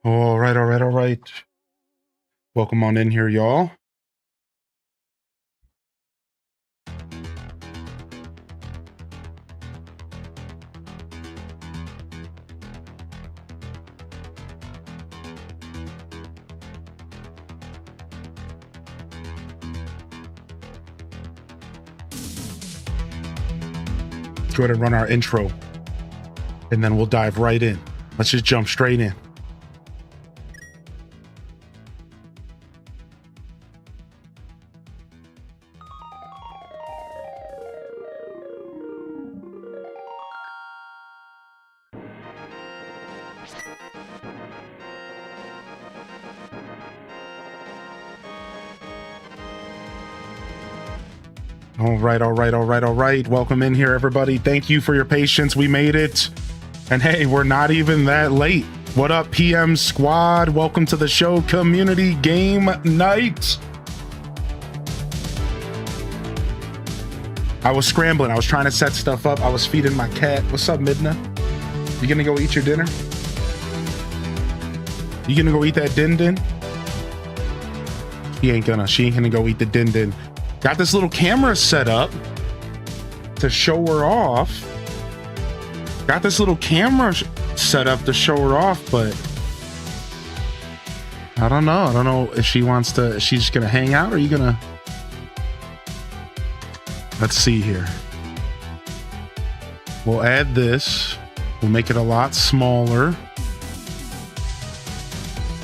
All right, all right, all right. Welcome on in here, y'all. Let's go ahead and run our intro, and then we'll dive right in. Let's just jump straight in. All right, all right, all right, all right. Welcome in here, everybody. Thank you for your patience. We made it. And hey, we're not even that late. What up, PM Squad? Welcome to the show, Community Game Night. I was scrambling. I was trying to set stuff up. I was feeding my cat. What's up, Midna? You gonna go eat your dinner? You gonna go eat that din-din? She ain't gonna go eat the din-din. Got this little camera set up to show her off. Got this little camera set up to show her off, but I don't know. I don't know if she wants to, is she just gonna hang out, or are you gonna? Let's see here. We'll add this. We'll make it a lot smaller.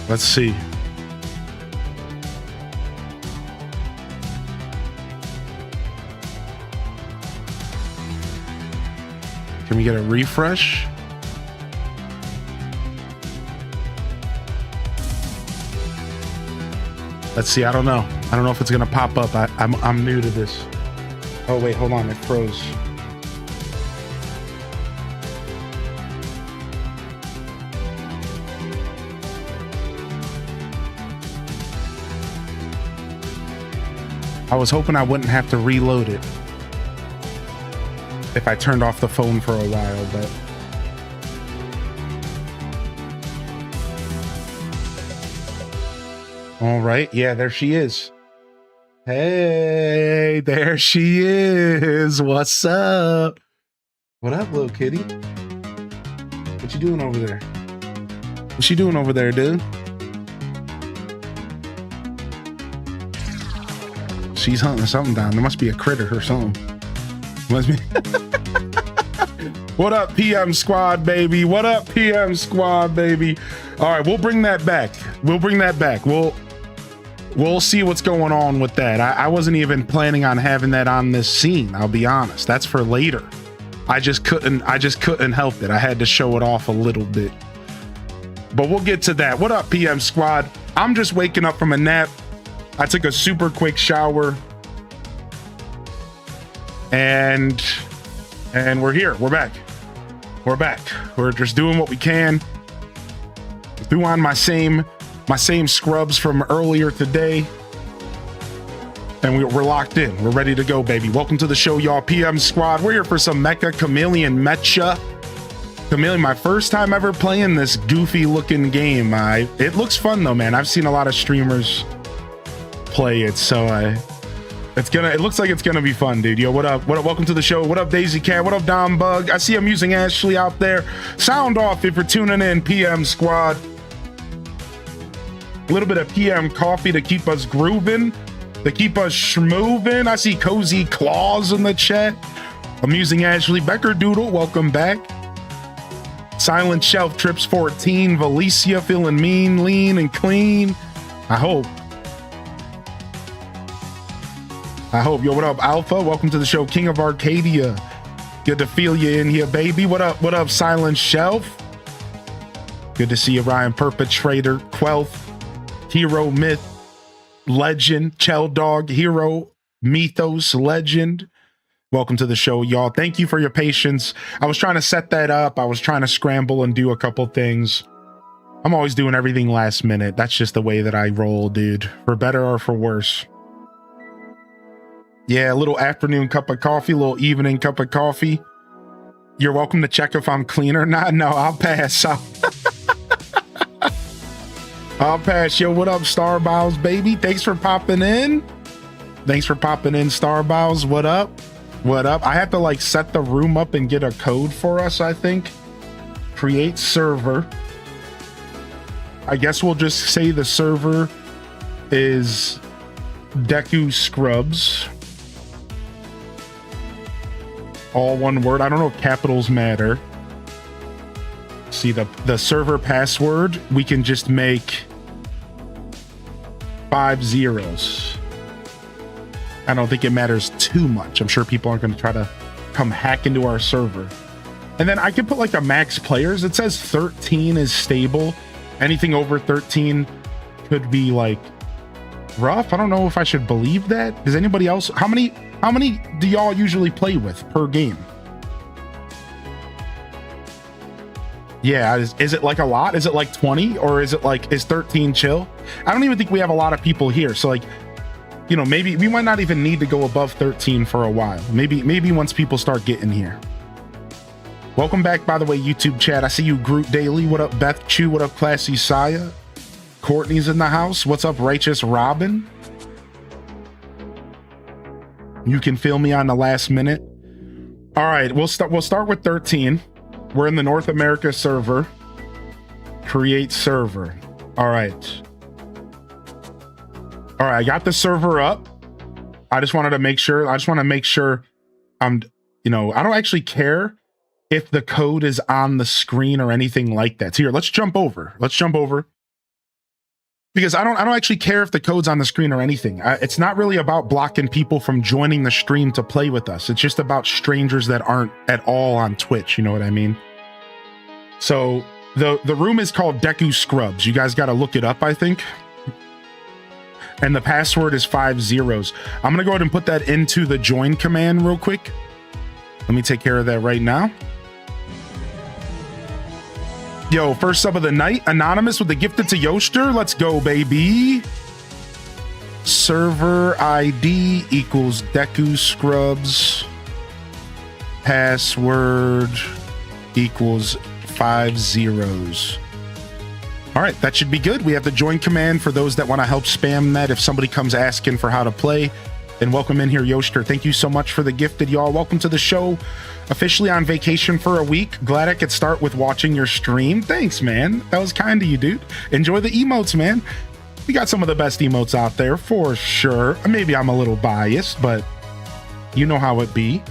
Let's see. Can we get a refresh? Let's see. I don't know. I don't know if it's gonna pop up. I'm new to this. Oh wait, hold on. It froze. I was hoping I wouldn't have to reload it if I turned off the phone for a while, but all right. Yeah, there she is. Hey, there she is. What's up? What up, little kitty? What you doing over there? What you doing over there, dude? She's hunting something down. There must be a critter or something. Must be. What up, PM Squad, baby? What up, PM Squad, baby? All right, we'll bring that back. We'll bring that back. We'll see what's going on with that. I wasn't even planning on having that on this scene. I'll be honest. That's for later. I just couldn't help it. I had to show it off a little bit. But we'll get to that. What up, PM Squad? I'm just waking up from a nap. I took a super quick shower. And we're here. We're back. We're back. We're just doing what we can. Threw on my same scrubs from earlier today, and we're locked in. We're ready to go, baby. Welcome to the show, y'all. PM Squad. We're here for some Mecca, Chameleon, Meccha. Chameleon, my first time ever playing this goofy looking game. It looks fun though, man. I've seen a lot of streamers play it, so it looks like it's gonna be fun, dude. Yo, what up? Welcome to the show. What up, Daisy Cat? What up, Dom Bug? I see I'm using Ashley out there. Sound off if you're tuning in, PM Squad. A little bit of PM coffee to keep us grooving, to keep us schmoving. I see Cozy Claws in the chat. I'm using Ashley Becker Doodle. Welcome back. Silent Shelf Trips 14. Valicia feeling mean, lean, and clean. I hope. Yo, what up, Alpha? Welcome to the show, King of Arcadia. Good to feel you in here, baby. What up, Silent Shelf? Good to see you, Ryan Perpetrator, Quelth, Hero, Myth, Legend, Chell Dog, Hero, Mythos, Legend. Welcome to the show, y'all. Thank you for your patience. I was trying to set that up. I was trying to scramble and do a couple things. I'm always doing everything last minute. That's just the way that I roll, dude. For better or for worse. Yeah, a little afternoon cup of coffee, a little evening cup of coffee. You're welcome to check if I'm clean or not. No, I'll pass. I'll pass. Yo, what up, Star Bows, baby? Thanks for popping in. Thanks for popping in, Star Bows. What up? What up? I have to like set the room up and get a code for us, I think. Create server. I guess we'll just say the server is Deku Scrubs. All one word. I don't know if capitals matter. See the server password, we can just make 5 zeros. I don't think it matters too much. I'm sure people aren't going to try to come hack into our server. And then I can put like a max players. It says 13 is stable. Anything over 13 could be like rough. I don't know if I should believe that. Does anybody else? How many do y'all usually play with per game? Yeah, is it like a lot? Is it like 20, or is it like, is 13 chill? I don't even think we have a lot of people here. So like, you know, maybe we might not even need to go above 13 for a while. Maybe once people start getting here. Welcome back, by the way, YouTube chat. I see you, Groot Daily. What up, Beth Chu? What up, Classy Saya? Courtney's in the house. What's up, Righteous Robin? You can feel me on the last minute. All right, we'll start with 13. We're in the North America server. Create server. All right. All right, I got the server up. I just want to make sure I'm, you know, I don't actually care if the code is on the screen or anything like that. So here, let's jump over. Because I don't actually care if the code's on the screen or anything. It's not really about blocking people from joining the stream to play with us. It's just about strangers that aren't at all on Twitch. You know what I mean? So the room is called Deku Scrubs. You guys got to look it up, I think. And the password is 5 zeros. I'm going to go ahead and put that into the join command real quick. Let me take care of that right now. Yo, first sub of the night, Anonymous with the gifted to Yoster. Let's go, baby. Server ID equals Deku Scrubs. Password equals 5 zeros. All right, that should be good. We have the join command for those that want to help spam that if somebody comes asking for how to play. And welcome in here, Yoster. Thank you so much for the gifted, y'all. Welcome to the show. Officially on vacation for a week. Glad I could start with watching your stream. Thanks, man. That was kind of you, dude. Enjoy the emotes, man. We got some of the best emotes out there for sure. Maybe I'm a little biased, but you know how it be.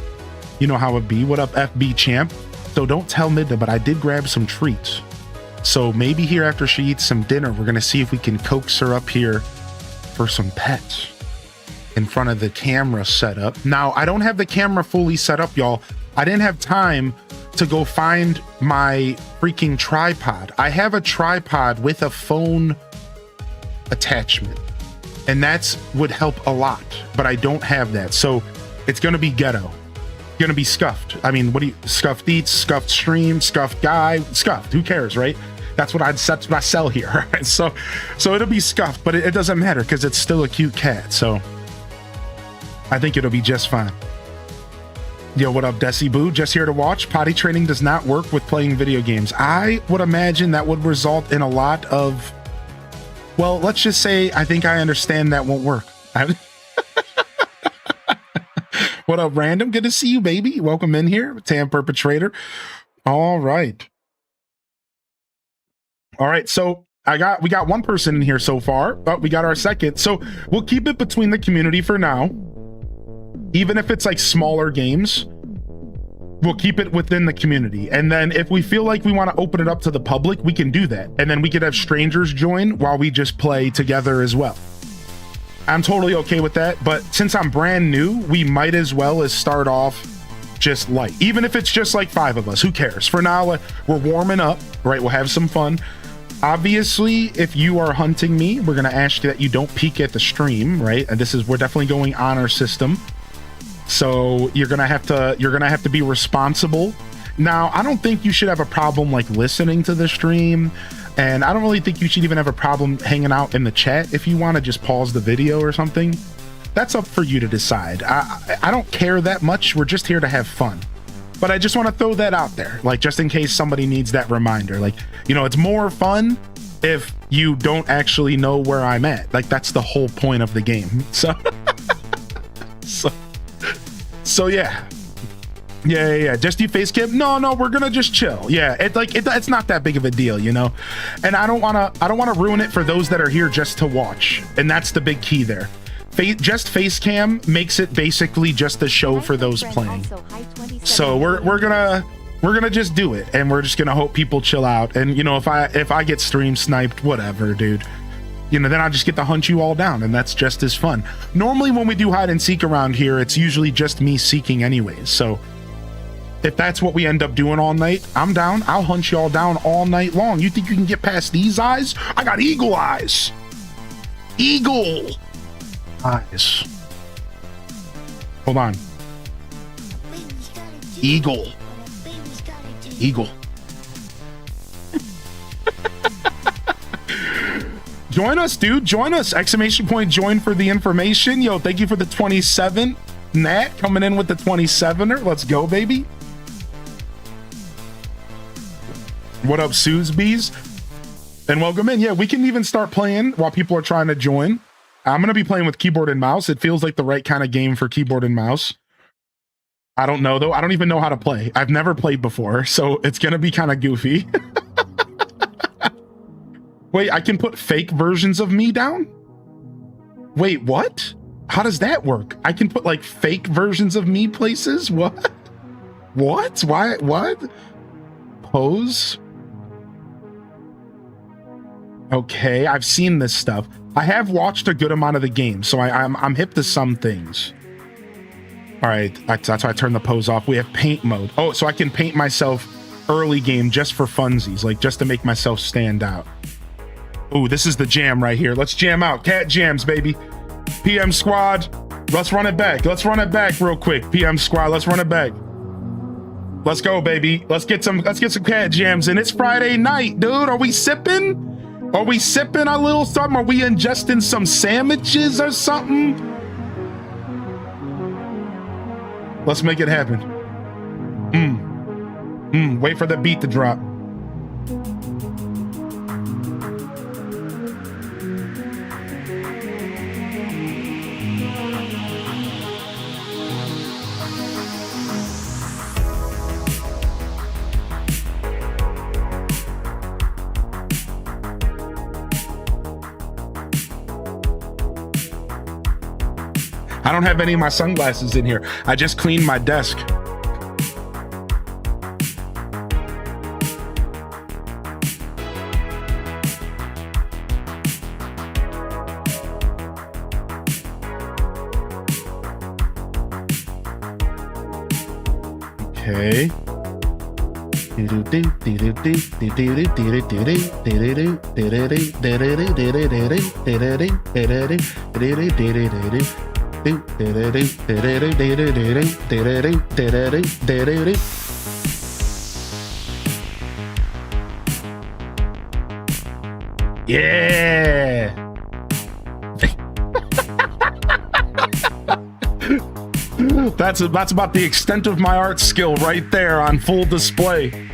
You know how it be. What up, FB champ? So don't tell Midna, but I did grab some treats. So maybe here after she eats some dinner, we're going to see if we can coax her up here for some pets in front of the camera setup. Now, I don't have the camera fully set up, y'all. I didn't have time to go find my freaking tripod. I have a tripod with a phone attachment, and that's would help a lot, but I don't have that. So it's going to be ghetto. Going to be scuffed. I mean, what do you, scuffed eats, scuffed stream, scuffed guy, scuffed, who cares, right? That's what I sell here. Right? So it'll be scuffed, but it doesn't matter because it's still a cute cat. So I think it'll be just fine. Yo, what up, Desi Boo? Just here to watch. Potty training does not work with playing video games. I would imagine that would result in a lot of, well, let's just say I think I understand that won't work. What up, Random? Good to see you, baby. Welcome in here, Tam Perpetrator. All right. So we got one person in here so far, but we got our second. So we'll keep it between the community for now. Even if it's like smaller games, we'll keep it within the community. And then if we feel like we want to open it up to the public, we can do that. And then we could have strangers join while we just play together as well. I'm totally okay with that, but since I'm brand new, we might as well start off just light. Even if it's just like 5 of us, who cares? For now, we're warming up, right? We'll have some fun. Obviously, if you are hunting me, we're gonna ask you that you don't peek at the stream, right? And we're definitely going on our system. So you're gonna have to be responsible. Now, I don't think you should have a problem like listening to the stream. And I don't really think you should even have a problem hanging out in the chat. If you want to just pause the video or something, that's up for you to decide. I don't care that much. We're just here to have fun. but I just want to throw that out there, like, just in case somebody needs that reminder. Like, you know, it's more fun if you don't actually know where I'm at. Like, that's the whole point of the game. So, so yeah. Yeah. Just you face cam? No, we're gonna just chill. Yeah, it's not that big of a deal, you know. And I don't wanna ruin it for those that are here just to watch. And that's the big key there. Just face cam makes it basically just a show for those playing. So we're gonna just do it, and we're just gonna hope people chill out. And you know, if I get stream sniped, whatever, dude. You know, then I just get to hunt you all down, and that's just as fun. Normally when we do hide and seek around here, it's usually just me seeking anyways. So if that's what we end up doing all night, I'm down. I'll hunt you all down all night long. You think you can get past these eyes? I got eagle eyes. Eagle eyes. Hold on. Eagle. Join us, dude. Join us. Exclamation point join for the information. Yo, thank you for the 27. Nat coming in with the 27er. Let's go, baby. What up, Suzebees? And welcome in. Yeah, we can even start playing while people are trying to join. I'm going to be playing with keyboard and mouse. It feels like the right kind of game for keyboard and mouse. I don't know, though. I don't even know how to play. I've never played before, so it's going to be kind of goofy. Wait, I can put fake versions of me down? Wait, what? How does that work? I can put, like, fake versions of me places? What? What? Why? What? Pose? Okay, I've seen this stuff. I have watched a good amount of the game, so I'm hip to some things. All right, that's why I turned the pose off. We have paint mode. Oh, so I can paint myself early game just for funsies, like just to make myself stand out. Ooh, this is the jam right here. Let's jam out. Cat jams, baby. PM squad, let's run it back. Let's run it back real quick. PM squad, let's run it back. Let's go, baby. Let's get some cat jams in. It's Friday night, dude. Are we sipping? Are we sipping a little something? Are we ingesting some sandwiches or something? Let's make it happen. Wait for the beat to drop. I don't have any of my sunglasses in here. I just cleaned my desk. Okay. Yeah. That's about the extent of my art skill right there on full display.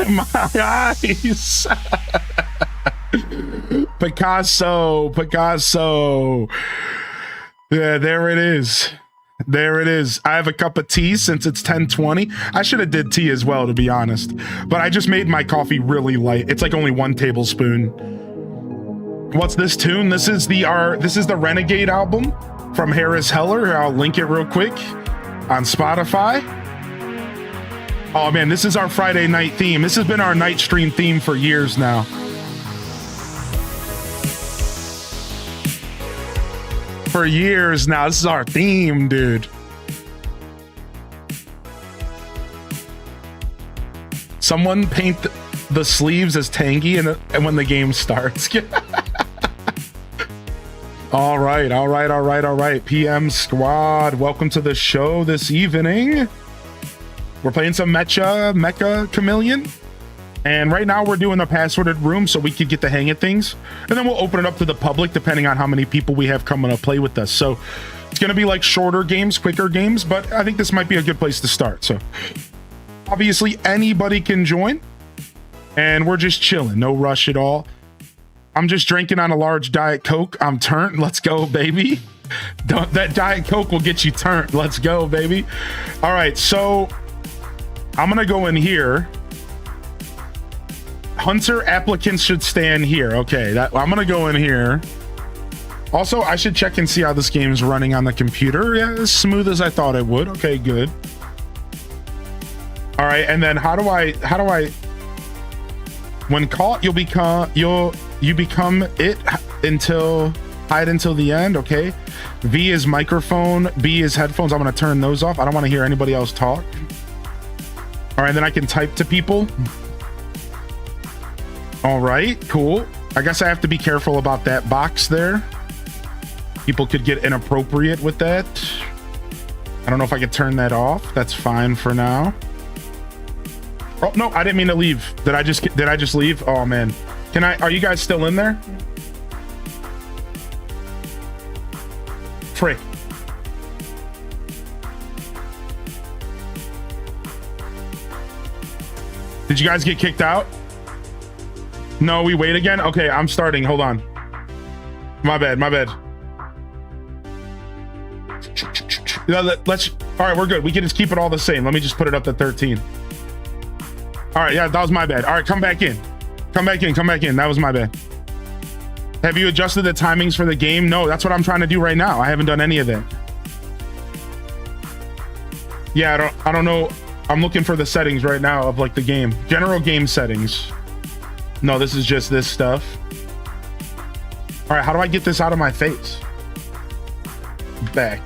My eyes. Picasso. Yeah, there it is. I have a cup of tea since it's 10:20. I should have did tea as well, to be honest, but I just made my coffee really light. It's like only 1 tablespoon. What's this tune? This is the Renegade album from Harris Heller. I'll link it real quick on Spotify. Oh man, this is our Friday night theme. This has been our night stream theme for years now. For years now, this is our theme, dude. Someone paint the sleeves as Tangy and when the game starts. All right. PM squad, welcome to the show this evening. We're playing some Meccha Chameleon. And right now we're doing the passworded room so we could get the hang of things. And then we'll open it up to the public depending on how many people we have coming to play with us. So it's going to be like shorter games, quicker games, but I think this might be a good place to start. So obviously anybody can join and we're just chilling. No rush at all. I'm just drinking on a large Diet Coke. I'm turned. Let's go, baby. That Diet Coke will get you turned. Let's go, baby. All right. So I'm going to go in here. Hunter applicants should stand here. Okay, I'm gonna go in here. Also, I should check and see how this game is running on the computer. Yeah, as smooth as I thought it would. Okay, good. All right, and then how do I when caught you become it until hide until the end. Okay, V is microphone, B is headphones. I'm gonna turn those off. I don't want to hear anybody else talk. All right, then I can type to people. All right, cool. I guess I have to be careful about that box there. People could get inappropriate with that. I don't know if I could turn that off. That's fine for now. Oh, no, I didn't mean to leave. Did I just leave? Oh man. Are you guys still in there? Frick. Did you guys get kicked out? No, we wait again? Okay, I'm starting. Hold on. My bad. Let's. All right, we're good. We can just keep it all the same. Let me just put it up to 13. All right, yeah, that was my bad. All right, come back in. Come back in. That was my bad. Have you adjusted the timings for the game? No, that's what I'm trying to do right now. I haven't done any of that. Yeah, I don't know. I'm looking for the settings right now of like the game. General game settings. No, this is just this stuff. All right, how do I get this out of my face? Back.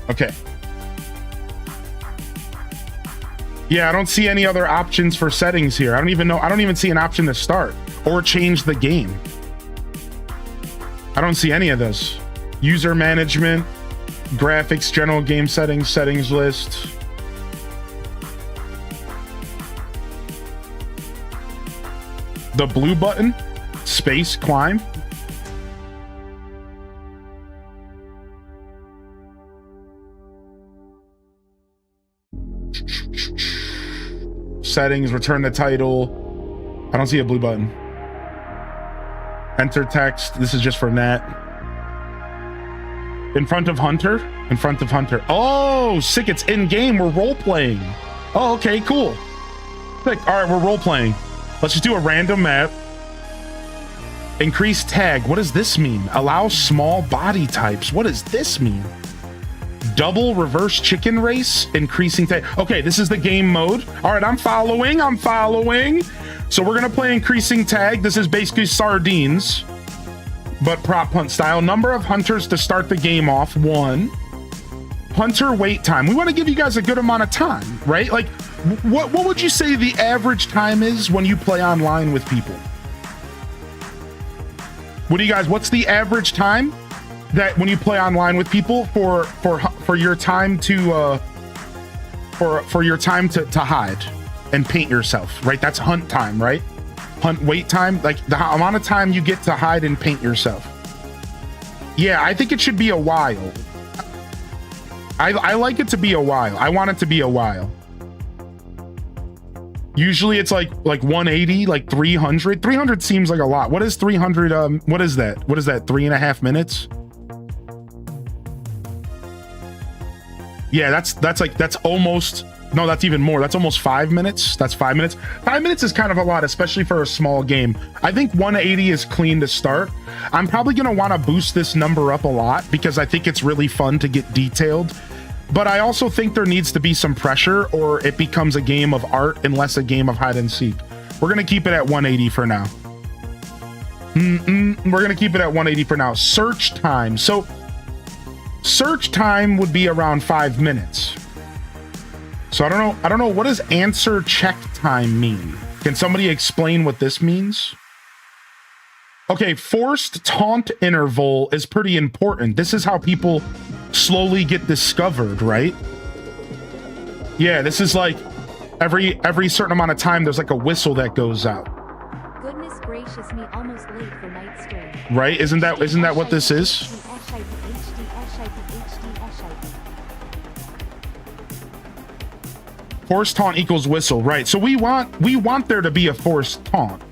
Okay. Yeah, I don't see any other options for settings here. I don't even see an option to start or change the game. I don't see any of those. User management, graphics, general game settings list. The blue button, space, climb. Settings, return the title. I don't see a blue button. Enter text. This is just for Nat. In front of Hunter. Oh, sick. It's in game. We're role playing. Oh, okay, cool. Sick. All right, we're role playing. Let's just do a random map. Increase tag. What does this mean? Allow small body types. What does this mean? Double reverse chicken race. Increasing tag. Okay, this is the game mode. All right, I'm following. So we're going to play increasing tag. This is basically sardines, but prop hunt style. Number of hunters to start the game off, 1. Hunter wait time. We want to give you guys a good amount of time, right? Like, what would you say the average time is when you play online with people? What's the average time that when you play online with people for your time to for your time to hide and paint yourself, right? That's hunt time, right? Hunt wait time, like the amount of time you get to hide and paint yourself. Yeah, I think it should be a while. I like it to be a while. I want it to be a while. Usually it's like 180, like 300. 300 seems like a lot. What is 300? What is that? 3.5 minutes? Yeah, that's almost, no, that's even more. That's almost 5 minutes. That's 5 minutes. 5 minutes is kind of a lot, especially for a small game. I think 180 is clean to start. I'm probably going to want to boost this number up a lot because I think it's really fun to get detailed. But I also think there needs to be some pressure or it becomes a game of art and less a game of hide and seek. We're going to keep it at 180 for now. We're going to keep it at 180 for now. Search time. So search time would be around 5 minutes. So I don't know. What does answer check time mean? Can somebody explain what this means? Okay, forced taunt interval is pretty important. This is how people slowly get discovered, right? Yeah, this is like every certain amount of time, there's like a whistle that goes out. Goodness gracious me, almost late for night stream. Right? Isn't that what this is? Forced taunt equals whistle, right? So we want there to be a forced taunt.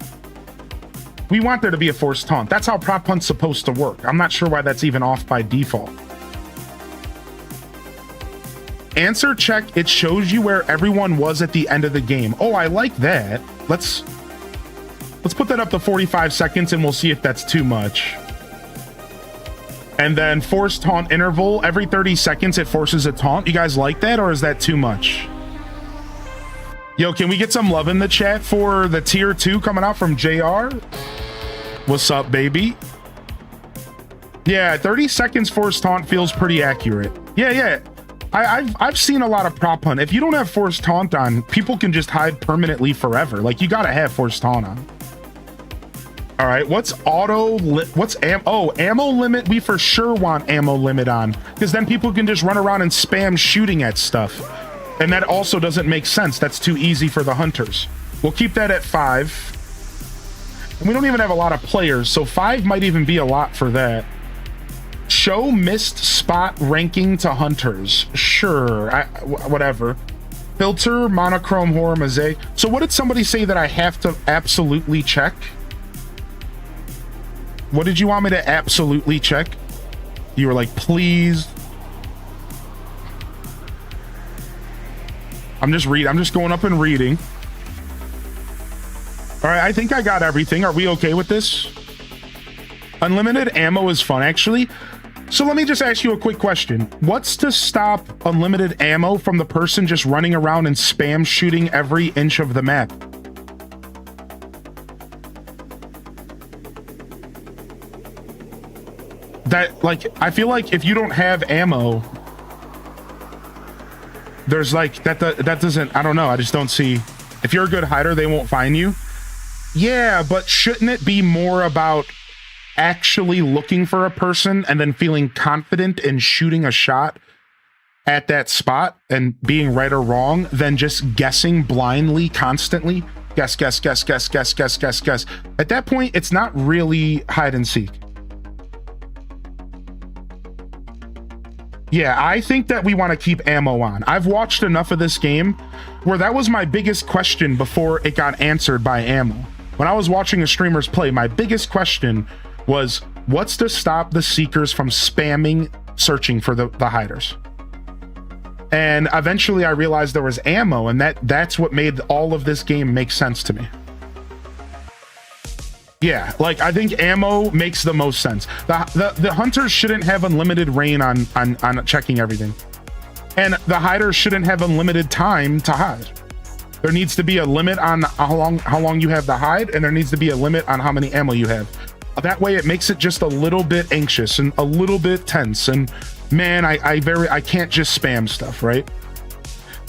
We want there to be a forced taunt. That's how prop hunt's supposed to work. I'm not sure why that's even off by default. Answer check, it shows you where everyone was at the end of the game. Oh, I like that. Let's put that up to 45 seconds and we'll see if that's too much. And then forced taunt interval, every 30 seconds it forces a taunt. You guys like that, or is that too much? Yo, can we get some love in the chat for the tier 2 coming out from JR? What's up, baby? Yeah, 30 seconds forced taunt feels pretty accurate. Yeah. I've seen a lot of prop hunt. If you don't have forced taunt on, people can just hide permanently forever. Like, you gotta have forced taunt on. All right, what's ammo limit? We for sure want ammo limit on, because then people can just run around and spam shooting at stuff. And that also doesn't make sense. That's too easy for the hunters. We'll keep that at 5. And we don't even have a lot of players, so 5 might even be a lot for that. Show missed spot ranking to hunters. Sure, whatever. Filter, monochrome, horror, mosaic. So what did somebody say that I have to absolutely check? What did you want me to absolutely check? You were like, please. I'm just going up and reading. All right, I think I got everything. Are we okay with this? Unlimited ammo is fun, actually. So let me just ask you a quick question. What's to stop unlimited ammo from the person just running around and spam shooting every inch of the map? That, like, I feel like if you don't have ammo, there's like that doesn't, I don't know, I just don't see. If you're a good hider, they won't find you. Yeah, but shouldn't it be more about actually looking for a person and then feeling confident in shooting a shot at that spot and being right or wrong than just guessing blindly constantly? Guess. At that point, it's not really hide and seek. Yeah, I think that we want to keep ammo on. I've watched enough of this game where that was my biggest question before it got answered by ammo. When I was watching the streamers play, my biggest question was, what's to stop the seekers from spamming searching for the hiders? And eventually I realized there was ammo, and that's what made all of this game make sense to me. Yeah, like, I think ammo makes the most sense. The hunters shouldn't have unlimited rain on checking everything. And the hiders shouldn't have unlimited time to hide. There needs to be a limit on how long you have to hide, and there needs to be a limit on how many ammo you have. That way it makes it just a little bit anxious and a little bit tense. And man, I can't just spam stuff, right?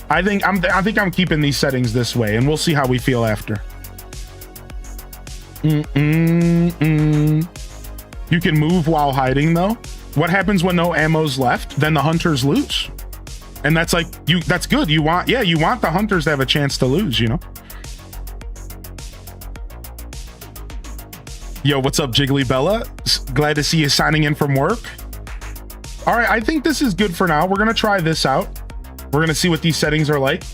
I think I'm keeping these settings this way, and we'll see how we feel after. You can move while hiding though. What happens when no ammo's left? Then the hunters lose. And that's like, that's good. You want the hunters to have a chance to lose, you know? Yo, what's up, Jiggly Bella? Glad to see you signing in from work. All right, I think this is good for now. We're gonna try this out. We're gonna see what these settings are like.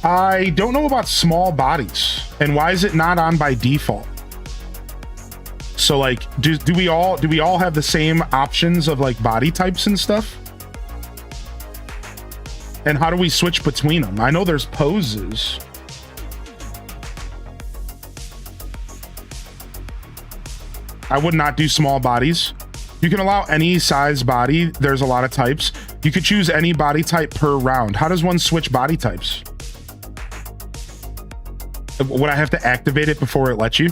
I don't know about small bodies, and why is it not on by default? So like, do we all have the same options of like body types and stuff? And how do we switch between them? I know there's poses. I would not do small bodies. You can allow any size body. There's a lot of types. You could choose any body type per round. How does one switch body types? Would I have to activate it before it lets you?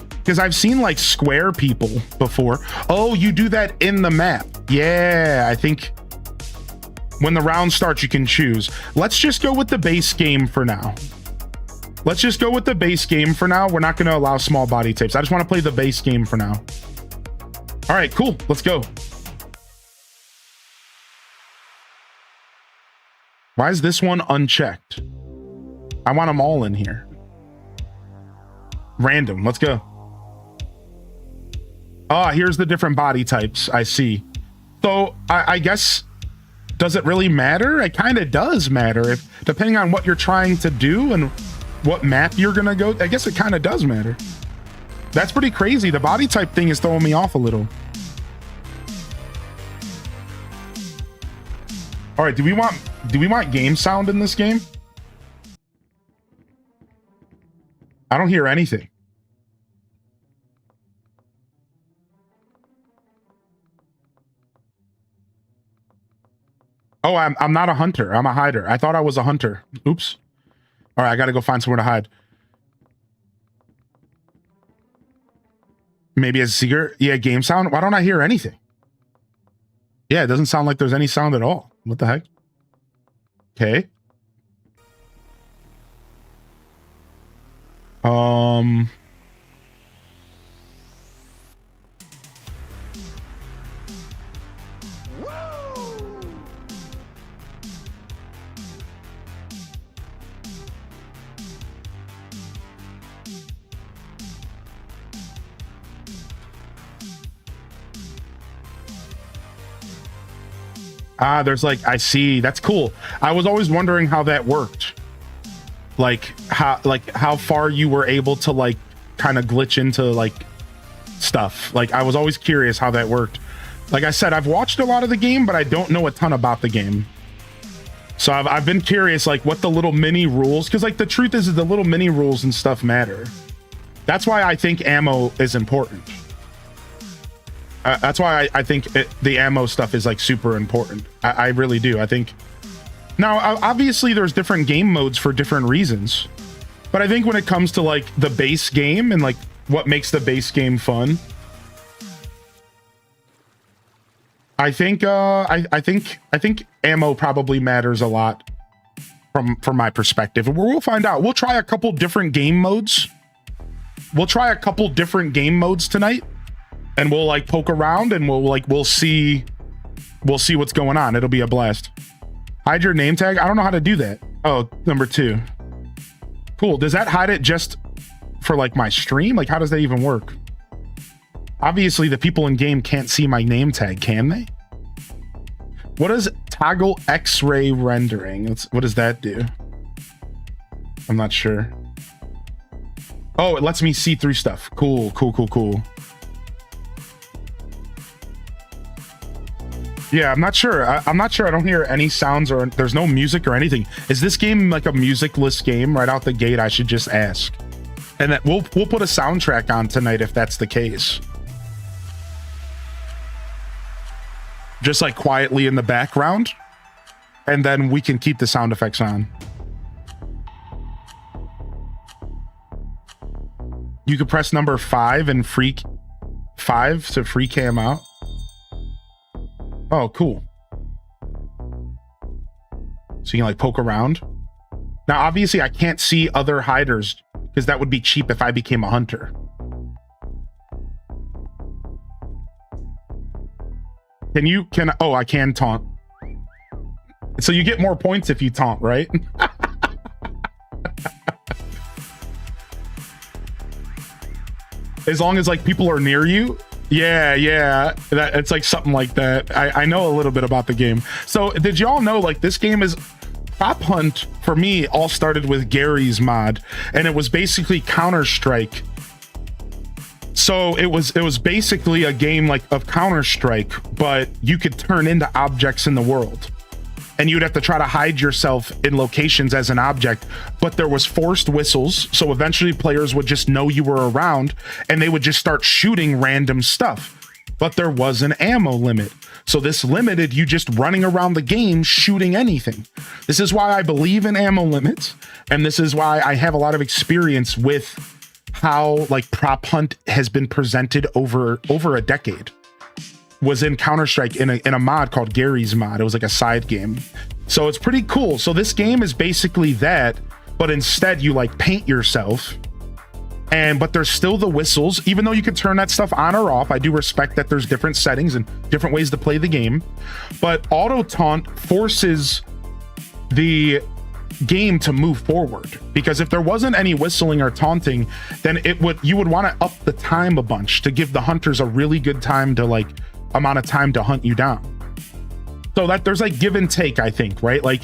Because I've seen like square people before. Oh, you do that in the map. Yeah, I think when the round starts, you can choose. Let's just go with the base game for now. We're not going to allow small body types. I just want to play the base game for now. All right, cool. Let's go. Why is this one unchecked? I want them all in here. Random. Let's go. Ah, here's the different body types. I see. So I guess, does it really matter? It kind of does matter. If depending on what you're trying to do and what map you're gonna go, I guess it kind of does matter. That's pretty crazy. The body type thing is throwing me off a little. All right, do we want game sound in this game? I don't hear anything. Oh, I'm not a hunter. I'm a hider. I thought I was a hunter. Oops. All right, I got to go find somewhere to hide. Maybe a Seeger. Yeah, game sound. Why don't I hear anything? Yeah, it doesn't sound like there's any sound at all. What the heck? Okay. Ah, there's like, I see. That's cool. I was always wondering how that worked. Like how far you were able to like kind of glitch into like stuff. Like I was always curious how that worked. Like I said, I've watched a lot of the game, but I don't know a ton about the game. So I've been curious like what the little mini rules, because like the truth is the little mini rules and stuff matter. That's why I think ammo is important. That's why I think the ammo stuff is like super important. I really do. I think now obviously there's different game modes for different reasons, but I think when it comes to like the base game and like what makes the base game fun, I think ammo probably matters a lot from my perspective. And we'll find out. We'll try a couple different game modes. We'll try a couple different game modes tonight. And we'll like poke around and we'll see what's going on. It'll be a blast. Hide your name tag. I don't know how to do that. Oh, number 2. Cool. Does that hide it just for like my stream? Like how does that even work? Obviously the people in game can't see my name tag, can they? What is toggle X-ray rendering? What does that do? I'm not sure. Oh, it lets me see through stuff. Cool. Yeah, I'm not sure. I'm not sure. I don't hear any sounds or there's no music or anything. Is this game like a musicless game right out the gate? I should just ask. And that we'll put a soundtrack on tonight if that's the case. Just like quietly in the background. And then we can keep the sound effects on. You could press number 5 and freak 5 to free cam out. Oh, cool. So you can like poke around. Now, obviously I can't see other hiders because that would be cheap if I became a hunter. Oh, I can taunt. So you get more points if you taunt, right? As long as like people are near you. Yeah, it's like something like that. I know a little bit about the game. So did y'all know like this game is Prop Hunt for me all started with Gary's mod, and it was basically Counter-Strike. So it was basically a game like of Counter-Strike, but you could turn into objects in the world. And you'd have to try to hide yourself in locations as an object, but there was forced whistles, so eventually players would just know you were around and they would just start shooting random stuff. But there was an ammo limit, so this limited you just running around the game shooting anything. This is why I believe in ammo limits, and this is why I have a lot of experience with how like Prop Hunt has been presented over a decade. Was in Counter-Strike in a mod called Gary's mod. It was like a side game. So it's pretty cool. So this game is basically that, but instead you like paint yourself. But there's still the whistles, even though you can turn that stuff on or off. I do respect that there's different settings and different ways to play the game. But auto taunt forces the game to move forward, because if there wasn't any whistling or taunting, then you would want to up the time a bunch to give the hunters a really good time to like amount of time to hunt you down. So that there's like give and take, I think, right? Like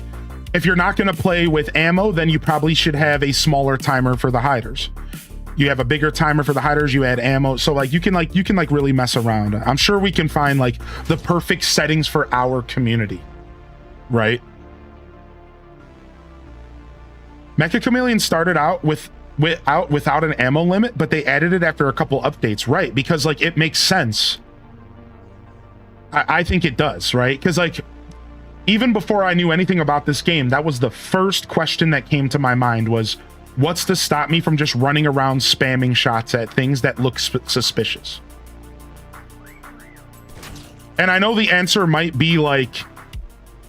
if you're not going to play with ammo, then you probably should have a smaller timer for the hiders. You have a bigger timer for the hiders, you add ammo. So like you can really mess around. I'm sure we can find like the perfect settings for our community, right? Meccha Chameleon started out without an ammo limit, but they added it after a couple updates, right? Because like it makes sense. I think it does, right? Because like even before I knew anything about this game, that was the first question that came to my mind was, what's to stop me from just running around spamming shots at things that look suspicious? And I know the answer might be like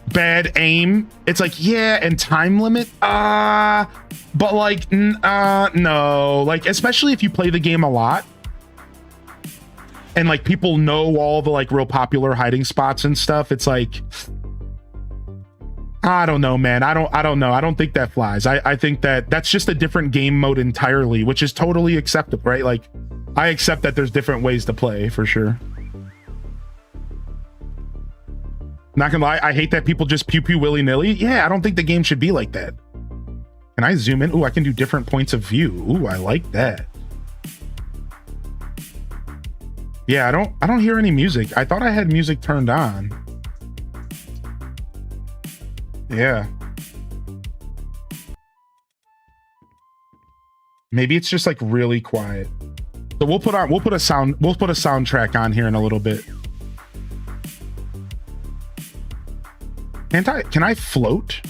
bad aim. It's like, yeah, and time limit. But like, no. Like, especially if you play the game a lot and like people know all the like real popular hiding spots and stuff. It's like, I don't know, man. I don't know. I don't think that flies. I think that that's just a different game mode entirely, which is totally acceptable, right? Like, I accept that there's different ways to play for sure. Not gonna lie, I hate that people just pew pew willy-nilly. Yeah, I don't think the game should be like that. Can I zoom in? Ooh, I can do different points of view. Ooh, I like that. Yeah, I don't hear any music. I thought I had music turned on. Yeah. Maybe it's just like really quiet. So we'll put a soundtrack on here in a little bit. Can I float?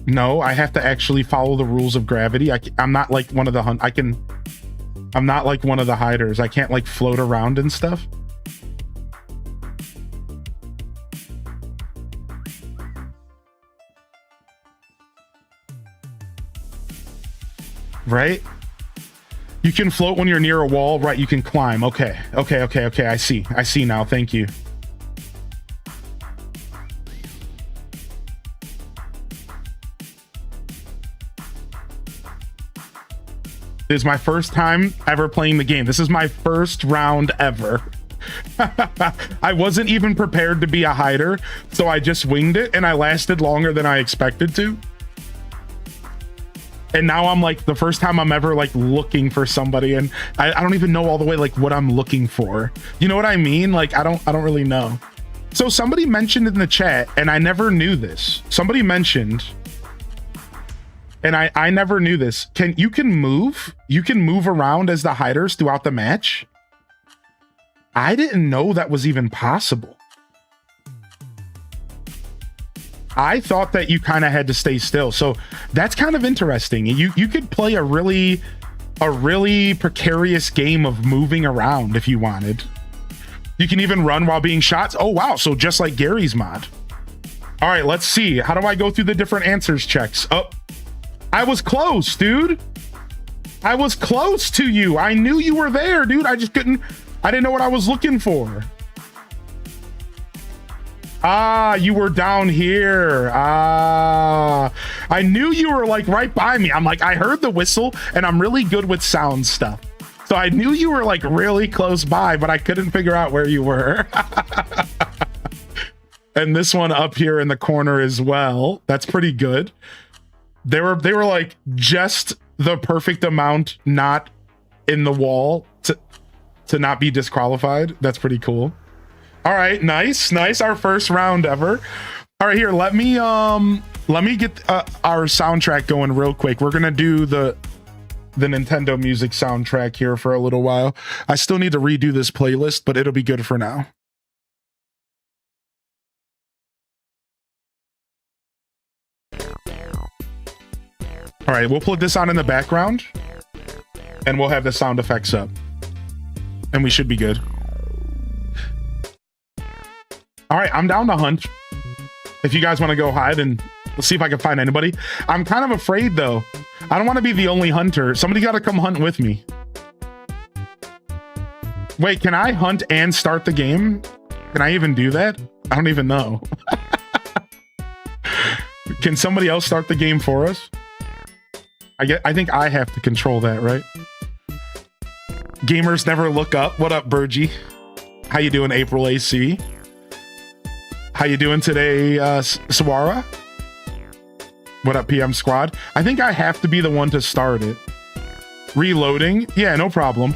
No, I have to actually follow the rules of gravity. I'm not like one of the I'm not like one of the hiders. I can't like float around and stuff. Right? You can float when you're near a wall, right? You can climb. Okay. I see now. Thank you. This is my first time ever playing the game. This is my first round ever. I wasn't even prepared to be a hider, so I just winged it, and I lasted longer than I expected to. And now I'm like, the first time I'm ever like looking for somebody, and I don't even know all the way like what I'm looking for. You know what I mean? Like I don't really know. So somebody mentioned in the chat, and I never knew this. Somebody mentioned, and I never knew this. You can move around as the hiders throughout the match. I didn't know that was even possible. I thought that you kind of had to stay still. So that's kind of interesting. You could play a really precarious game of moving around if you wanted. You can even run while being shot. Oh, wow. So just like Gary's mod. All right, let's see. How do I go through the different answers checks? Oh, I was close, dude. I was close to you. I knew you were there, dude. I didn't know what I was looking for. Ah, you were down here. Ah, I knew you were like right by me. I'm like, I heard the whistle, and I'm really good with sound stuff. So I knew you were like really close by, but I couldn't figure out where you were. And this one up here in the corner as well. That's pretty good. They were like just the perfect amount not in the wall to not be disqualified. That's pretty cool. All right, nice. Our first round ever. All right, here, let me get our soundtrack going real quick. We're gonna do the Nintendo music soundtrack here for a little while. I still need to redo this playlist, but it'll be good for now. All right, we'll put this on in the background, and we'll have the sound effects up, and we should be good. All right, I'm down to hunt. If you guys want to go hide, and let's see if I can find anybody. I'm kind of afraid though. I don't want to be the only hunter. Somebody got to come hunt with me. Wait, can I hunt and start the game? Can I even do that? I don't even know. Can somebody else start the game for us? I think I have to control that, right? Gamers never look up. What up, Burgie? How you doing, April AC? How you doing today, Sawara? What up, PM Squad? I think I have to be the one to start it. Reloading? Yeah, no problem.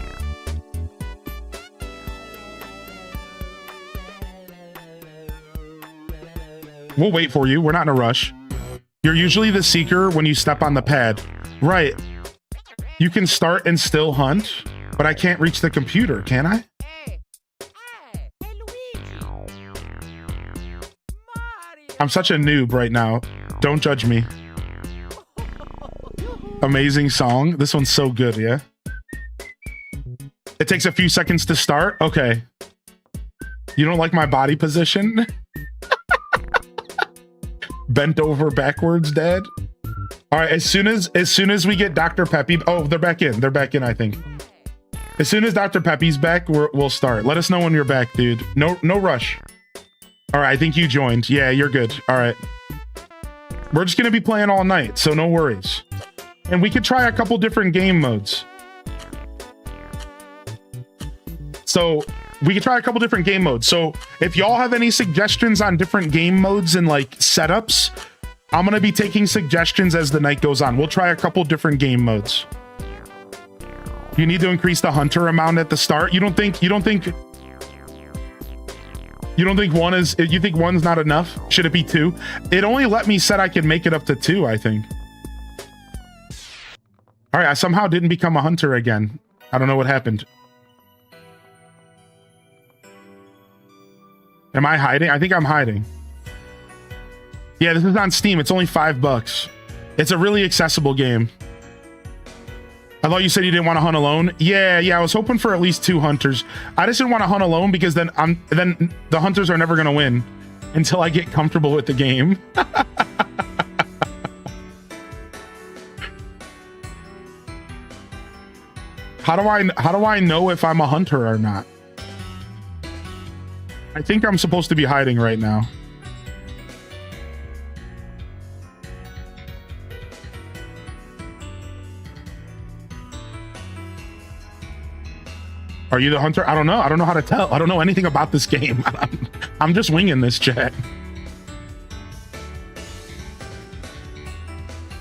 We'll wait for you. We're not in a rush. You're usually the seeker when you step on the pad. Right. You can start and still hunt, but I can't reach the computer, can I? I'm such a noob right now. Don't judge me. Amazing song. This one's so good, yeah? It takes a few seconds to start? Okay. You don't like my body position? Bent over backwards, Dad? All right, as soon as we get Dr. Peppy... Oh, they're back in. They're back in, I think. As soon as Dr. Peppy's back, we'll start. Let us know when you're back, dude. No rush. All right, I think you joined. Yeah, you're good. All right. We're just going to be playing all night, so no worries. And we could try a couple different game modes. So we could try a couple different game modes. So if y'all have any suggestions on different game modes and like setups, I'm going to be taking suggestions as the night goes on. We'll try a couple different game modes. You need to increase the hunter amount at the start. You don't think one's not enough? Should it be 2? It only let me set I can make it up to 2, I think. All right, I somehow didn't become a hunter again. I don't know what happened. Am I hiding? I think I'm hiding. Yeah, this is on Steam. It's only $5. It's a really accessible game. I thought you said you didn't want to hunt alone. Yeah, I was hoping for at least 2 hunters. I just didn't want to hunt alone because then the hunters are never going to win until I get comfortable with the game. How do I know if I'm a hunter or not? I think I'm supposed to be hiding right now. Are you the hunter? I don't know. I don't know how to tell. I don't know anything about this game. I'm just winging this, chat.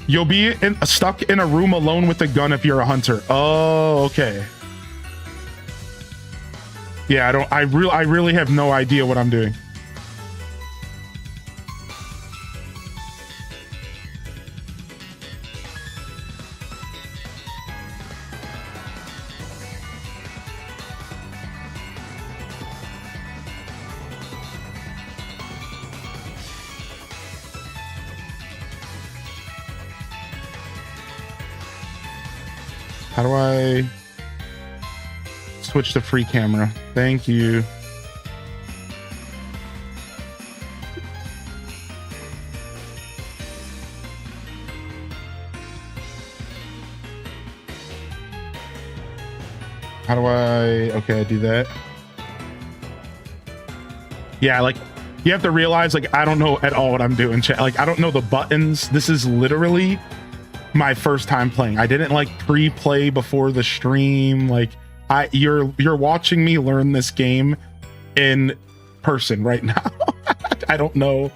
You'll be stuck in a room alone with a gun if you're a hunter. Oh, okay. Yeah, I really have no idea what I'm doing. How do I switch to free camera? Thank you. How do I... Okay, I do that. Yeah, like, you have to realize, like, I don't know at all what I'm doing. Like, I don't know the buttons. This is literally my first time playing. I didn't like pre-play before the stream. Like, you're watching me learn this game in person right now. I don't know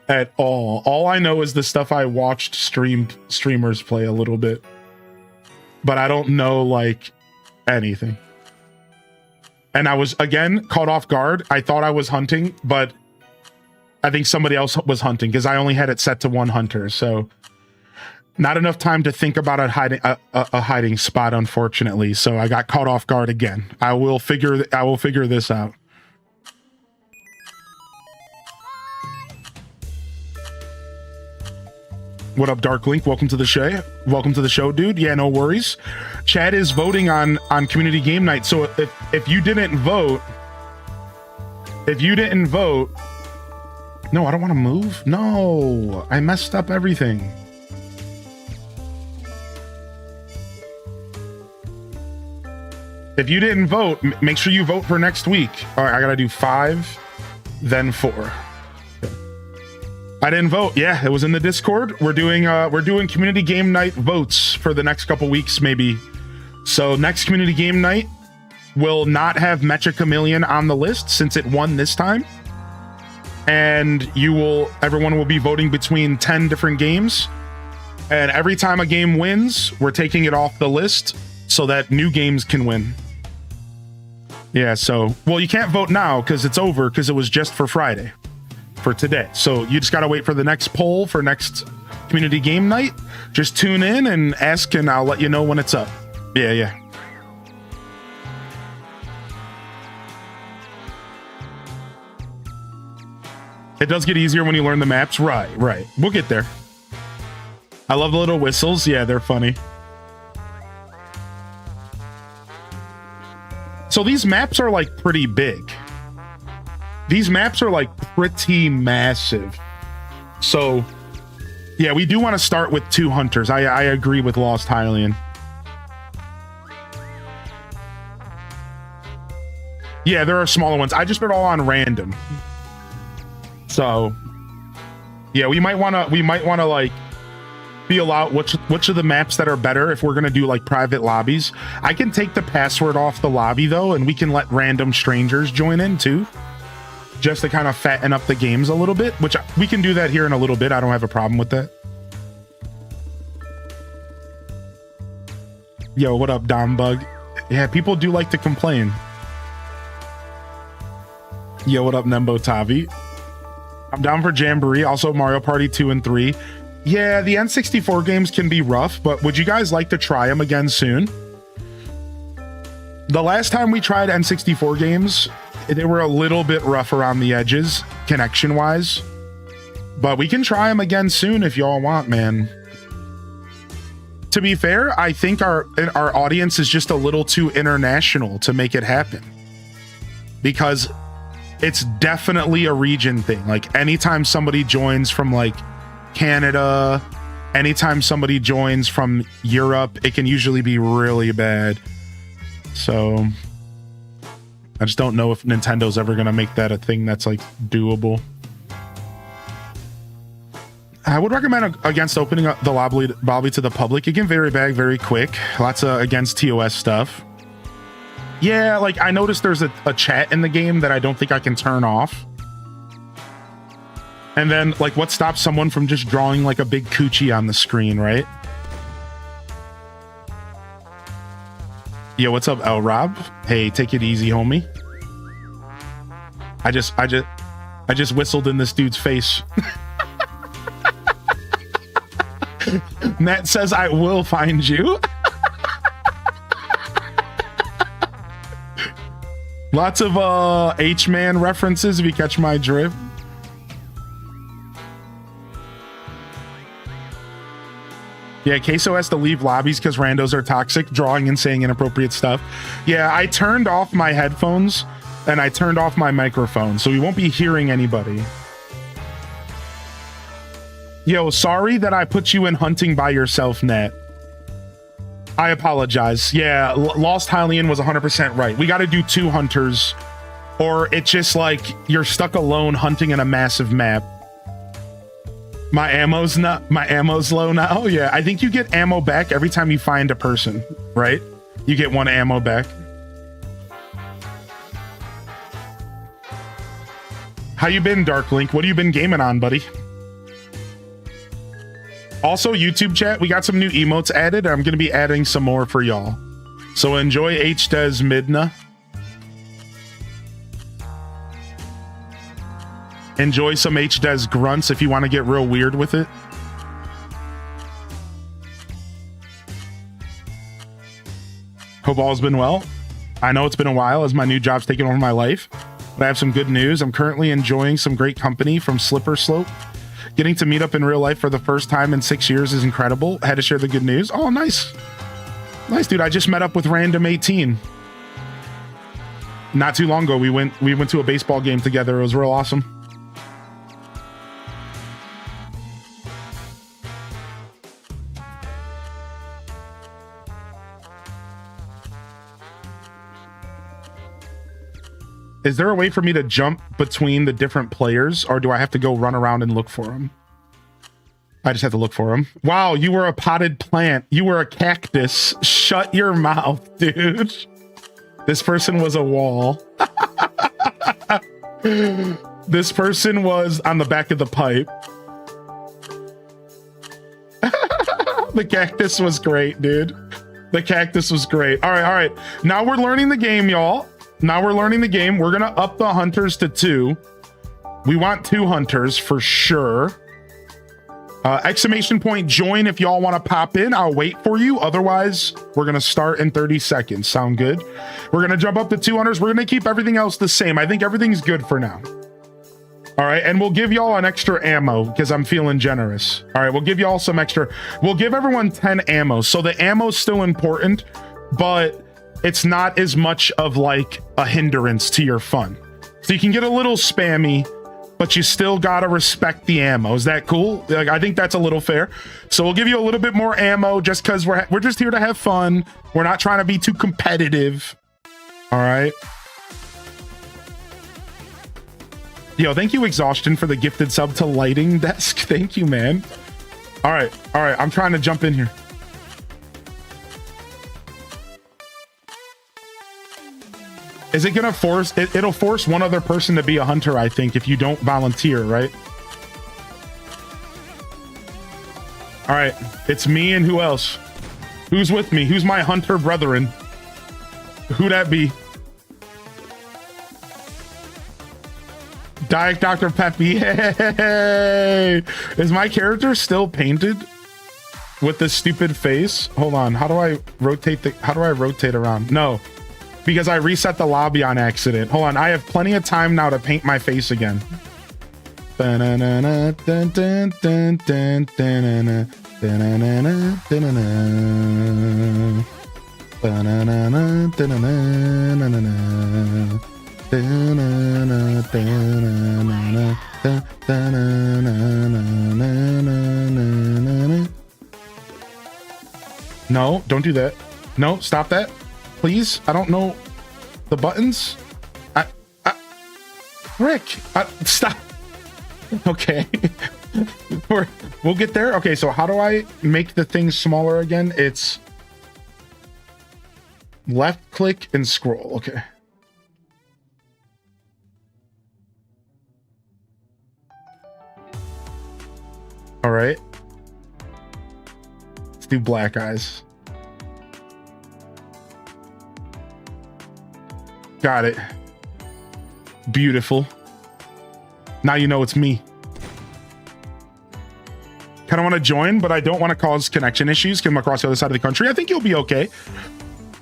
at all. All I know is the stuff I watched streamers play a little bit, but I don't know like anything. And I was again caught off guard. I thought I was hunting, but I think somebody else was hunting because I only had it set to 1 hunter. So not enough time to think about a hiding spot, unfortunately. So I got caught off guard again. I will figure this out. What up, Dark Link? Welcome to the show. Welcome to the show, dude. Yeah, no worries. Chad is voting on community game night. So if you didn't vote, no, I don't want to move. No, I messed up everything. If you didn't vote, make sure you vote for next week. All right, I gotta do 5, then 4. Okay. I didn't vote. Yeah, it was in the Discord. We're doing community game night votes for the next couple weeks, maybe. So next community game night will not have Meccha Chameleon on the list since it won this time. And everyone will be voting between 10 different games. And every time a game wins, we're taking it off the list so that new games can win. Yeah, so, well, you can't vote now because it's over because it was just for Friday, for today. So you just got to wait for the next poll for next community game night. Just tune in and ask and I'll let you know when it's up. Yeah. It does get easier when you learn the maps. Right. We'll get there. I love the little whistles. Yeah, they're funny. So these maps are like pretty big. These maps are like pretty massive. So yeah, we do want to start with 2 hunters. I agree with Lost Hylian. Yeah, there are smaller ones. I just put it all on random. So yeah, we might want to like feel out which of the maps that are better if we're going to do like private lobbies. I can take the password off the lobby though, and we can let random strangers join in too, just to kind of fatten up the games a little bit, which we can do that here in a little bit. I don't have a problem with that. Yo, what up, Dom Bug? Yeah, people do like to complain. Yo, what up, Nembo Tavi? I'm down for Jamboree, also Mario Party 2 and 3. Yeah, the N64 games can be rough, but would you guys like to try them again soon? The last time we tried N64 games, they were a little bit rough around the edges, connection-wise. But we can try them again soon if y'all want, man. To be fair, I think our audience is just a little too international to make it happen. Because it's definitely a region thing. Like, anytime somebody joins from, like, Canada, anytime somebody joins from Europe, it can usually be really bad. So I just don't know if Nintendo's ever going to make that a thing that's like doable. I would recommend against opening up the lobby to the public. It can vary back very quick. Lots of against TOS stuff. Yeah, like I noticed there's a chat in the game that I don't think I can turn off. And then, like, what stops someone from just drawing, like, a big coochie on the screen, right? Yo, what's up, El Rob? Hey, take it easy, homie. I just whistled in this dude's face. Matt says, I will find you. Lots of H-Man references, if you catch my drift. Yeah, Queso has to leave lobbies because randos are toxic, drawing and saying inappropriate stuff. Yeah, I turned off my headphones and I turned off my microphone, so we won't be hearing anybody. Yo, sorry that I put you in hunting by yourself, Nat. I apologize. Yeah, Lost Hylian was 100% right. We got to do 2 hunters, or it's just like you're stuck alone hunting in a massive map. My ammo's low now. Yeah, I think you get ammo back every time you find a person, right? You get 1 ammo back. How you been, Dark Link? What have you been gaming on, buddy? Also, YouTube chat, we got some new emotes added. I'm going to be adding some more for y'all. So enjoy HDes Midna. Enjoy some HDes grunts if you want to get real weird with it. Hope all's been well. I know it's been a while as my new job's taken over my life, but I have some good news. I'm currently enjoying some great company from Slipper Slope. Getting to meet up in real life for the first time in 6 years is incredible. I had to share the good news. Oh, nice. Nice, dude. I just met up with Random 18. Not too long ago, we went to a baseball game together. It was real awesome. Is there a way for me to jump between the different players, or do I have to go run around and look for them? I just have to look for them. Wow, you were a potted plant. You were a cactus. Shut your mouth, dude. This person was a wall. This person was on the back of the pipe. The cactus was great, dude. The cactus was great. All right. Now we're learning the game, y'all. Now we're learning the game. We're gonna up the hunters to 2. We want 2 hunters for sure. Exclamation point join if y'all want to pop in. I'll wait for you. Otherwise, we're gonna start in 30 seconds. Sound good? We're gonna jump up to 2 hunters. We're gonna keep everything else the same. I think everything's good for now. All right, and we'll give y'all an extra ammo because I'm feeling generous. All right, we'll give y'all some extra. We'll give everyone 10 ammo. So the ammo's still important, but it's not as much of like a hindrance to your fun. So you can get a little spammy, but you still gotta respect the ammo. Is that cool? Like, I think that's a little fair. So we'll give you a little bit more ammo just because we're just here to have fun. We're not trying to be too competitive. All right. Yo, thank you, Exhaustion, for the gifted sub to Lighting Desk. Thank you, man. All right. I'm trying to jump in here. Is it gonna force it? It'll force one other person to be a hunter, I think, if you don't volunteer, right? All right, it's me and who else? Who's with me? Who's my hunter brethren? Who'd that be? Diet Dr. Peppy. Hey! Is my character still painted with this stupid face? Hold on. How do I rotate around? No, because I reset the lobby on accident. Hold on. I have plenty of time now to paint my face again. No, don't do that. No, stop that, please. I don't know the buttons. Rick, stop. Okay. We'll get there. Okay, so how do I make the thing smaller again? It's left click and scroll. Okay. All right. Let's do black eyes. Got it. Beautiful. Now you know it's me. Kind of want to join, but I don't want to cause connection issues. Come across the other side of the country. I think you'll be okay.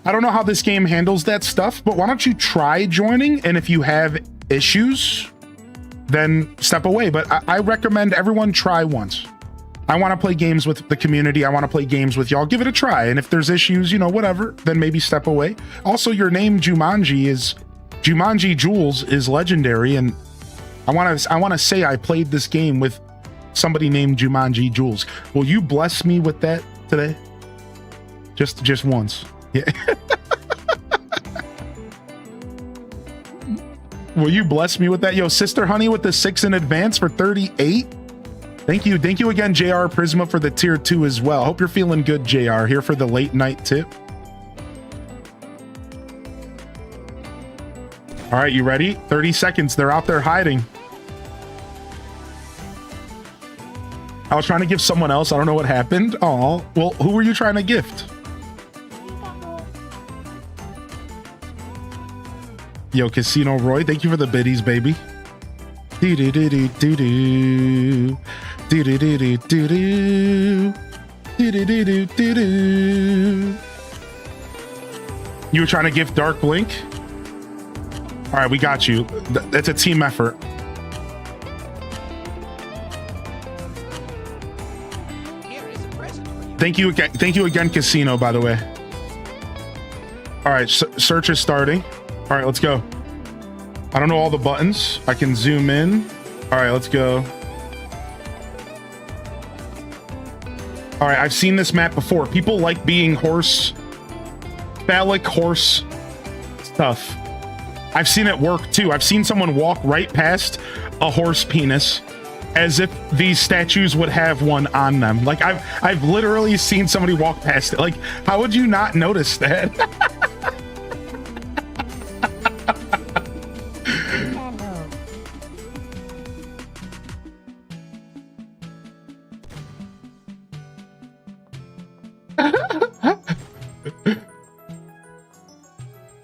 I don't know how this game handles that stuff, but why don't you try joining? And if you have issues, then step away. But I recommend everyone try once. I want to play games with the community. I want to play games with y'all. Give it a try. And if there's issues, you know, whatever, then maybe step away. Also, your name Jumanji Jules is legendary. And I want to say I played this game with somebody named Jumanji Jules. Will you bless me with that today? Just once. Yeah. Will you bless me with that? Yo, Sister Honey with the 6 in advance for 38. Thank you again, JR Prisma, for the tier 2 as well. Hope you're feeling good, JR, here for the late night tip. All right, you ready? 30 seconds. They're out there hiding. I was trying to give someone else. I don't know what happened. Oh, well, who were you trying to gift? Yo, Casino Roy, thank you for the biddies, baby. Do-do-do-do-do-do. Do-do-do-do-do-do. Do-do-do-do-do-do. You were trying to gift Dark Blink? All right, we got you. That's a team effort. Thank you again, Casino, by the way. All right, search is starting. All right, let's go. I don't know all the buttons. I can zoom in. All right, let's go. All right, I've seen this map before. People like being phallic horse stuff. I've seen it work too. I've seen someone walk right past a horse penis as if these statues would have one on them. Like I've literally seen somebody walk past it. Like, how would you not notice that?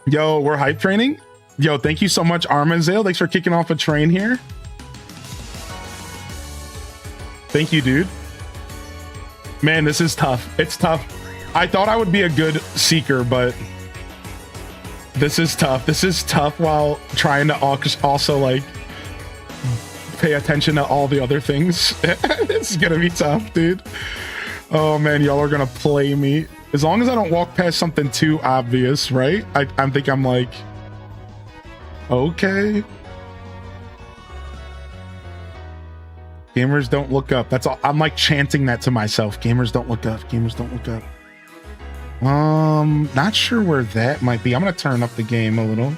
Yo, we're hype training. Yo, thank you so much, Armanzale. Thanks for kicking off a train here. Thank you, dude. Man, this is tough. It's tough. I thought I would be a good seeker, but this is tough. This is tough while trying to also like pay attention to all the other things. It's gonna be tough, dude. Oh man, y'all are gonna play me. As long as I don't walk past something too obvious, right? I think I'm like, okay. Gamers don't look up. That's all. I'm like chanting that to myself. Gamers don't look up. Gamers don't look up. Not sure where that might be. I'm gonna turn up the game a little.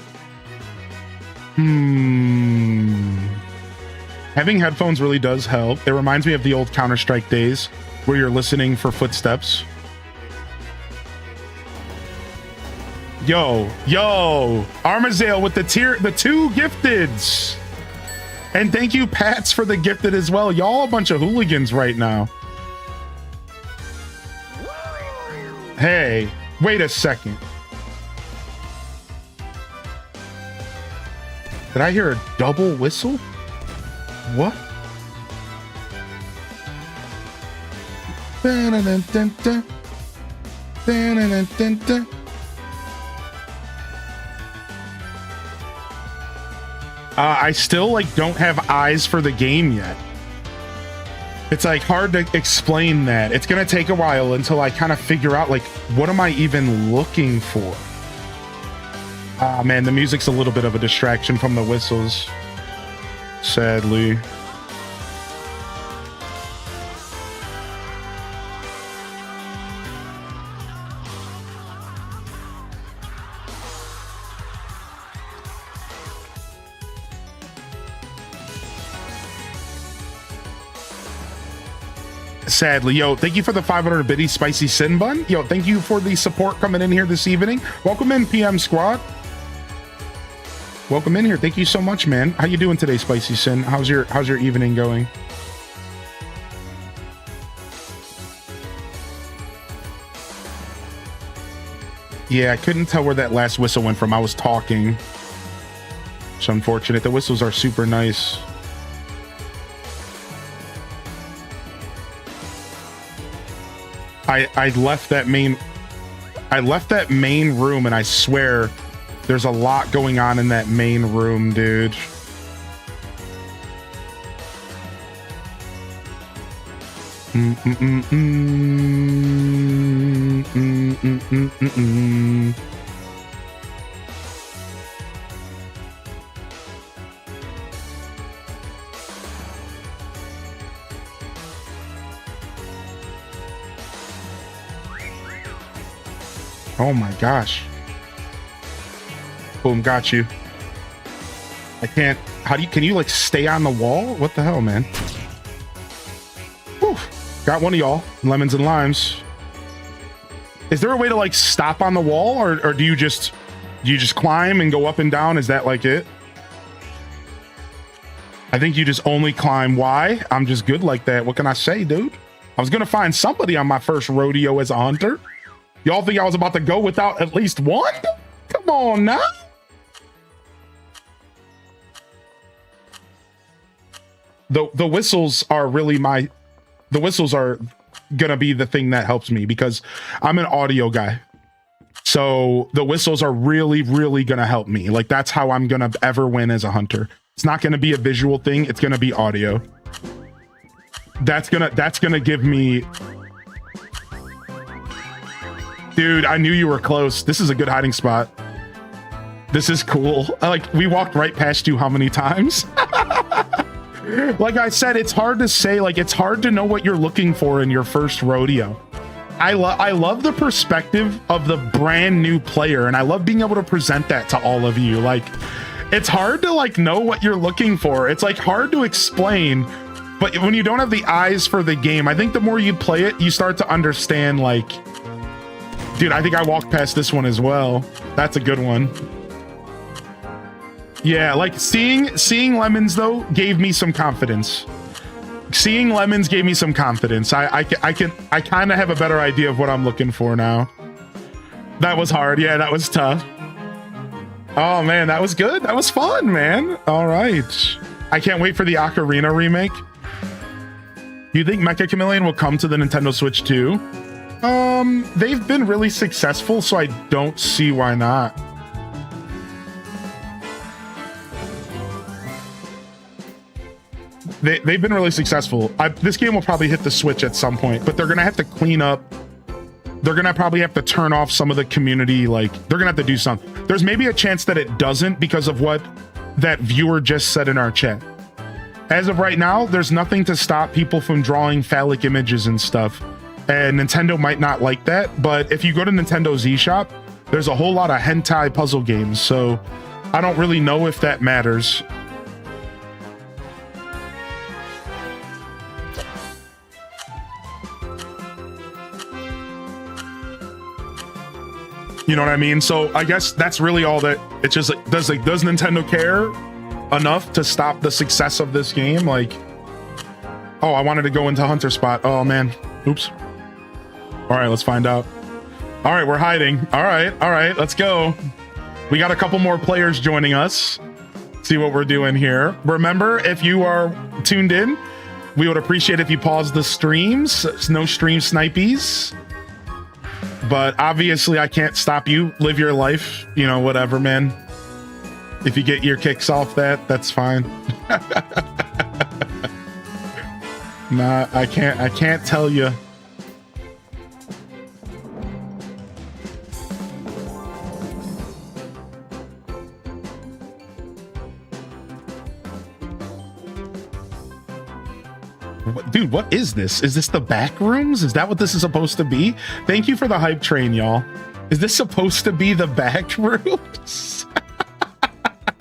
Having headphones really does help. It reminds me of the old Counter-Strike days where you're listening for footsteps. Yo, Armazale with the 2 gifteds. And thank you, Pats, for the gifted as well. Y'all a bunch of hooligans right now. Hey, wait a second. Did I hear a double whistle? What? Dun-dun-dun-dun-dun. Dun-dun-dun-dun-dun. I still like don't have eyes for the game yet. It's like hard to explain that. It's gonna take a while until I kind of figure out like what am I even looking for. Ah man, the music's a little bit of a distraction from the whistles, sadly. Sadly. Yo, thank you for the 500 biddy spicy sin bun. Yo, thank you for the support coming in here this evening. Welcome in, PM squad. Welcome in here. Thank you so much, man. How you doing today, Spicy Sin? How's your evening going? Yeah, I couldn't tell where that last whistle went from. I was talking. It's unfortunate. The whistles are super nice. I left that main room, and I swear there's a lot going on in that main room, dude. Oh my gosh. Boom, got you. I can't. Can you like stay on the wall? What the hell, man? Whew. Got one of y'all. Lemons and limes. Is there a way to like stop on the wall, or do you just climb and go up and down? Is that like it? I think you just only climb. Why? I'm just good like that. What can I say, dude? I was gonna find somebody on my first rodeo as a hunter. Y'all think I was about to go without at least one? Come on now. The whistles are really the whistles are gonna be the thing that helps me because I'm an audio guy. So the whistles are really, really gonna help me. Like that's how I'm gonna ever win as a hunter. It's not gonna be a visual thing. It's gonna be audio. That's gonna give me. Dude, I knew you were close. This is a good hiding spot. This is cool. Like, we walked right past you how many times? Like I said, it's hard to say, like, it's hard to know what you're looking for in your first rodeo. I love the perspective of the brand new player, and I love being able to present that to all of you. Like, it's hard to like know what you're looking for. It's like hard to explain, but when you don't have the eyes for the game, I think the more you play it, you start to understand. Like, dude, I think I walked past this one as well. That's a good one. Yeah, like seeing lemons though gave me some confidence. Seeing lemons gave me some confidence. I kind of have a better idea of what I'm looking for now. That was hard. Yeah, that was tough. Oh man, that was good. That was fun, man. All right. I can't wait for the Ocarina remake. Do you think Meccha Chameleon will come to the Nintendo Switch too? They've been really successful, so I don't see why not. They've been really successful. This game will probably hit the Switch at some point, but they're gonna have to clean up. They're gonna probably have to turn off some of the community. Like, they're gonna have to do something. There's maybe a chance that it doesn't because of what that viewer just said in our chat. As of right now, there's nothing to stop people from drawing phallic images and stuff. And Nintendo might not like that, but if you go to Nintendo's eShop, there's a whole lot of hentai puzzle games, so I don't really know if that matters. You know what I mean? So I guess that's really all that. It's just like, does Nintendo care enough to stop the success of this game? Like, oh, I wanted to go into Hunter Spot. Oh man, oops. All right, let's find out. All right, we're hiding. All right, let's go. We got a couple more players joining us. See what we're doing here. Remember, if you are tuned in, we would appreciate if you pause the streams. There's no stream snipies. But obviously, I can't stop you. Live your life, you know, whatever, man. If you get your kicks off that, that's fine. Nah, I can't tell you. Dude, what is this? Is this the back rooms? Is that what this is supposed to be? Thank you for the hype train, y'all. Is this supposed to be the back rooms?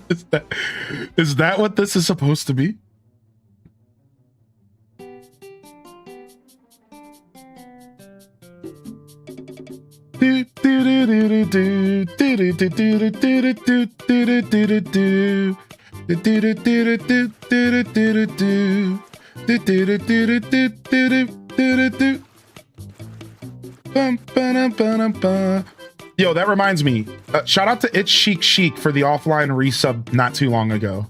Is that what this is supposed to be? Yo, that reminds me. Shout out to It's Chic for the offline resub not too long ago.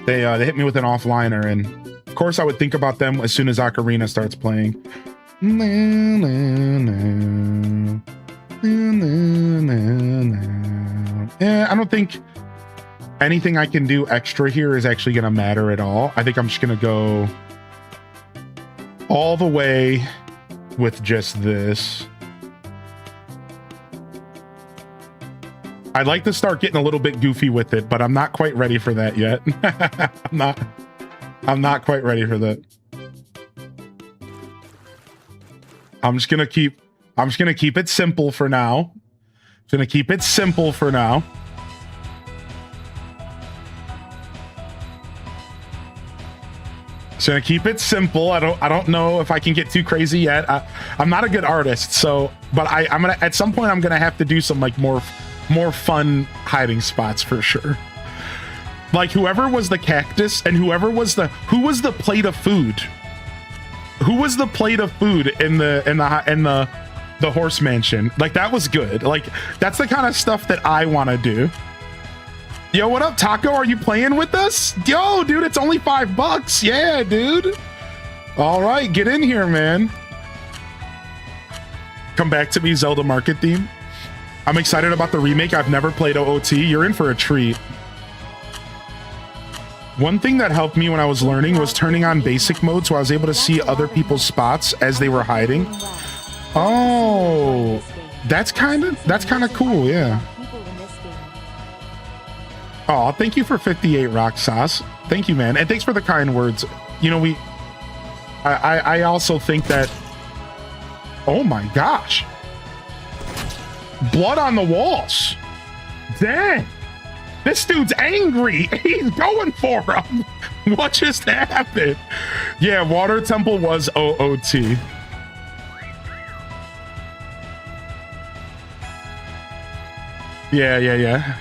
They hit me with an offliner, and of course I would think about them as soon as Ocarina starts playing. Yeah, I don't think anything I can do extra here is actually gonna matter at all. I think I'm just gonna go all the way with just this. I'd like to start getting a little bit goofy with it, but I'm not quite ready for that yet. I'm not quite ready for that. I'm just gonna keep it simple for now. Just gonna keep it simple for now. Just gonna keep it simple. I don't know if I can get too crazy yet. I'm not a good artist, so but I'm gonna at some point I'm gonna have to do some like more fun hiding spots for sure. Like whoever was the cactus and who was the plate of food? Who was the plate of food in the horse mansion? Like that was good. Like that's the kind of stuff that I want to do. Yo, what up, Taco? Are you playing with us? Yo, dude, it's only $5. Yeah, dude. All right, get in here, man. Come back to me, Zelda Market Theme. I'm excited about the remake. I've never played OOT. You're in for a treat. One thing that helped me when I was learning was turning on basic mode so I was able to see other people's spots as they were hiding. Oh, that's kind of cool, yeah. Oh, thank you for 58 rock sauce. Thank you, man. And thanks for the kind words. You know, I also think that Oh my gosh. Blood on the walls. Dang. This dude's angry. He's going for him. What just happened? Yeah, Water Temple was OOT. Yeah.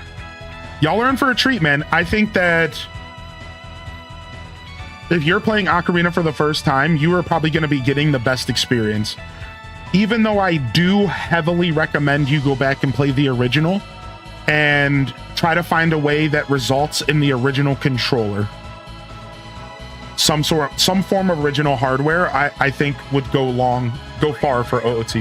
Y'all are in for a treat, man. I think that if you're playing Ocarina for the first time, you are probably going to be getting the best experience. Even though I do heavily recommend you go back and play the original and try to find a way that results in the original controller. Some form of original hardware, I think would go far for OOT.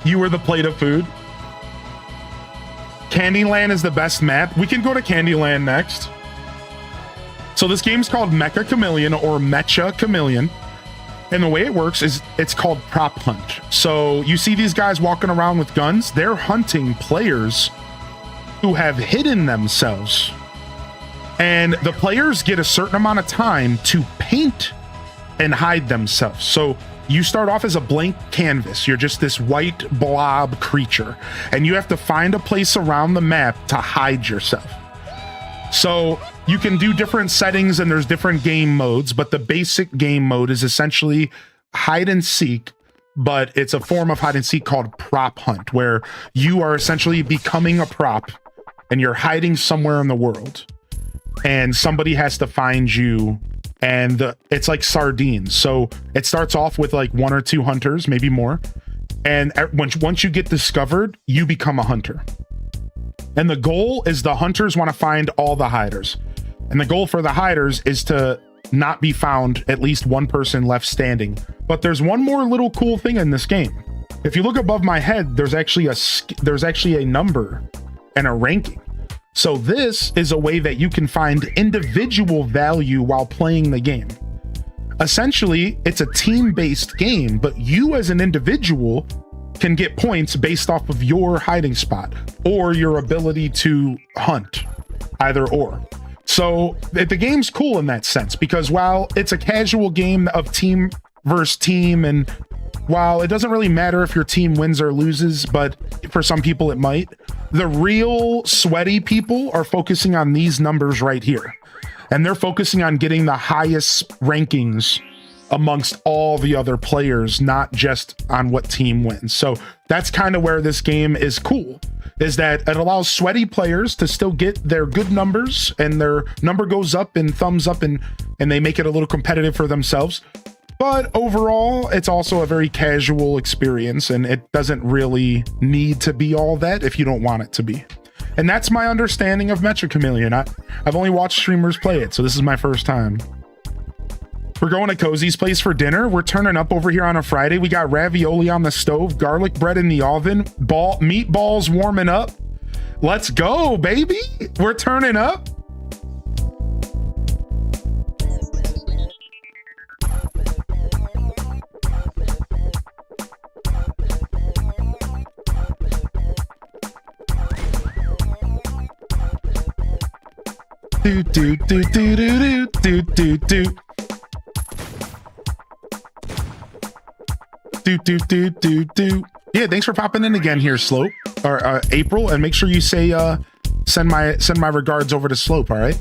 You were the plate of food. Candyland is the best map. We can go to Candyland next. So this game's called Meccha Chameleon or Meccha Chameleon. And the way it works is it's called prop hunt. So you see these guys walking around with guns. They're hunting players who have hidden themselves. And the players get a certain amount of time to paint and hide themselves. So you start off as a blank canvas. You're just this white blob creature. And you have to find a place around the map to hide yourself. So you can do different settings and there's different game modes, but the basic game mode is essentially hide and seek, but it's a form of hide and seek called prop hunt, where you are essentially becoming a prop and you're hiding somewhere in the world and somebody has to find you. And it's like sardines. So it starts off with like 1 or 2 hunters, maybe more. And once you get discovered, you become a hunter. And the goal is the hunters want to find all the hiders. And the goal for the hiders is to not be found, at least one person left standing. But there's one more little cool thing in this game. If you look above my head, there's actually a number and a ranking. So this is a way that you can find individual value while playing the game. Essentially, it's a team-based game, but you as an individual can get points based off of your hiding spot or your ability to hunt, either or. So the game's cool in that sense, because while it's a casual game of team versus team, and while it doesn't really matter if your team wins or loses, but for some people it might, the real sweaty people are focusing on these numbers right here. And they're focusing on getting the highest rankings amongst all the other players, not just on what team wins. So that's kind of where this game is cool, is that it allows sweaty players to still get their good numbers, and their number goes up and thumbs up, and they make it a little competitive for themselves. But overall, it's also a very casual experience, and it doesn't really need to be all that if you don't want it to be. And that's my understanding of Meccha Chameleon. I've only watched streamers play it, so this is my first time. We're going to Cozy's place for dinner. We're turning up over here on a Friday. We got ravioli on the stove, garlic bread in the oven, meatballs warming up. Let's go, baby. We're turning up. Do do do do do do do do. Do. Yeah, thanks for popping in again here, Slope, or April, and make sure you say send my regards over to Slope. All right,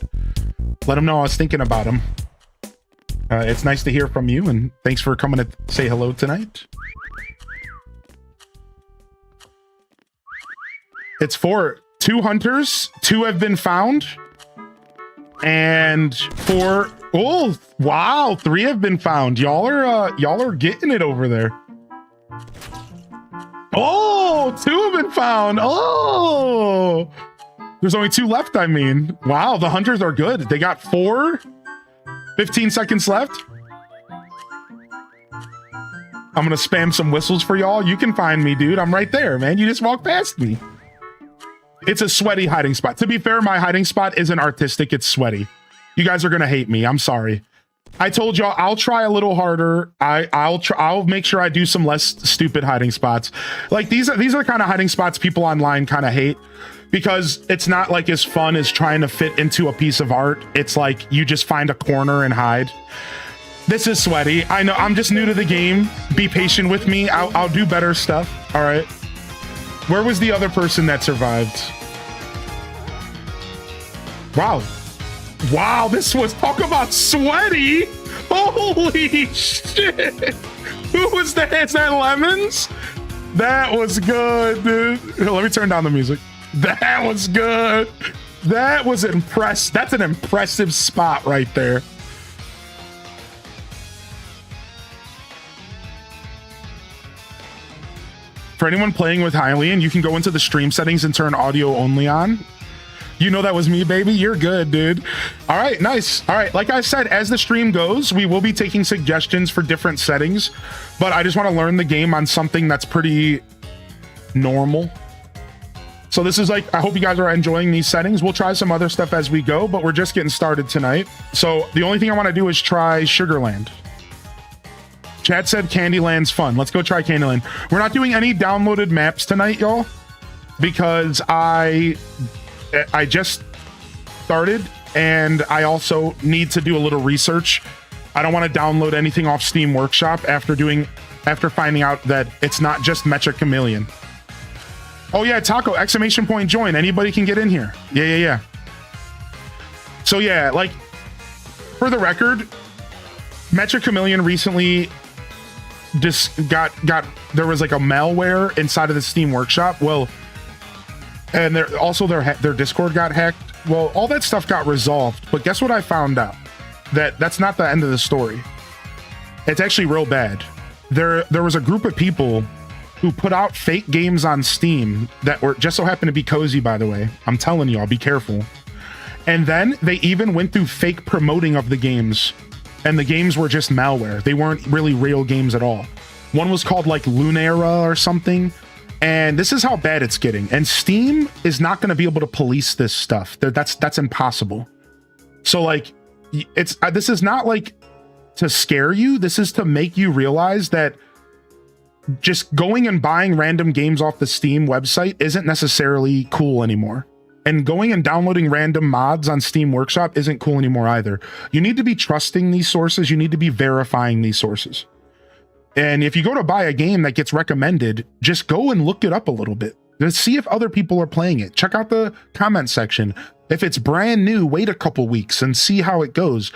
let him know I was thinking about him. It's nice to hear from you, and thanks for coming to say hello tonight. It's 2 hunters, 2 have been found, and 4. Oh wow, 3 have been found. Y'all are getting it over there. Oh, 2 have been found. Oh, there's only 2 left. I mean, wow, the hunters are good. They got 4. 15 seconds left. I'm gonna spam some whistles for y'all. You can find me, dude. I'm right there, man. You just walk past me. It's a sweaty hiding spot. To be fair, my hiding spot isn't artistic. It's sweaty. You guys are gonna hate me. I'm sorry. I told y'all I'll try a little harder. I'll make sure I do some less stupid hiding spots. Like these are the kind of hiding spots people online kind of hate. because it's not like as fun as trying to fit into a piece of art. It's like you just find a corner and hide. This is sweaty. I know, I'm just new to the game. Be patient with me. I'll do better stuff. All right. Where was the other person that survived? Wow. Wow, this was, talk about sweaty. Holy shit. Who was that? Is that Lemons? That was good, dude. Here, let me turn down the music. That was good. That was impressive. That's an impressive spot right there. For anyone playing with Hylian, you can go into the stream settings and turn audio only on. You know that was me, baby. You're good, dude. All right, nice. All right, like I said, as the stream goes, we will be taking suggestions for different settings, but I just want to learn the game on something that's pretty normal. So this is like, I hope you guys are enjoying these settings. We'll try some other stuff as we go, but we're just getting started tonight. So the only thing I want to do is try Sugarland. Chat said Candyland's fun. Let's go try Candyland. We're not doing any downloaded maps tonight, y'all, because I just started and I also need to do a little research. I don't want to download anything off Steam Workshop after finding out that it's not just Meccha Chameleon. Oh yeah, Taco, exclamation point join. Anybody can get in here. Yeah. So yeah, like, for the record, Meccha Chameleon recently just got there was like a malware inside of the Steam Workshop. Well, and their Discord got hacked. Well, all that stuff got resolved, but guess what I found out? That's not the end of the story. It's actually real bad. There was a group of people who put out fake games on Steam that were just so happened to be cozy, by the way. I'm telling y'all, be careful. And then they even went through fake promoting of the games, and the games were just malware. They weren't really real games at all. One was called like Lunera or something, and this is how bad it's getting. And Steam is not going to be able to police this stuff. That's impossible. So like, this is not like to scare you. This is to make you realize that just going and buying random games off the Steam website isn't necessarily cool anymore. And going and downloading random mods on Steam Workshop isn't cool anymore either. You need to be trusting these sources. You need to be verifying these sources. And if you go to buy a game that gets recommended, just go and look it up a little bit. Let's see if other people are playing it. Check out the comment section. If it's brand new, wait a couple weeks and see how it goes.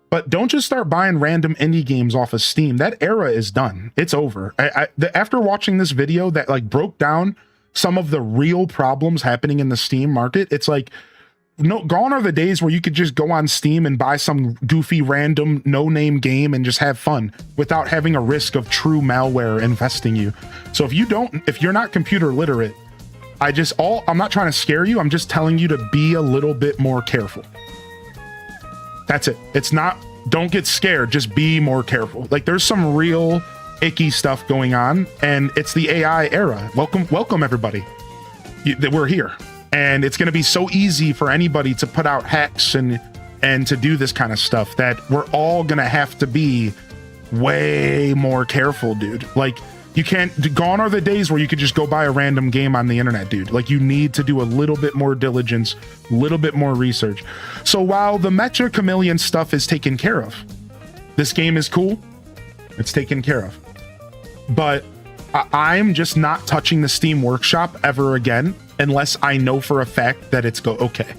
But don't just start buying random indie games off of Steam. That era is done. It's over. After watching this video that like broke down some of the real problems happening in the Steam market, it's like, no, gone are the days where you could just go on Steam and buy some goofy random no-name game and just have fun without having a risk of true malware infesting you. So if you're not computer literate, I'm not trying to scare you. I'm just telling you to be a little bit more careful. That's it. It's not, don't get scared. Just be more careful. Like, there's some real icky stuff going on, and it's the AI era. Welcome everybody. We're here. And it's going to be so easy for anybody to put out hacks and to do this kind of stuff that we're all going to have to be way more careful, dude. Like, you can't, gone are the days where you could just go buy a random game on the internet, dude. Like, you need to do a little bit more diligence, a little bit more research. So while the Meccha Chameleon stuff is taken care of, this game is cool. It's taken care of. But I'm just not touching the Steam Workshop ever again unless I know for a fact that it's okay.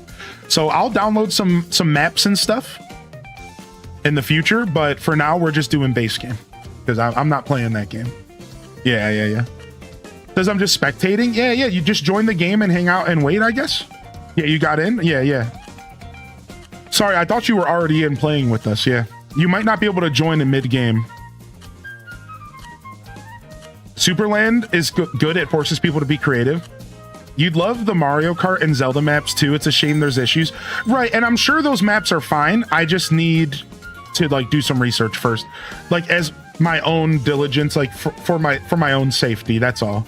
So I'll download some maps and stuff in the future, but for now we're just doing base game because I'm not playing that game. Yeah. Because I'm just spectating. Yeah. You just join the game and hang out and wait, I guess. Yeah, you got in. Yeah. Sorry, I thought you were already in playing with us. Yeah, you might not be able to join in mid game. Superland is good. It forces people to be creative. You'd love the Mario Kart and Zelda maps too. It's a shame there's issues. Right, and I'm sure those maps are fine. I just need to like do some research first. Like as my own diligence, like for my own safety, that's all.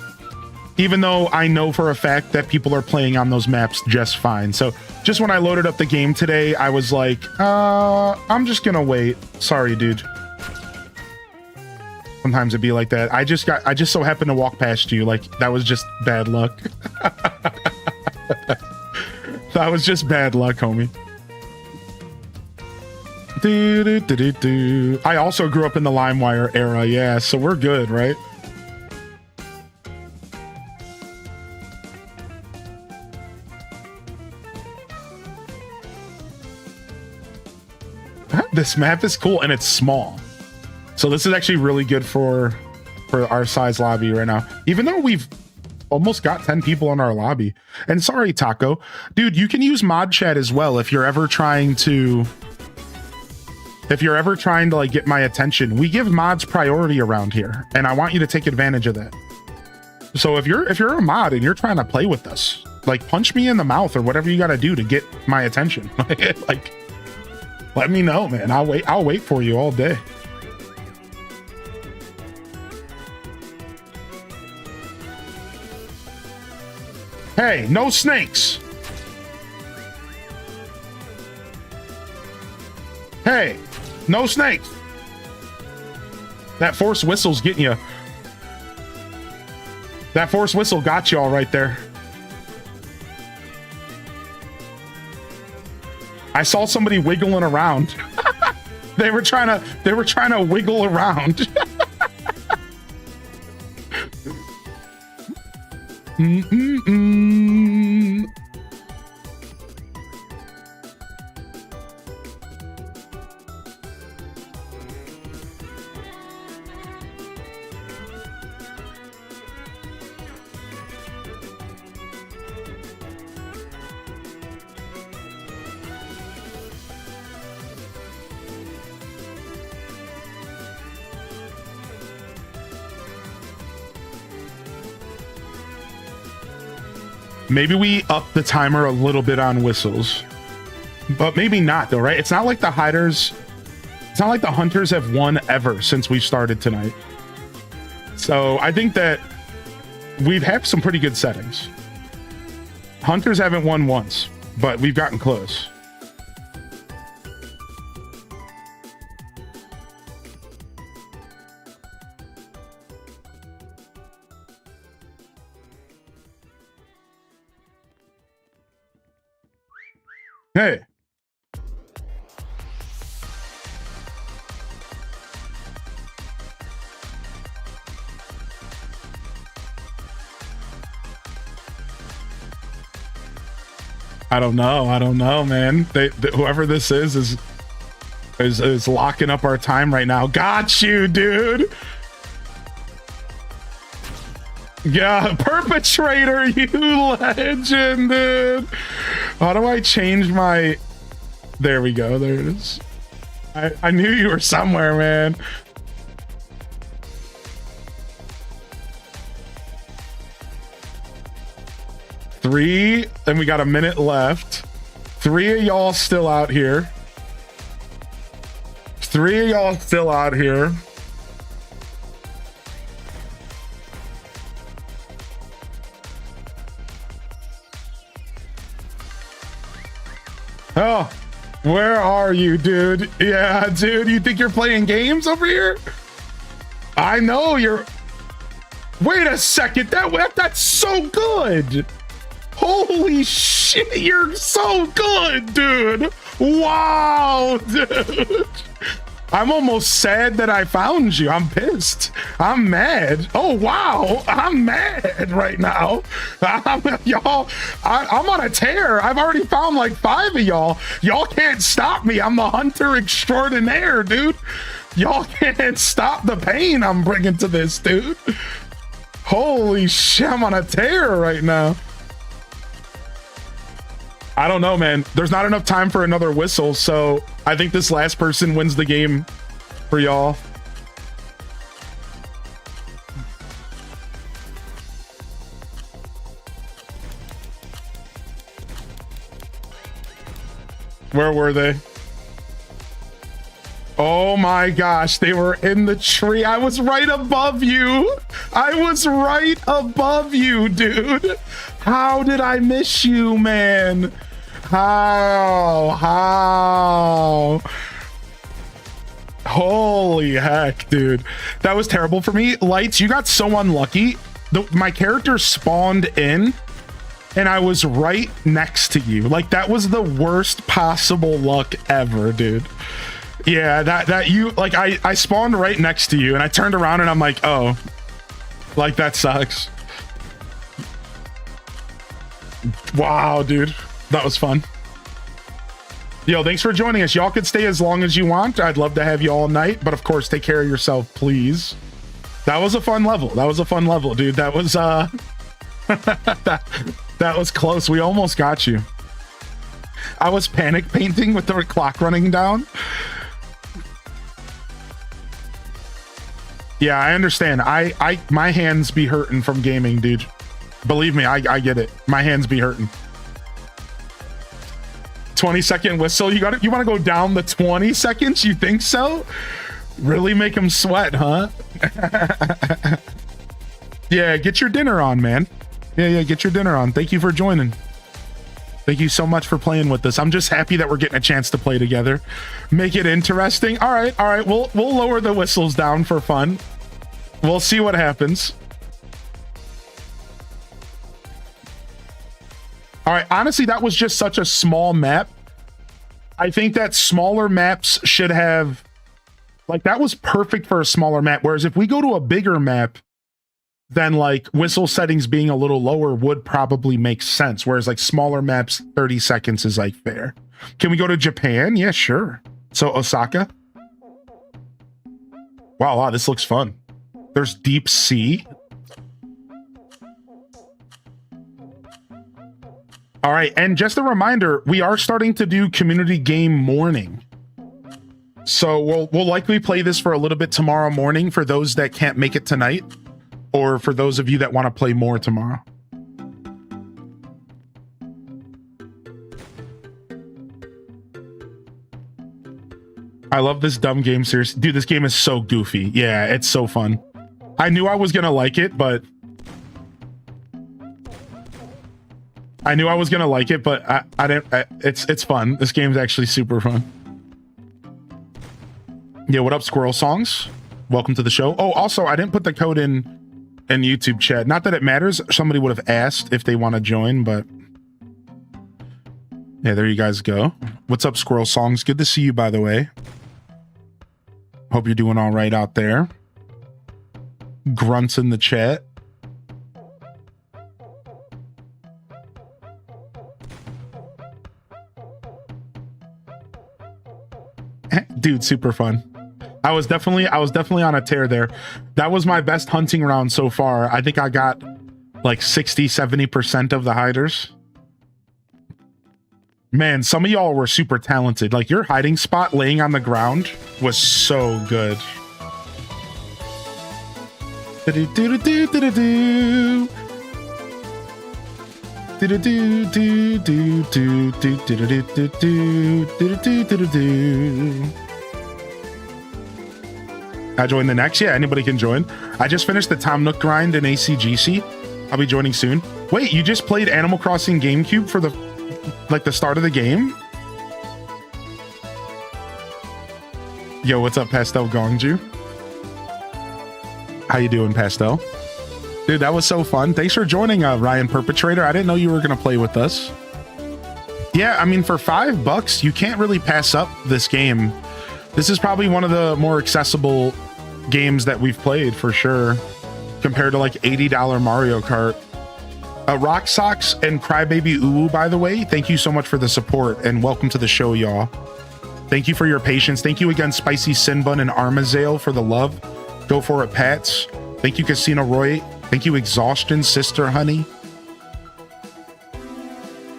Even though I know for a fact that people are playing on those maps just fine. So just when I loaded up the game today, I was like, I'm just gonna wait. Sorry, dude. Sometimes it'd be like that. I just so happened to walk past you. Like, that was just bad luck. That was just bad luck, homie. Do, do, do, do, do. I also grew up in the LimeWire era, yeah, so we're good, right? This map is cool and it's small. So this is actually really good for our size lobby right now. Even though we've almost got 10 people in our lobby. And sorry, Taco. Dude, you can use mod chat as well if you're ever trying to like get my attention. We give mods priority around here, and I want you to take advantage of that. So if you're a mod and you're trying to play with us, like punch me in the mouth or whatever you got to do to get my attention. Like, let me know, man. I'll wait for you all day. Hey, no snakes. Hey, no snakes. That force whistle's getting you. That force whistle got you all right there. I saw somebody wiggling around. They were trying to wiggle around. Maybe we up the timer a little bit on whistles, but maybe not though, right? It's not like the hunters have won ever since we've started tonight. So I think that we've had some pretty good settings. Hunters haven't won once, but we've gotten close. Hey. I don't know, man. Whoever this is locking up our time right now. Got you, dude. Yeah, perpetrator, you legend, dude. How do I change my... There we go. There it is. I knew you were somewhere, man. Three, and we got a minute left. 3 of y'all still out here. 3 of y'all still out here. Oh, where are you, dude? Yeah, dude, you think you're playing games over here? I know you're... Wait a second, that's so good. Holy shit, you're so good, dude. Wow, dude. I'm almost sad that I found you. I'm pissed. I'm mad. Oh, wow. I'm mad right now. Y'all, I'm on a tear. I've already found like 5 of y'all. Y'all can't stop me. I'm the hunter extraordinaire, dude. Y'all can't stop the pain I'm bringing to this, dude. Holy shit, I'm on a tear right now. I don't know, man. There's not enough time for another whistle, so I think this last person wins the game for y'all. Where were they? Oh my gosh, they were in the tree. I was right above you. I was right above you, dude. How did I miss you, man? How? Holy heck, dude. That was terrible for me. Lights, you got so unlucky. My character spawned in and I was right next to you. Like, that was the worst possible luck ever, dude. Yeah, that you, like, I spawned right next to you, and I turned around, and I'm like, oh, like, that sucks. Wow, dude, that was fun. Yo, thanks for joining us. Y'all could stay as long as you want. I'd love to have you all night, but of course, take care of yourself, please. That was a fun level. That was a fun level, dude. That was that was close. We almost got you. I was panic painting with the clock running down. Yeah, I understand. My hands be hurting from gaming, dude. Believe me, I get it. My hands be hurting. 20-second whistle. You want to go down the 20 seconds? You think so? Really make him sweat, huh? Yeah, get your dinner on, man. Yeah, get your dinner on. Thank you for joining. Thank you so much for playing with us. I'm just happy that we're getting a chance to play together. Make it interesting. All right. We'll lower the whistles down for fun. We'll see what happens. All right, honestly, that was just such a small map. I think that smaller maps should have, like, that was perfect for a smaller map. Whereas if we go to a bigger map, then like whistle settings being a little lower would probably make sense. Whereas like smaller maps, 30 seconds is like fair. Can we go to Japan? Yeah, sure. So Osaka. Wow, this looks fun. There's deep sea. All right, and just a reminder, we are starting to do community game morning. So we'll likely play this for a little bit tomorrow morning for those that can't make it tonight, or for those of you that want to play more tomorrow. I love this dumb game series. Dude, this game is so goofy. Yeah, it's so fun. I knew I was gonna like it, but I didn't. It's fun. This game's actually super fun. Yeah, what up, Squirrel Songs? Welcome to the show. Oh, also, I didn't put the code in YouTube chat. Not that it matters. Somebody would have asked if they want to join, but yeah, there you guys go. What's up, Squirrel Songs? Good to see you, by the way. Hope you're doing all right out there. Grunts in the chat. Dude, super fun. I was definitely on a tear there. That was my best hunting round so far. I think I got like 60-70% of the hiders. Man, some of y'all were super talented. Like, your hiding spot laying on the ground was so good. I joined the next. Yeah, anybody can join. I just finished the Tom Nook grind in ACGC. I'll be joining soon. Wait, you just played Animal Crossing GameCube for the start of the game? Yo, what's up, Pastel Gongju? How you doing, Pastel? Dude, that was so fun. Thanks for joining, Ryan Perpetrator. I didn't know you were gonna play with us. Yeah, I mean, for $5, you can't really pass up this game. This is probably one of the more accessible games that we've played, for sure, compared to like $80 Mario Kart. Rock Socks and Crybaby Uwu, by the way, thank you so much for the support and welcome to the show, y'all. Thank you for your patience. Thank you again, Spicy Sinbun and Armazale, for the love. Go for it, Pats. Thank you, Casino Roy. Thank you, Exhaustion, Sister Honey.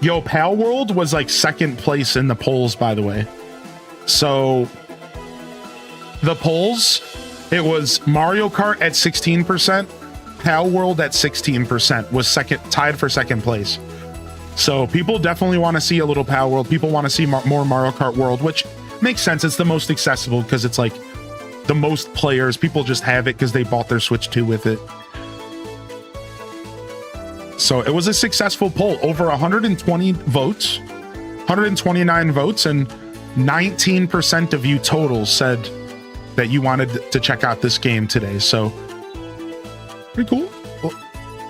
Yo, Pal World was like second place in the polls, by the way. So the polls, it was Mario Kart at 16%, Pal World at 16% was tied for second place. So people definitely want to see a little Pal World. People want to see more Mario Kart World, which makes sense. It's the most accessible because it's like the most players. People just have it because they bought their Switch 2 with it. So it was a successful poll. Over 120 votes, 129 votes, and 19% of you total said that you wanted to check out this game today. So pretty cool. Well,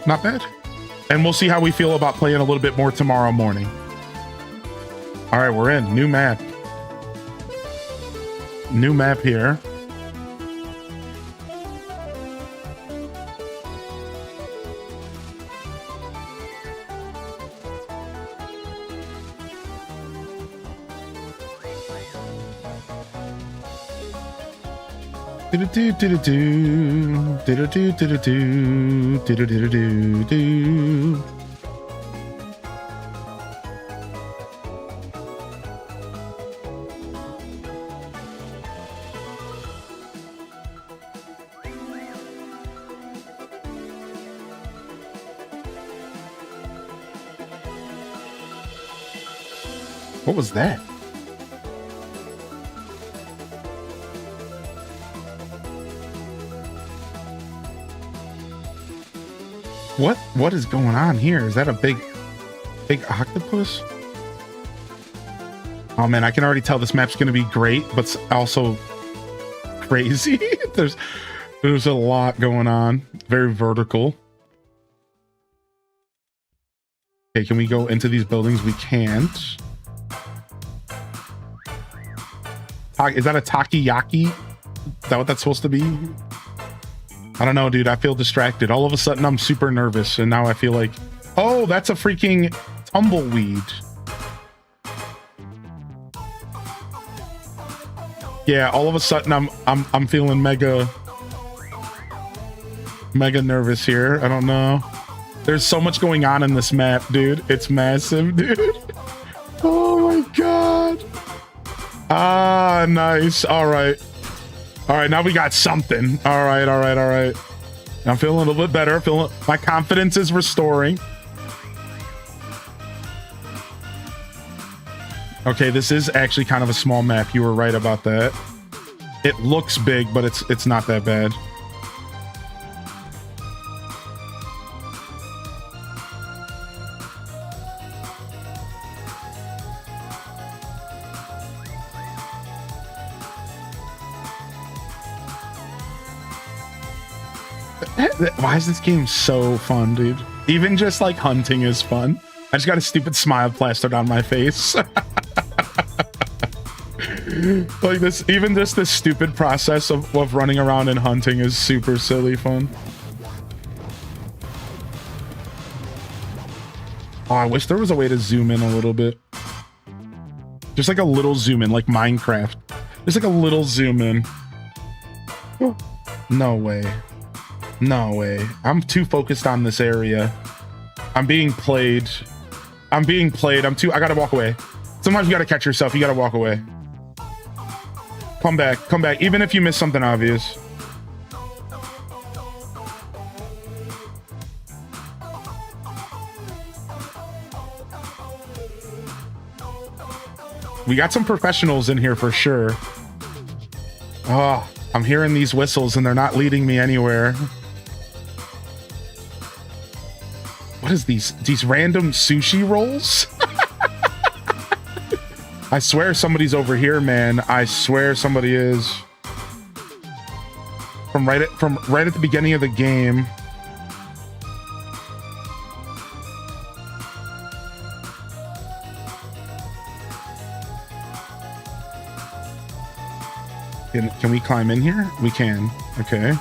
not bad. And we'll see how we feel about playing a little bit more tomorrow morning. All right, we're in. New map. New map here. What was that? What is going on here? Is that a big octopus? Oh man, I can already tell this map's gonna be great, but also crazy. There's a lot going on. Very vertical. Okay, can we go into these buildings? We can't. Is that a takoyaki? Is that what that's supposed to be? I don't know, dude. I feel distracted. All of a sudden, I'm super nervous, and now I feel like, oh, that's a freaking tumbleweed. Yeah, all of a sudden, I'm feeling mega nervous here. I don't know. There's so much going on in this map, dude. It's massive, dude. Oh my god. Ah, nice. All right. All right, now we got something. All right. I'm feeling a little bit better. My confidence is restoring. Okay, this is actually kind of a small map. You were right about that. It looks big, but it's not that bad. Why is this game so fun, dude? Even just like hunting is fun. I just got a stupid smile plastered on my face. Like this, even just this stupid process of running around and hunting is super silly fun. Oh, I wish there was a way to zoom in a little bit. Just like a little zoom in, like Minecraft. Just like a little zoom in. No way. No way. I'm too focused on this area. I'm being played. I gotta walk away. Sometimes you gotta catch yourself. You gotta walk away. Come back. Even if you miss something obvious. We got some professionals in here for sure. Oh, I'm hearing these whistles and they're not leading me anywhere. What is these random sushi rolls? I swear somebody's over here, man. I swear somebody is. From right at the beginning of the game. Can we climb in here? We can. Okay.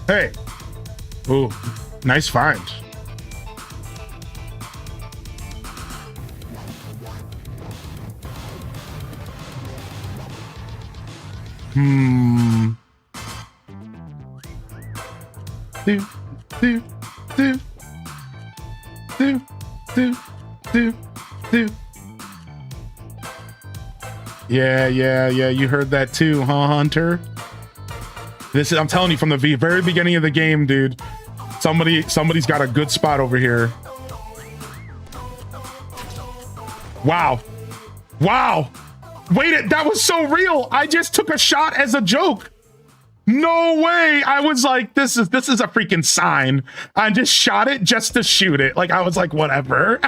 Hey. Ooh, nice find. Yeah, you heard that too, huh, Hunter? I'm telling you, from the very beginning of the game, dude, somebody's got a good spot over here. Wow. Wait, that was so real. I just took a shot as a joke. No way. I was like, this is a freaking sign. I just shot it just to shoot it. Like, I was like, whatever.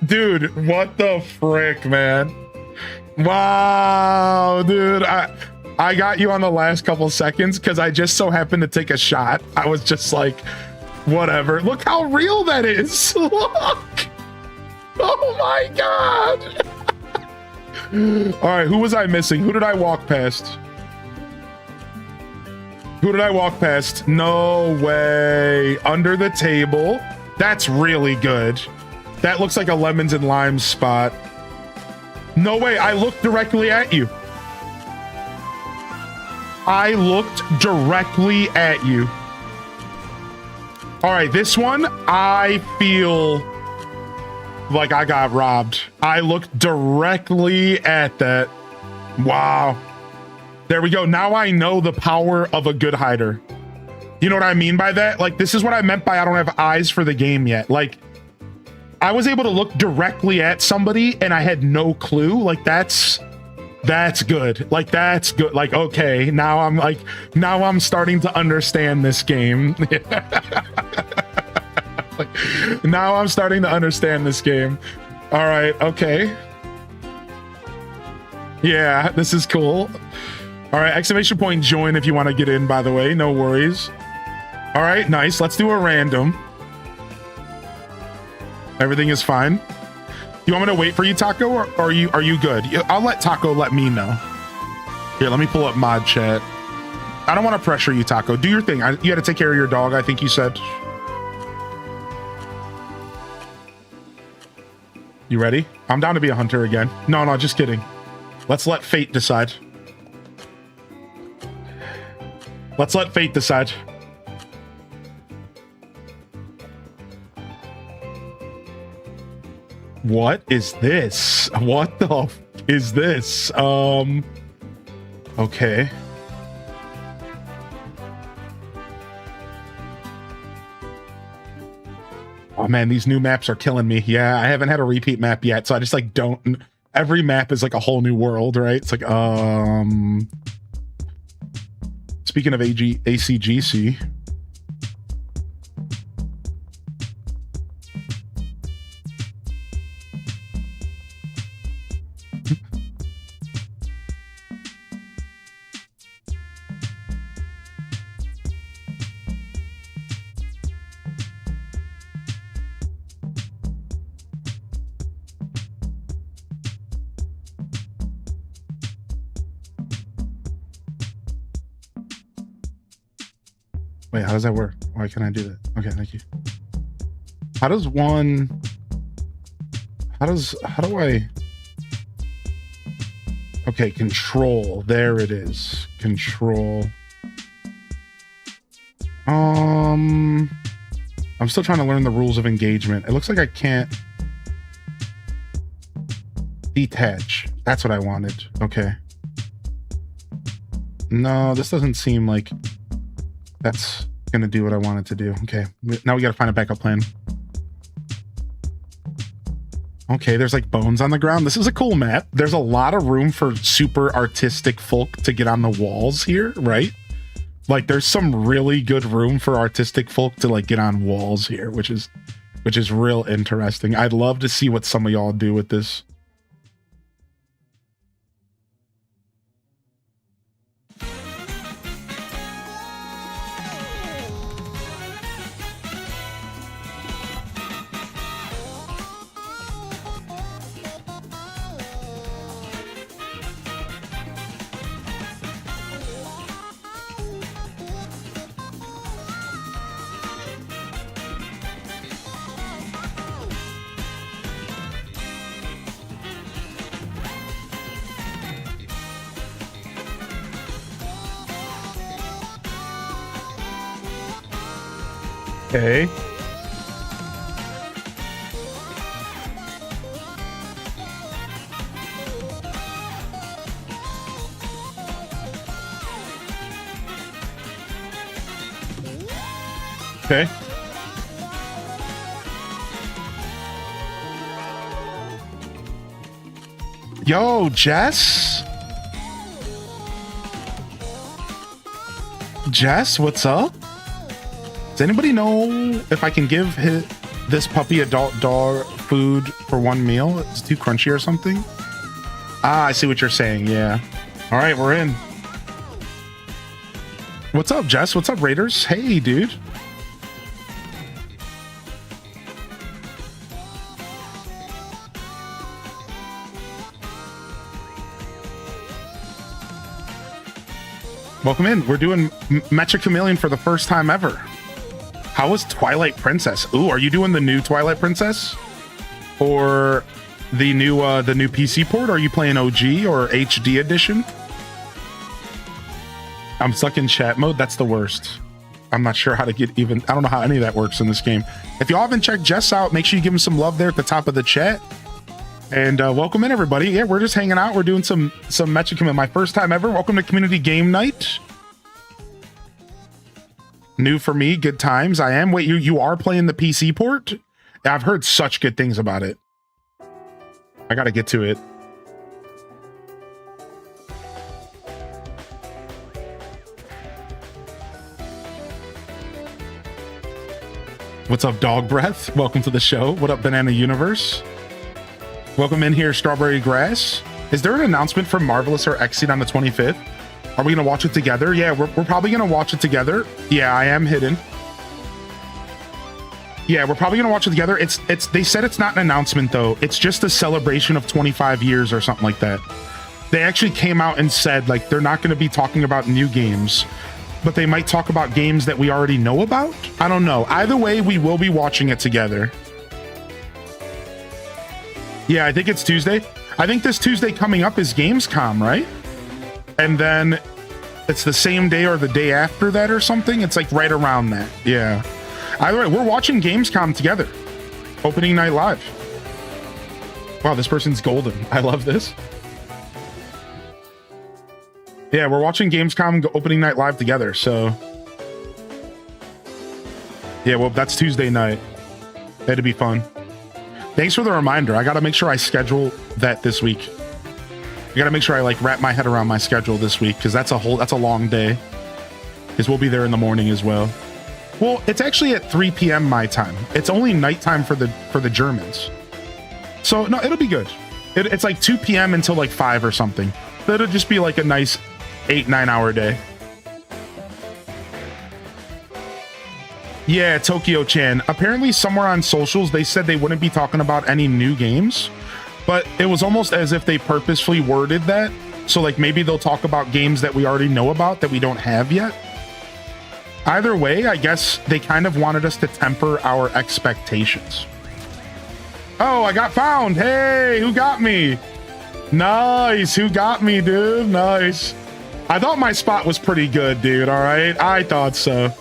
Dude, what the frick, man? Wow, dude, I got you on the last couple seconds because I just so happened to take a shot. I was just like, whatever. Look how real that is. Look. Oh my god. All right, who was I missing? Who did I walk past? Who did I walk past? No way. Under the table. That's really good. That looks like a lemons and limes spot. No way. I looked directly at you. I looked directly at you. All right, this one, I feel like I got robbed. I looked directly at that. Wow. There we go. Now I know the power of a good hider. You know what I mean by that? Like, this is what I meant by I don't have eyes for the game yet. Like, I was able to look directly at somebody and I had no clue. like that's good. Like, that's good. Like, okay, now I'm starting to understand this game. Like, now I'm starting to understand this game. All right, okay. Yeah, this is cool. All right, exclamation point join if you want to get in, by the way, no worries. All right, nice. Let's do a random. Everything is fine. You want me to wait for you, Taco, or are you good? I'll let Taco let me know. Here, let me pull up mod chat. I don't want to pressure you, Taco. Do your thing. You got to take care of your dog, I think you said. You ready? I'm down to be a hunter again. No, just kidding. Let's let fate decide. Let's let fate decide. What is this? What the f is this? Okay. Oh man, these new maps are killing me. Yeah, I haven't had a repeat map yet, so I just like don't. Every map is like a whole new world, right? It's like, speaking of ACGC. Wait, how does that work? Why can't I do that? Okay, thank you. How do I? Okay, control. There it is. Control. I'm still trying to learn the rules of engagement. It looks like I can't detach. That's what I wanted. Okay. No, this doesn't seem like that's gonna do what I wanted to do. Okay, now we gotta find a backup plan. Okay, there's like bones on the ground. This is a cool map. There's a lot of room for super artistic folk to get on the walls here, right? Like, there's some really good room for artistic folk to like get on walls here, which is real interesting. I'd love to see what some of y'all do with this. Okay. Okay. Yo, Jess? Jess, what's up? Does anybody know if I can give this puppy adult dog food for one meal? It's too crunchy or something? Ah, I see what you're saying. Yeah. All right, we're in. What's up, Jess? What's up, Raiders? Hey, dude. Welcome in. We're doing Meccha Chameleon for the first time ever. How was Twilight Princess? Ooh, are you doing the new Twilight Princess? Or the new PC port? Are you playing OG or HD edition? I'm stuck in chat mode. That's the worst. I'm not sure how to get even. I don't know how any of that works in this game. If y'all haven't checked Jess out, make sure you give him some love there at the top of the chat. And welcome in, everybody. Yeah, we're just hanging out. We're doing some Meccha Chameleon. My first time ever. Welcome to Community Game Night. New for me. Good times. I am. Wait, you are playing the PC port? I've heard such good things about it. I got to get to it. What's up, Dog Breath? Welcome to the show. What up, Banana Universe? Welcome in here, Strawberry Grass. Is there an announcement for Marvelous or Exceed on the 25th? Are we gonna watch it together? Yeah, we're probably gonna watch it together. Yeah, I am hidden. Yeah, we're probably gonna watch it together. It's they said it's not an announcement though. It's just a celebration of 25 years or something like that. They actually came out and said like they're not gonna be talking about new games, but they might talk about games that we already know about. I don't know. Either way, we will be watching it together. Yeah, I think it's Tuesday. I think this Tuesday coming up is Gamescom, right? And then it's the same day or the day after that or something. It's like right around that. Yeah. Either way, we're watching Gamescom together. Opening night live. Wow, this person's golden. I love this. Yeah, we're watching Gamescom opening night live together. So yeah, well, that's Tuesday night. That'd be fun. Thanks for the reminder. I got to make sure I schedule that this week. I got to make sure I like wrap my head around my schedule this week because that's a long day. Because we'll be there in the morning as well. Well, it's actually at 3 p.m. my time. It's only nighttime for the Germans. So no, it'll be good. It's like 2 p.m. until like 5 or something. So it'll just be like a nice 8-9 hour day. Yeah, Tokyo-chan. Apparently somewhere on socials, they said they wouldn't be talking about any new games, but it was almost as if they purposefully worded that. So like maybe they'll talk about games that we already know about that we don't have yet. Either way, I guess they kind of wanted us to temper our expectations. Oh, I got found. Hey, who got me? Nice. Who got me, dude? Nice. I thought my spot was pretty good, dude. All right. I thought so.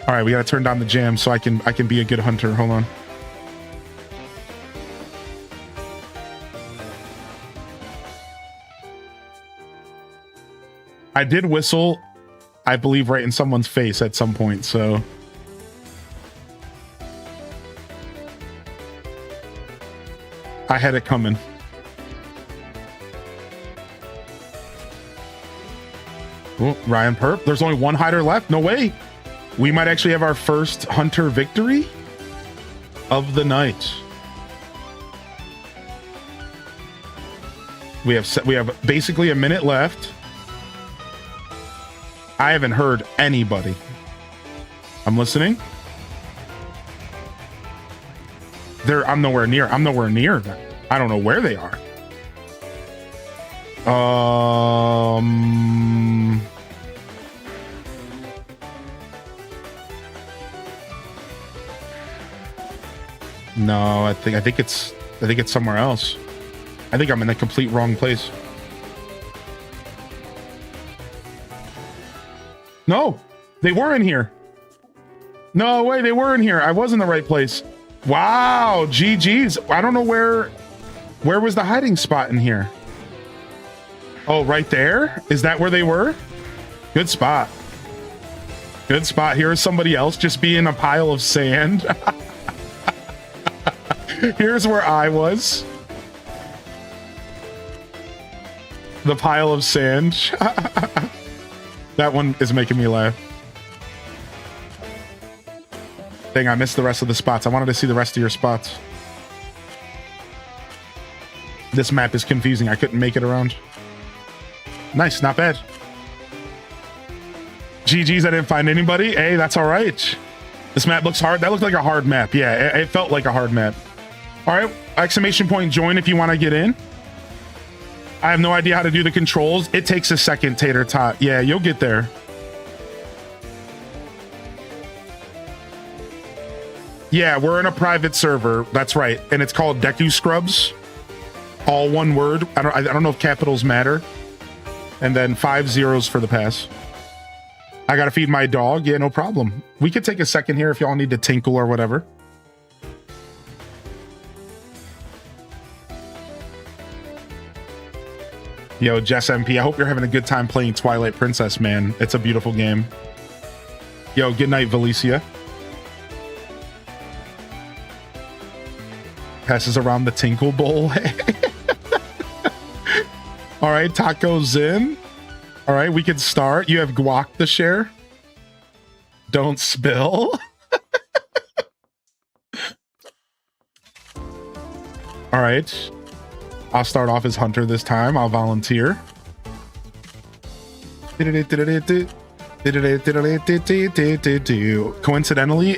All right, we gotta turn down the jam so I can be a good hunter. Hold on. I did whistle, I believe, right in someone's face at some point, so. I had it coming. Oh, Ryan Perp. There's only one hider left. No way. We might actually have our first hunter victory of the night. We have basically a minute left. I haven't heard anybody. I'm listening. I'm nowhere near. I'm nowhere near them. I don't know where they are. No, I think it's somewhere else. I think I'm in the complete wrong place. No, they were in here. No way, they were in here. I was in the right place. Wow, GG's. I don't know where was the hiding spot in here. Oh, right there? Is that where they were? Good spot. Good spot. Here is somebody else just being a pile of sand. Here's where I was. The pile of sand. That one is making me laugh. Dang, I missed the rest of the spots. I wanted to see the rest of your spots. This map is confusing. I couldn't make it around. Nice, not bad. GG's, I didn't find anybody. Hey, that's all right. This map looks hard. That looked like a hard map. Yeah, it felt like a hard map. All right, exclamation point join if you want to get in. I have no idea how to do the controls. It takes a second, Tater Tot. Yeah, you'll get there. Yeah, we're in a private server. That's right. And it's called Deku Scrubs. All one word. I don't know if capitals matter. And then 5 zeros for the pass. I gotta feed my dog. Yeah, no problem. We could take a second here if y'all need to tinkle or whatever. Yo, Jess MP, I hope you're having a good time playing Twilight Princess, man. It's a beautiful game. Yo, good night, Valicia. Passes around the Tinkle Bowl. All right, tacos in. All right, we can start. You have guac to share. Don't spill. All right. I'll start off as Hunter this time. I'll volunteer. Coincidentally,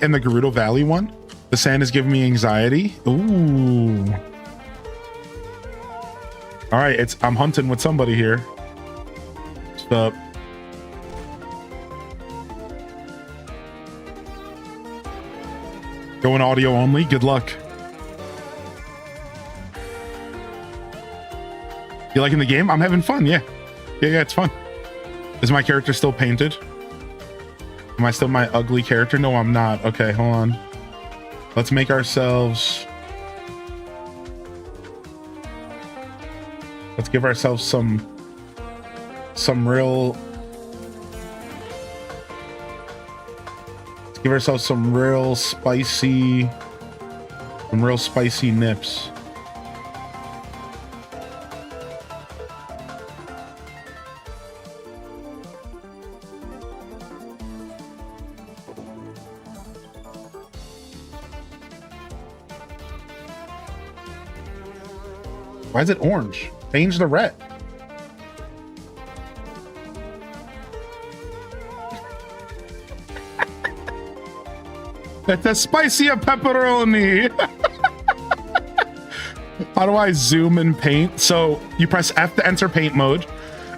in the Gerudo Valley one, the sand is giving me anxiety. Ooh. All right, I'm hunting with somebody here. What's up? Going audio only. Good luck. You liking the game? I'm having fun. Yeah, it's fun. Is my character still painted? Am I still my ugly character? No, I'm not. Okay, hold on. Let's make ourselves... Let's give ourselves some real... Let's give ourselves some real spicy nips. Why is it orange? Change the red. That's a spicier pepperoni. How do I zoom in paint? So you press F to enter paint mode.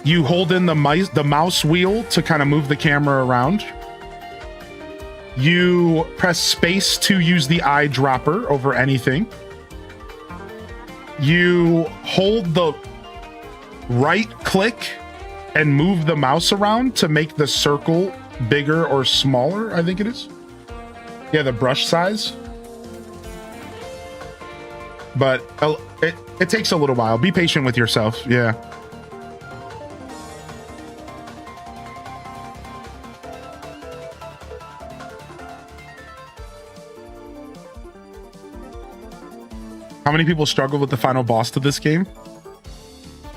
You hold in the mouse wheel to kind of move the camera around. You press space to use the eyedropper over anything. You hold the right click and move the mouse around to make the circle bigger or smaller, I think it is. Yeah, the brush size. But it takes a little while. Be patient with yourself. Yeah. How many people struggle with the final boss to this game?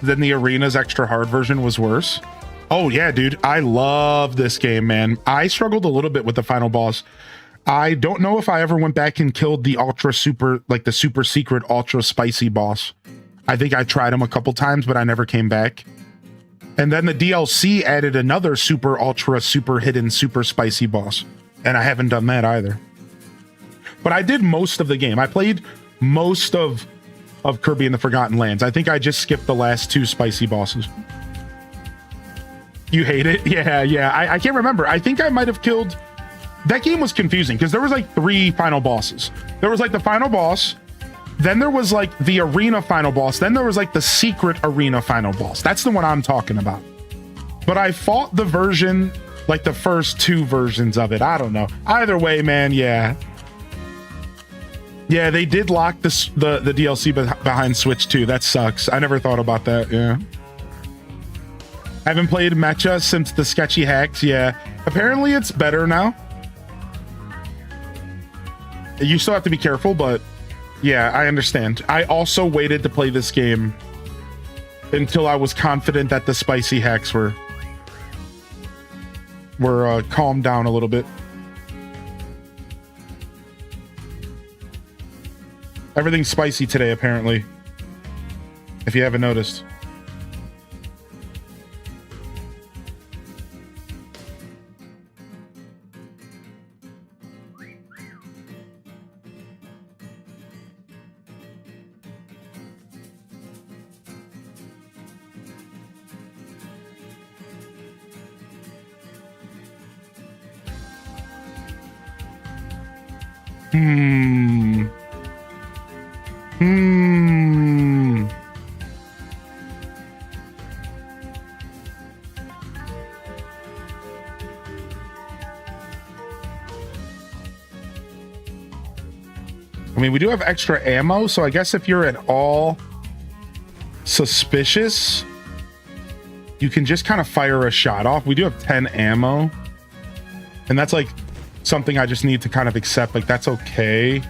Then the arena's extra hard version was worse. Oh yeah, dude. I love this game, man. I struggled a little bit with the final boss. I don't know if I ever went back and killed the the super secret ultra spicy boss. I think I tried him a couple times, but I never came back. And then the DLC added another super ultra super hidden super spicy boss. And I haven't done that either. But I did most of the game. I played most of Kirby and the Forgotten Lands. I think I just skipped the last 2 spicy bosses. You hate it? Yeah. I can't remember. I think I might have killed... That game was confusing because there was like 3 final bosses. There was like the final boss, then there was like the arena final boss, then there was like the secret arena final boss. That's the one I'm talking about. But I fought the version, like the first 2 versions of it. I don't know. Either way, man, yeah. Yeah, they did lock the DLC behind Switch too. That sucks. I never thought about that. Yeah. I haven't played Meccha since the sketchy hacks. Yeah. Apparently it's better now. You still have to be careful, but yeah, I understand. I also waited to play this game until I was confident that the spicy hacks were calmed down a little bit. Everything's spicy today, apparently. If you haven't noticed. I mean, we do have extra ammo, so I guess if you're at all suspicious, you can just kind of fire a shot off. We do have 10 ammo, and that's like something I just need to kind of accept. Like, that's okay.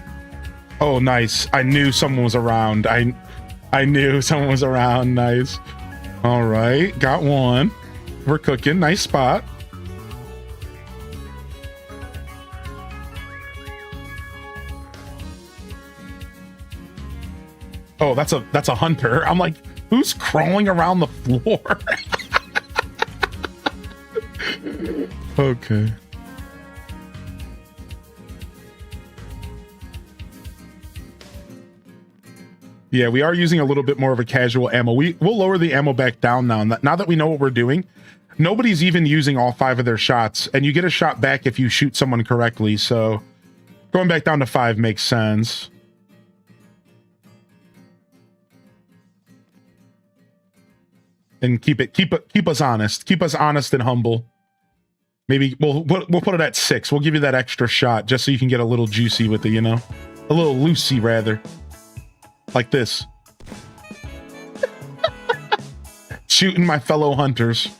Oh, nice. I knew someone was around. I knew someone was around. Nice. All right, got one. We're cooking. Nice spot. Oh, that's a hunter. I'm like, who's crawling around the floor? Okay. Yeah, we are using a little bit more of a casual ammo. We'll lower the ammo back down now. Now that we know what we're doing, nobody's even using all 5 of their shots, and you get a shot back if you shoot someone correctly. So going back down to 5 makes sense. And keep us honest. Keep us honest and humble. Maybe we'll put it at 6. We'll give you that extra shot just so you can get a little juicy with it, you know? A little loosey, rather. Like this. Shooting my fellow hunters.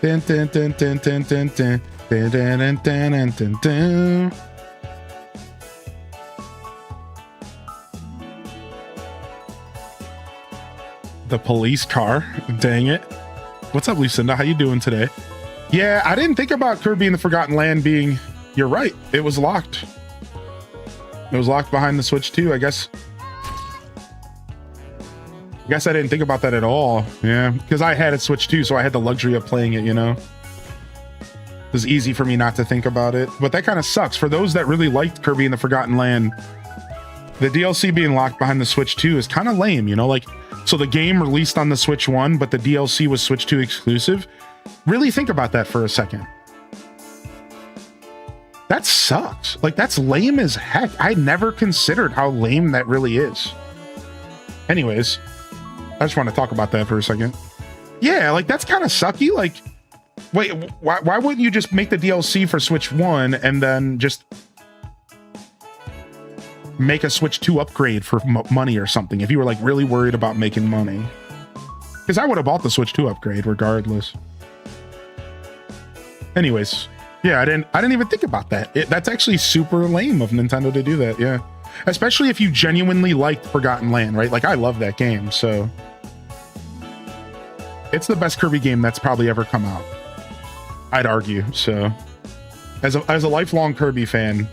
Dun, dun, dun, dun, dun, dun, dun. Dun, dun, dun, dun, dun, dun. The police car. Dang it. What's up, Lucinda? How you doing today? Yeah, I didn't think about Kirby and the Forgotten Land being... You're right. It was locked. It was locked behind the Switch too, I guess. I guess I didn't think about that at all. Yeah, because I had a Switch too, so I had the luxury of playing it, you know? It was easy for me not to think about it. But that kind of sucks. For those that really liked Kirby and the Forgotten Land, the DLC being locked behind the Switch 2 is kind of lame, you know? Like, so the game released on the Switch 1, but the DLC was Switch 2 exclusive. Really think about that for a second. That sucks. Like, that's lame as heck. I never considered how lame that really is. Anyways, I just want to talk about that for a second. Yeah, like, that's kind of sucky. Like, wait, why wouldn't you just make the DLC for Switch 1 and then just make a Switch 2 upgrade for money or something if you were like really worried about making money? Because I would have bought the Switch 2 upgrade regardless. Anyways, yeah, I didn't even think about that. That's actually super lame of Nintendo to do that. Yeah, especially if you genuinely liked Forgotten Land, right? Like, I love that game, so it's the best Kirby game that's probably ever come out, I'd argue. So as a lifelong Kirby fan,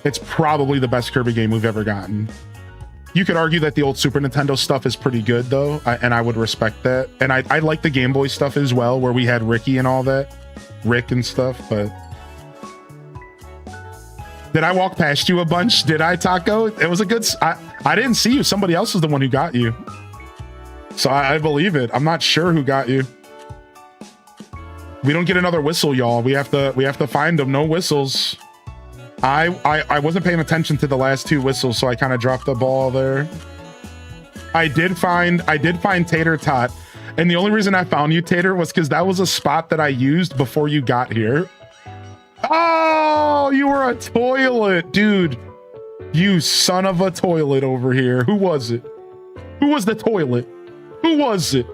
it's probably the best Kirby game we've ever gotten. You could argue that the old Super Nintendo stuff is pretty good though, and I would respect that. And I like the Game Boy stuff as well, where we had Ricky and all that, Rick and stuff. But did I walk past you a bunch? Did I, Taco? It was a good... I didn't see you. Somebody else was the one who got you. So I believe it. I'm not sure who got you. We don't get another whistle, y'all. We have to find them. No whistles. I wasn't paying attention to the last 2 whistles, so I kind of dropped the ball there. I did find Tater Tot, and the only reason I found you, Tater, was because that was a spot that I used before you got here. Oh, you were a toilet, dude. You son of a toilet over here. Who was it? Who was the toilet? Who was it?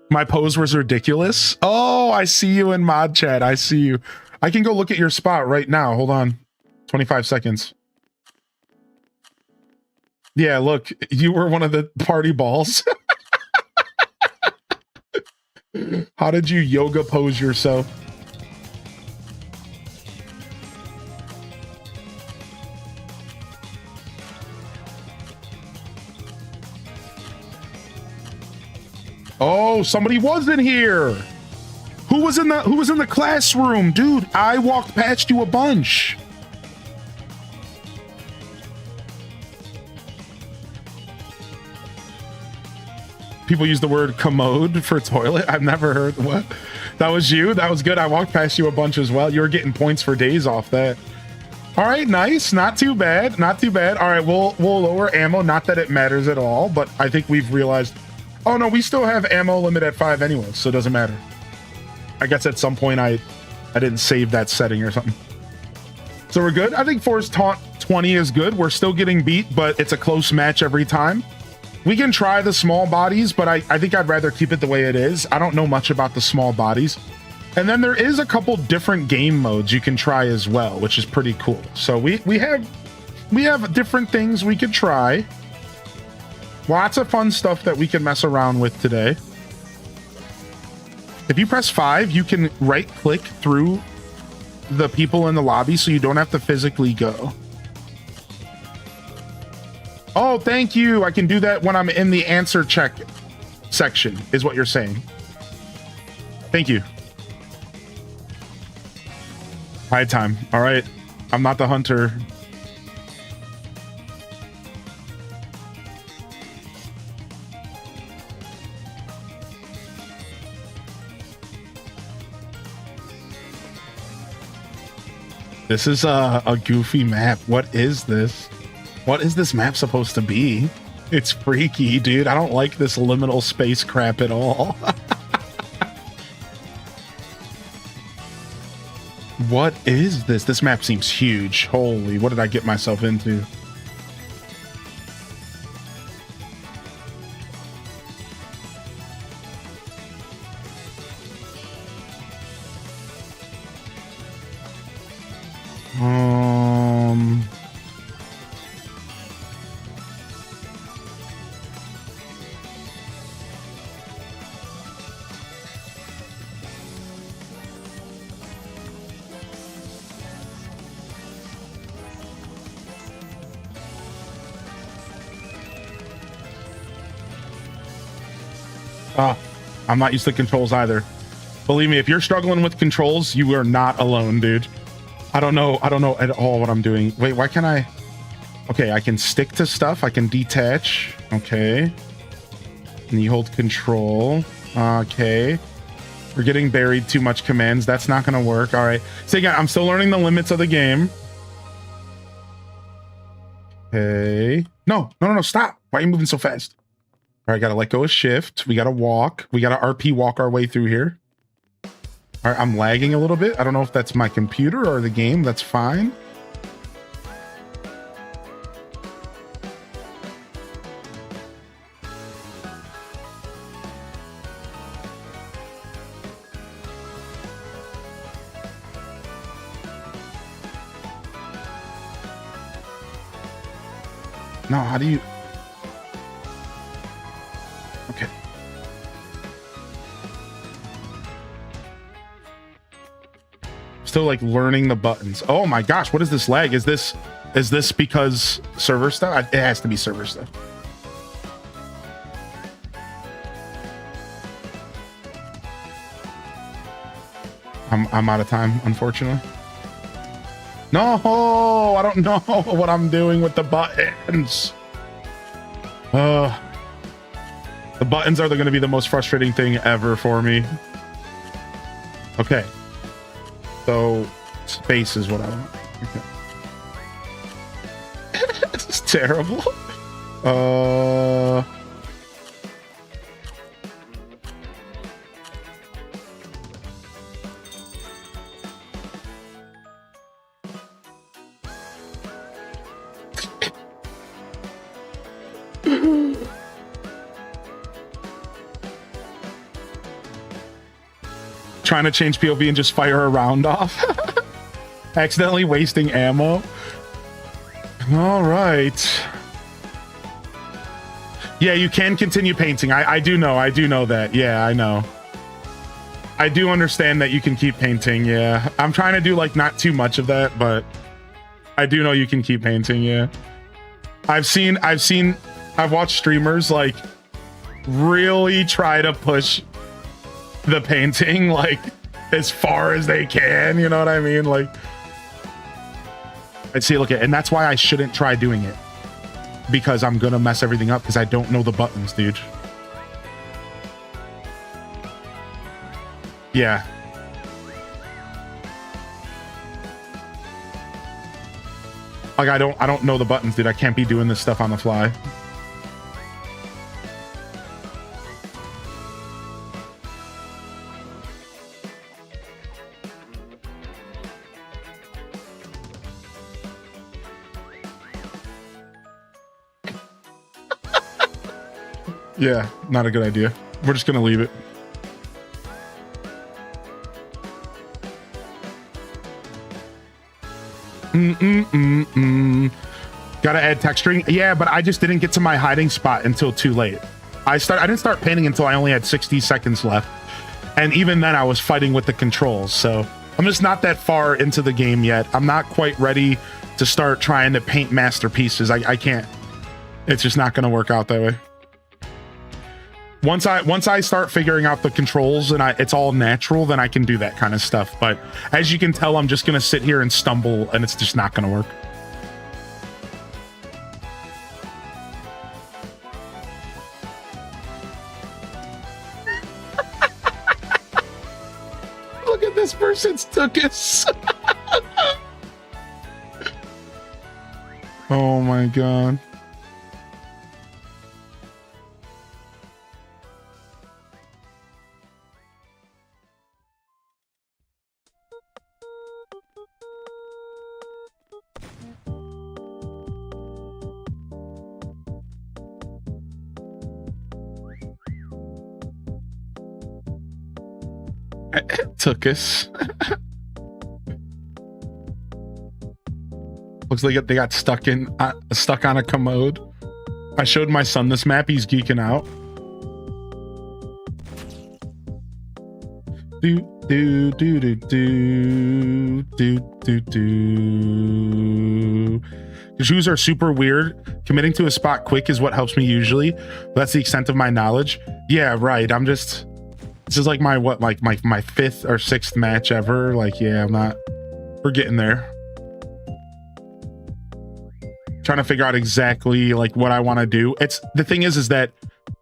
My pose was ridiculous. Oh, I see you in mod chat. I see you. I can go look at your spot right now. Hold on. 25 seconds. Yeah, look, you were one of the party balls. How did you yoga pose yourself? Oh, somebody was in here. Who was in the classroom? Dude, I walked past you a bunch. People use the word commode for toilet. I've never heard what. That was you? That was good. I walked past you a bunch as well. You were getting points for days off that. All right, nice. Not too bad. Not too bad. All right, we'll lower ammo. Not that it matters at all, but I think we've realized. Oh no, we still have ammo limit at 5 anyway, so it doesn't matter. I guess at some point I didn't save that setting or something. So we're good. I think Force Taunt 20 is good. We're still getting beat, but it's a close match every time. We can try the small bodies, but I think I'd rather keep it the way it is. I don't know much about the small bodies. And then there is a couple different game modes you can try as well, which is pretty cool. So we have different things we could try. Lots of fun stuff that we can mess around with today. If you press 5, you can right click through the people in the lobby so you don't have to physically go. Oh, thank you. I can do that when I'm in the answer check section, is what you're saying. Thank you. Hide time. All right. I'm not the hunter. This is a goofy map. What is this? What is this map supposed to be? It's freaky, dude. I don't like this liminal space crap at all. What is this? This map seems huge. Holy, what did I get myself into? I'm not used to controls either. Believe me, if you're struggling with controls, you are not alone, dude. I don't know at all what I'm doing. Wait, why can't I? Okay, I can stick to stuff. I can detach. Okay. And you hold control. Okay. We're getting buried too much commands. That's not going to work. All right. So again, I'm still learning the limits of the game. Okay. No, stop. Why are you moving so fast? All right, got to let go of shift. We got to walk. We got to RP walk our way through here. All right, I'm lagging a little bit. I don't know if that's my computer or the game. That's fine. No, how do you... Okay. Still like learning the buttons. Oh my gosh, what is this lag? Is this because server stuff? It has to be server stuff. I'm out of time, unfortunately. No, I don't know what I'm doing with the buttons. The buttons are going to be the most frustrating thing ever for me. Okay. So, space is what I want. Okay. This is terrible. Trying to change POV and just fire a round off. Accidentally wasting ammo. All right. Yeah, you can continue painting. I do know that. Yeah, I know. I do understand that you can keep painting. Yeah, I'm trying to do like not too much of that, but I do know you can keep painting. Yeah, I've watched streamers like really try to push the painting like as far as they can. You know what I mean? Like, I see. Look at, and that's why I shouldn't try doing it, because I'm gonna mess everything up because I don't know the buttons, dude. Yeah. Like I don't know the buttons, dude. I can't be doing this stuff on the fly. Yeah, not a good idea. We're just gonna leave it. Gotta add texturing. Yeah, but I just didn't get to my hiding spot until too late. I didn't start painting until I only had 60 seconds left. And even then I was fighting with the controls. So I'm just not that far into the game yet. I'm not quite ready to start trying to paint masterpieces. I can't. It's just not gonna work out that way. Once I start figuring out the controls and it's all natural, then I can do that kind of stuff. But as you can tell, I'm just gonna sit here and stumble, and it's just not gonna work. Look at this person's tuchus. Oh my god. Tuchus. Looks like they got stuck on a commode. I showed my son this map. He's geeking out. Do do do do do do do do. The shoes are super weird. Committing to a spot quick is what helps me usually. That's the extent of my knowledge. Yeah, right. I'm just. This is like my my fifth or sixth match ever. Like, yeah, we're getting there. Trying to figure out exactly like what I want to do. It's the thing is that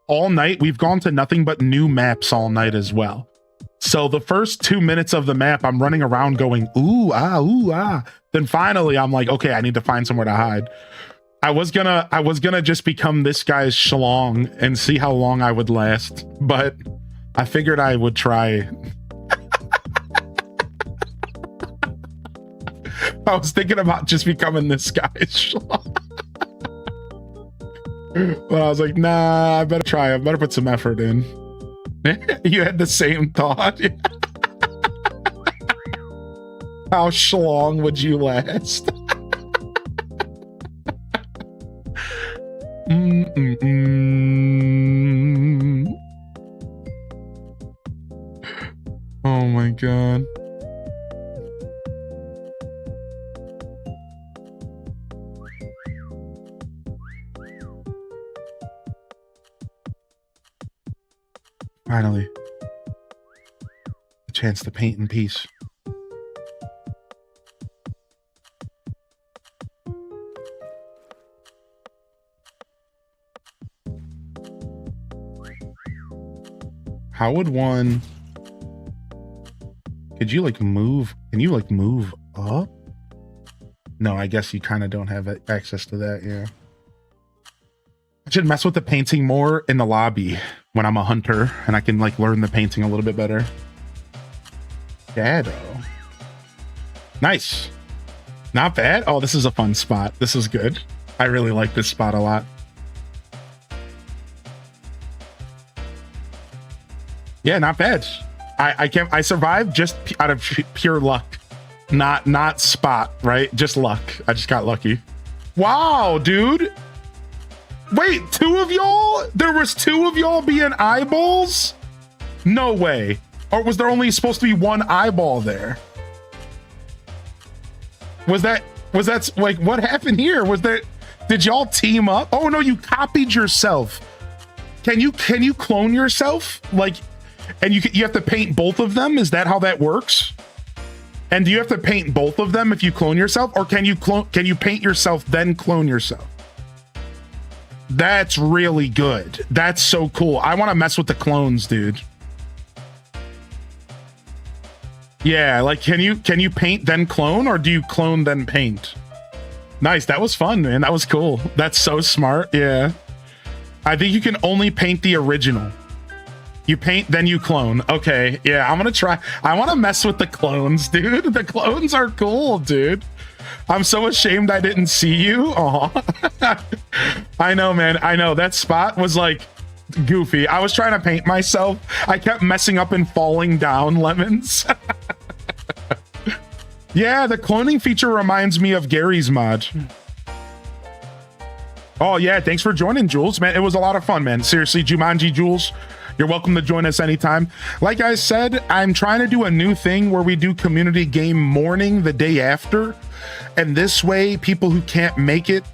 all night we've gone to nothing but new maps all night as well. So the first 2 minutes of the map, I'm running around going, ooh, ah. Then finally I'm like, okay, I need to find somewhere to hide. I was gonna just become this guy's schlong and see how long I would last, but I figured I would try. I was thinking about just becoming this guy's schlong. But I was like, nah, I better try. I better put some effort in. You had the same thought? How schlong would you last? Oh my god. Finally. A chance to paint in peace. How would one... Could you like move? Can you like move up? No, I guess you kind of don't have access to that. Yeah. I should mess with the painting more in the lobby when I'm a hunter and I can like learn the painting a little bit better. Shadow. Nice. Not bad. Oh, this is a fun spot. This is good. I really like this spot a lot. Yeah, not bad. I survived just out of pure luck. Not spot, right? Just luck. I just got lucky. Wow, dude. Wait, two of y'all? There was two of y'all being eyeballs? No way. Or was there only supposed to be one eyeball there? Was that like, what happened here? Did y'all team up? Oh no, you copied yourself. Can you clone yourself? Like, and you have to paint both of them? Is that how that works? And do you have to paint both of them if you clone yourself? Or can you paint yourself then clone yourself? That's really good. That's so cool. I want to mess with the clones, dude. Yeah, like can you paint then clone, or do you clone then paint? Nice, that was fun, man. That was cool. That's so smart. Yeah. I think you can only paint the original. You paint, then you clone. Okay, yeah, I'm gonna try. I want to mess with the clones, dude. The clones are cool, dude. I'm so ashamed I didn't see you. Aw. I know, man. I know. That spot was like goofy. I was trying to paint myself. I kept messing up and falling down lemons. Yeah, the cloning feature reminds me of Gary's mod. Oh, yeah. Thanks for joining, Jules. Man, it was a lot of fun, man. Seriously, Jumanji Jules, you're welcome to join us anytime. Like I said, I'm trying to do a new thing where we do community game morning the day after. And this way, people who can't make it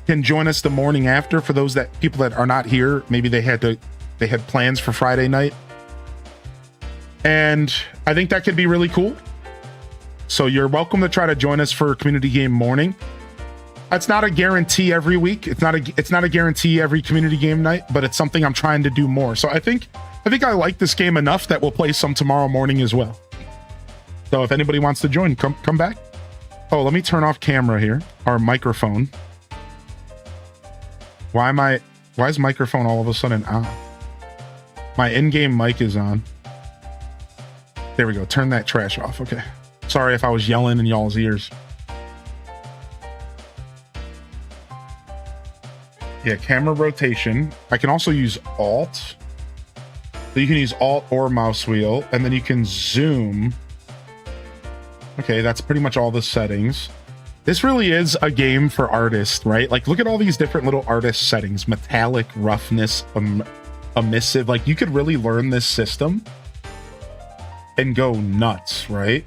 can join us the morning after. For those people that are not here, maybe they had plans for Friday night. And I think that could be really cool. So you're welcome to try to join us for community game morning. It's not a guarantee every week. It's not a guarantee every community game night, but it's something I'm trying to do more. So I think I like this game enough that we'll play some tomorrow morning as well. So if anybody wants to join, come back. Oh, let me turn off camera here, our microphone. Why is microphone all of a sudden on? My in-game mic is on. There we go. Turn that trash off. Okay. Sorry if I was yelling in y'all's ears. Yeah, camera rotation. I can also use Alt. So you can use Alt or mouse wheel, and then you can zoom. Okay, that's pretty much all the settings. This really is a game for artists, right? Like, look at all these different little artist settings. Metallic, roughness, emissive. Like, you could really learn this system and go nuts, right?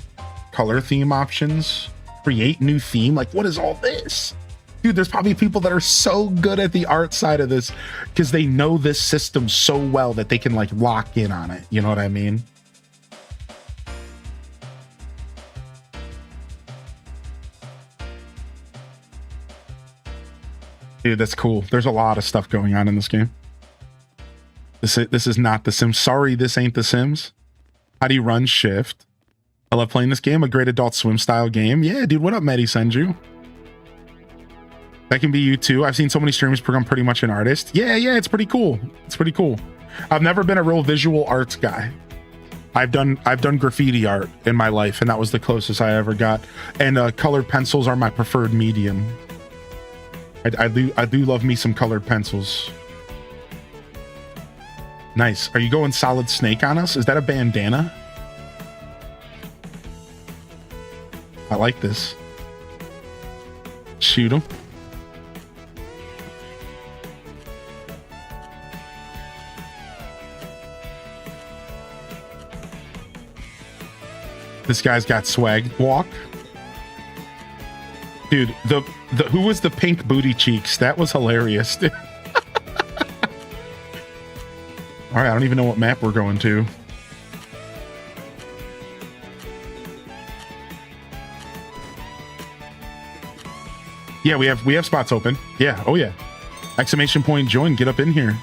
Color theme options. Create new theme. Like, what is all this? Dude, there's probably people that are so good at the art side of this because they know this system so well that they can, like, lock in on it. You know what I mean? Dude, that's cool. There's a lot of stuff going on in this game. This is not The Sims. Sorry, this ain't The Sims. How do you run shift? I love playing this game. A great Adult Swim style game. Yeah, dude. What up, Maddie Senju? That can be you too. I've seen so many streamers become pretty much an artist. Yeah, it's pretty cool. It's pretty cool. I've never been a real visual arts guy. I've done graffiti art in my life, and that was the closest I ever got. And colored pencils are my preferred medium. I do love me some colored pencils. Nice. Are you going Solid Snake on us? Is that a bandana? I like this. Shoot him. This guy's got swag walk. Dude, who was the pink booty cheeks? That was hilarious. All right, I don't even know what map we're going to. Yeah, we have spots open. Yeah, oh yeah. Exclamation point join, get up in here.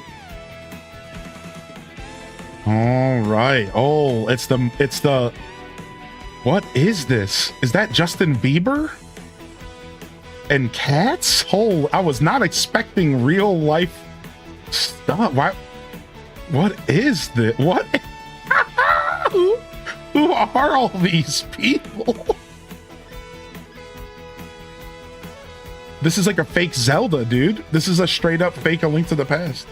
All right. Oh, it's the what is this? Is that Justin Bieber? And cats? Oh, I was not expecting real life stuff. Why? What is this? What? Who are all these people? This is like a fake Zelda, dude. This is a straight up fake A Link to the Past.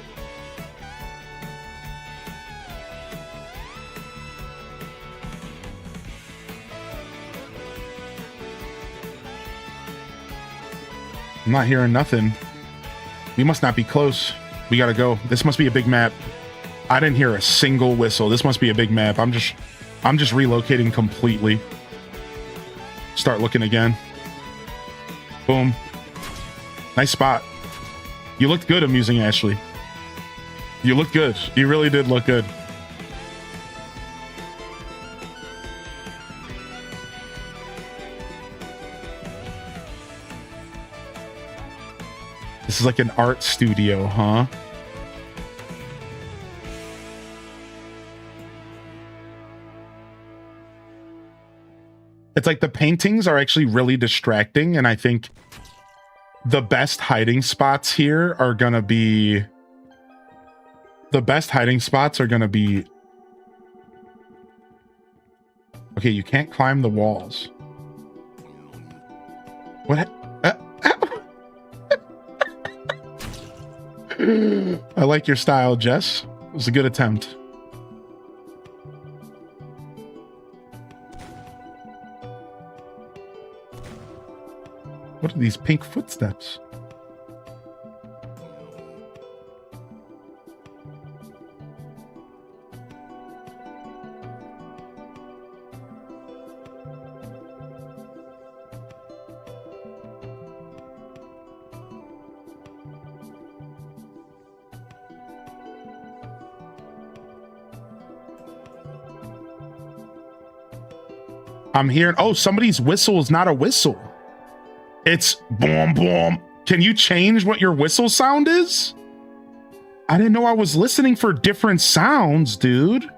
I'm not hearing nothing. We must not be close. We gotta go. This must be a big map. I didn't hear a single whistle. This must be a big map. I'm just I'm just relocating completely. Start looking again. Boom. Nice spot. You looked good, Amusing Ashley. You looked good. You really did look good. This is like an art studio, huh? It's like the paintings are actually really distracting, and I think the best hiding spots here are gonna be... Okay, you can't climb the walls. What? I like your style, Jess. It was a good attempt. What are these pink footsteps? I'm hearing, oh, somebody's whistle is not a whistle. It's boom, boom. Can you change what your whistle sound is? I didn't know I was listening for different sounds, dude.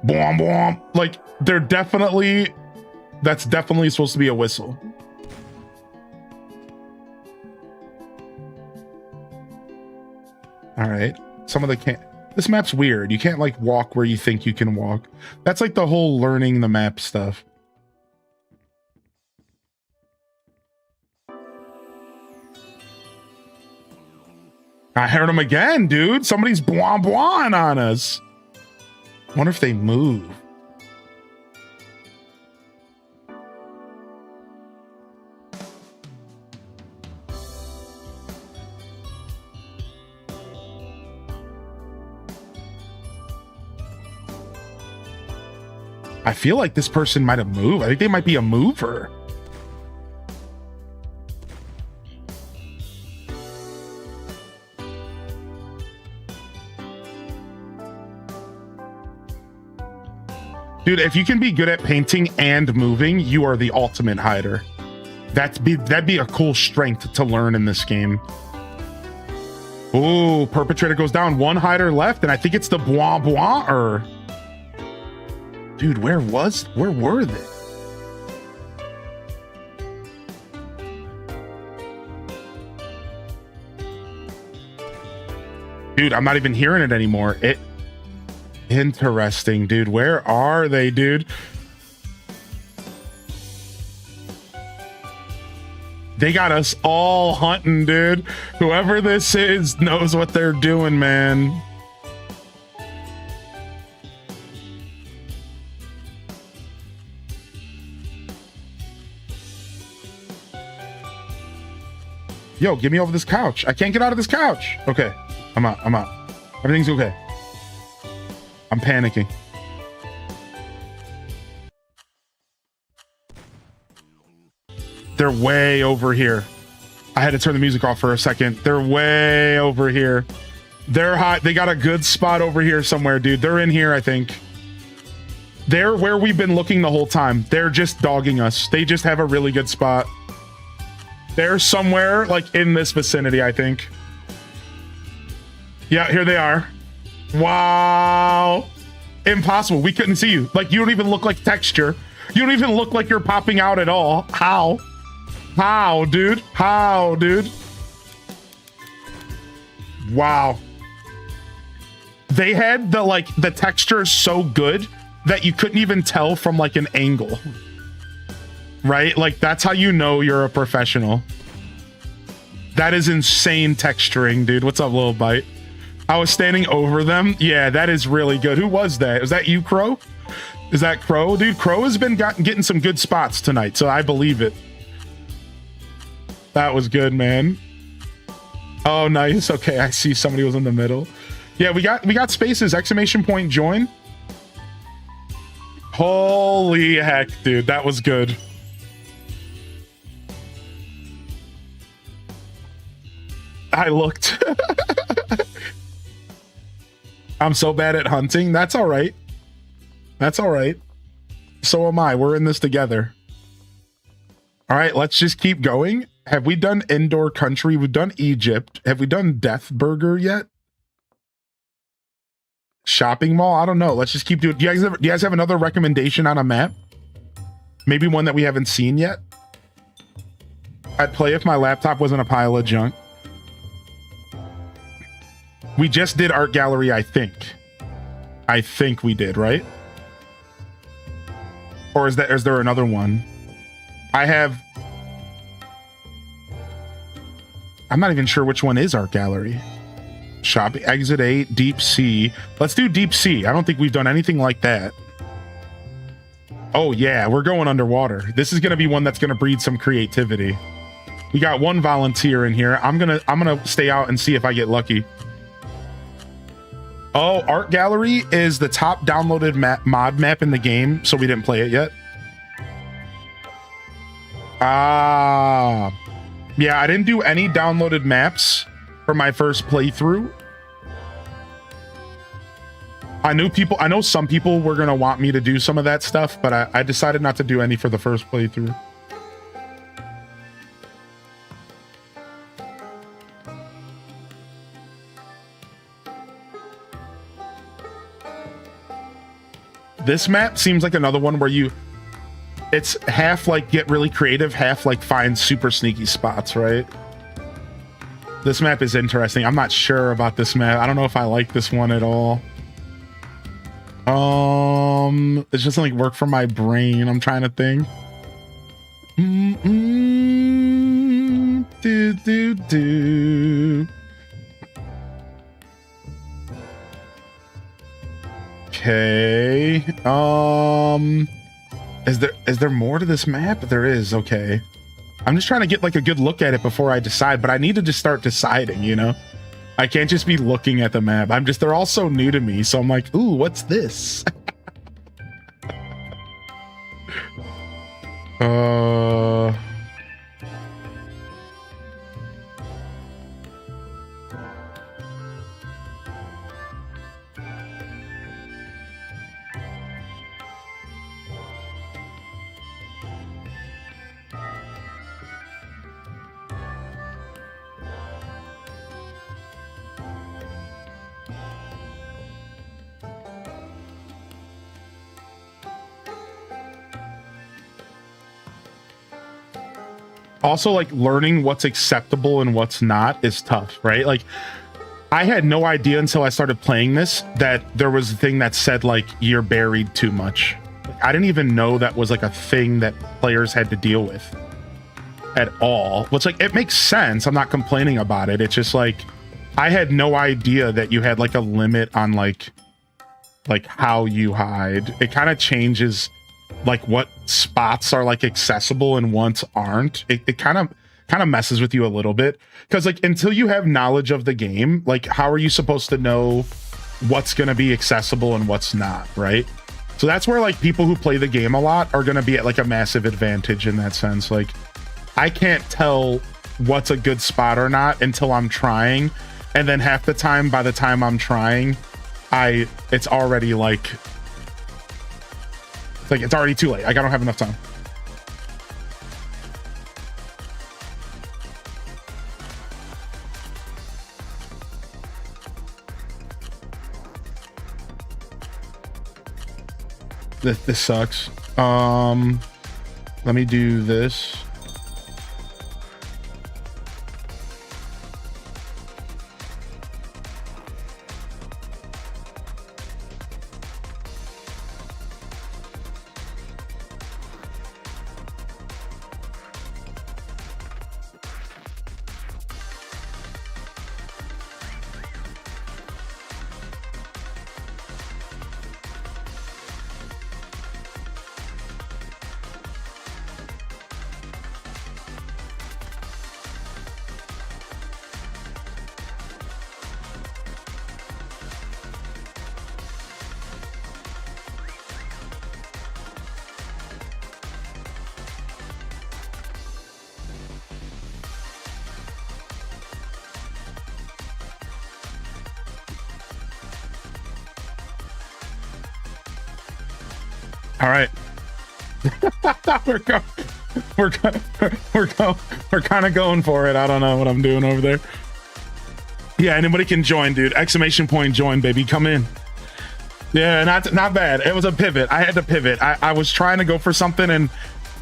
Boom, boom. Like, they're definitely, that's definitely supposed to be a whistle. All right. Some of the can't. This map's weird. You can't like walk where you think you can walk. That's like the whole learning the map stuff. I heard them again, dude. Somebody's blah blahing on us. Wonder if they move. I feel like this person might have moved. I think they might be a mover. Dude, if you can be good at painting and moving, you are the ultimate hider. That'd be a cool strength to learn in this game. Oh, perpetrator goes down. One hider left, and I think it's the blah blah or... Dude, where were they? Dude, I'm not even hearing it anymore. Interesting, dude. Where are they, dude? They got us all hunting, dude. Whoever this is knows what they're doing, man. Yo, get me over this couch. I can't get out of this couch. Okay, I'm out. Everything's okay. I'm panicking. They're way over here. I had to turn the music off for a second. They're way over here. They're hot. They got a good spot over here somewhere, dude. They're in here, I think. They're where we've been looking the whole time. They're just dogging us. They just have a really good spot. They're somewhere like in this vicinity, I think. Yeah, here they are. Wow. Impossible. We couldn't see you. Like, you don't even look like texture. You don't even look like you're popping out at all. How? How, dude? How, dude? Wow. They had the texture so good that you couldn't even tell from like an angle. Right? Like, that's how you know you're a professional. That is insane texturing, dude. What's up, little bite? I was standing over them. Yeah, that is really good. Who was that? Was that you, Crow? Is that Crow? Dude, Crow has been getting some good spots tonight, so I believe it. That was good, man. Oh, nice. Okay, I see somebody was in the middle. Yeah, we got spaces. Exclamation point join. Holy heck, dude, that was good. I looked. I'm so bad at hunting. That's all right. That's all right. So am I. We're in this together. All right, let's just keep going. Have we done indoor country? We've done Egypt. Have we done Death Burger yet? Shopping mall? I don't know. Let's just keep doing. Do you guys have another recommendation on a map? Maybe one that we haven't seen yet? I'd play if my laptop wasn't a pile of junk. We just did art gallery, I think. I think we did, right? Or is there another one? I'm not even sure which one is art gallery. Shopping, exit 8, deep sea. Let's do deep sea. I don't think we've done anything like that. Oh yeah, we're going underwater. This is gonna be one that's gonna breed some creativity. We got one volunteer in here. I'm gonna stay out and see if I get lucky. Oh, art gallery is the top downloaded mod map in the game, so we didn't play it yet. Ah, yeah, I didn't do any downloaded maps for my first playthrough. I know some people were gonna want me to do some of that stuff, but I decided not to do any for the first playthrough. This map seems like another one where it's half like get really creative, half like find super sneaky spots, right? This map is interesting. I'm not sure about this map. I don't know if I like this one at all. It just doesn't like work for my brain. I'm trying to think. Do. Okay. Is there more to this map? There is. Okay. I'm just trying to get like a good look at it before I decide, but I need to just start deciding, you know? I can't just be looking at the map. They're all so new to me. So I'm like, ooh, what's this? Also, like, learning what's acceptable and what's not is tough, right? Like, I had no idea until I started playing this that there was a thing that said, like, you're buried too much. I didn't even know that was, like, a thing that players had to deal with at all. Which, like, it makes sense. I'm not complaining about it. It's just, like, I had no idea that you had, like, a limit on, like how you hide. It kind of changes like what spots are like accessible and ones aren't. It kind of messes with you a little bit, because like until you have knowledge of the game, like how are you supposed to know what's going to be accessible and what's not, right? So that's where like people who play the game a lot are going to be at like a massive advantage in that sense. Like I can't tell what's a good spot or not until I'm trying, and then half the time by the time I'm trying, it's already like it's already too late. Like, I don't have enough time. This sucks. Let me do this. All right. we're go- we're kind of going for it. I don't know what I'm doing over there. Yeah, anybody can join, dude. Exclamation point join, baby. Come in. Yeah, not bad. It was a pivot. I had to pivot. I was trying to go for something and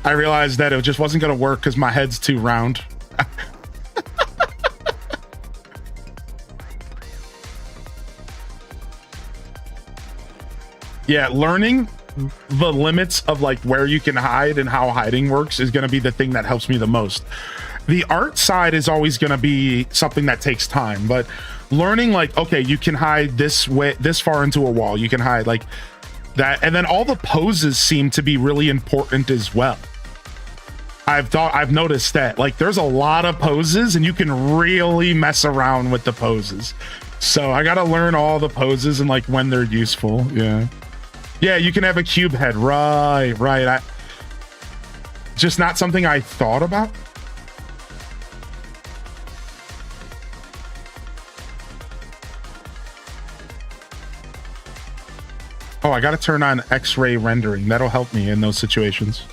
I realized that it just wasn't going to work because my head's too round. Yeah, learning the limits of like where you can hide and how hiding works is going to be the thing that helps me the most. The art side is always going to be something that takes time, but learning like, okay, you can hide this way, this far into a wall, you can hide like that. And then all the poses seem to be really important as well. I've noticed that like there's a lot of poses and you can really mess around with the poses. So I got to learn all the poses and like when they're useful. Yeah, you can have a cube head. Right. Just not something I thought about. Oh, I got to turn on X-ray rendering. That'll help me in those situations.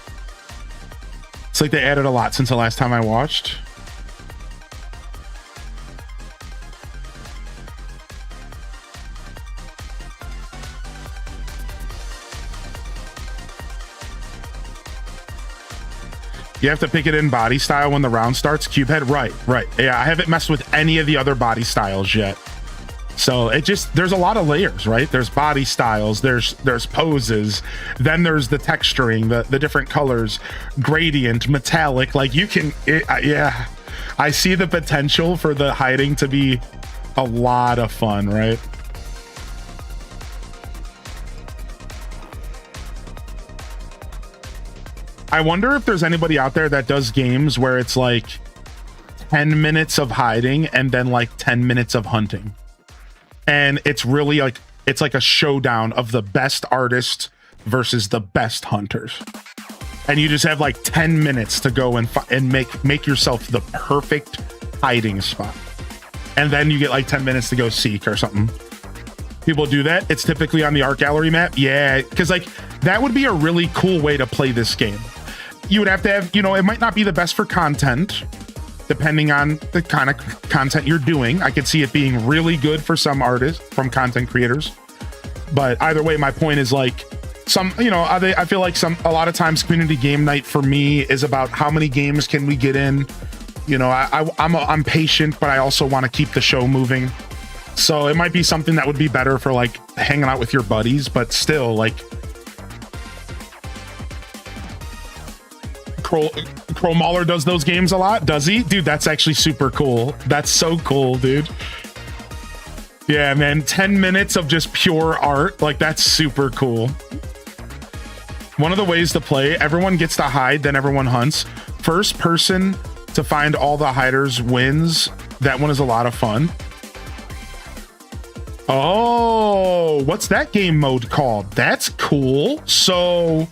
It's like they added a lot since the last time I watched. You have to pick it in body style when the round starts. Cube head, right. Yeah, I haven't messed with any of the other body styles yet. So it just, there's a lot of layers, right? There's body styles, there's poses, then there's the texturing, the different colors, gradient, metallic, like you can, yeah. I see the potential for the hiding to be a lot of fun, right? I wonder if there's anybody out there that does games where it's like 10 minutes of hiding and then like 10 minutes of hunting. And it's really like, it's like a showdown of the best artists versus the best hunters. And you just have like 10 minutes to go and make yourself the perfect hiding spot. And then you get like 10 minutes to go seek or something. People do that. It's typically on the art gallery map. Yeah, because like that would be a really cool way to play this game. You would have to have, you know, it might not be the best for content, depending on the kind of content you're doing. I could see it being really good for some artists, from content creators. But either way, my point is like some, you know, I feel like a lot of times community game night for me is about how many games can we get in. You know, I'm patient, but I also want to keep the show moving. So it might be something that would be better for like hanging out with your buddies, but still like Crow Mauler does those games a lot, does he? Dude, that's actually super cool. That's so cool, dude. Yeah, man, 10 minutes of just pure art, like that's super cool. One of the ways to play, everyone gets to hide, then everyone hunts. First person to find all the hiders wins. That one is a lot of fun. Oh, what's that game mode called? That's cool. So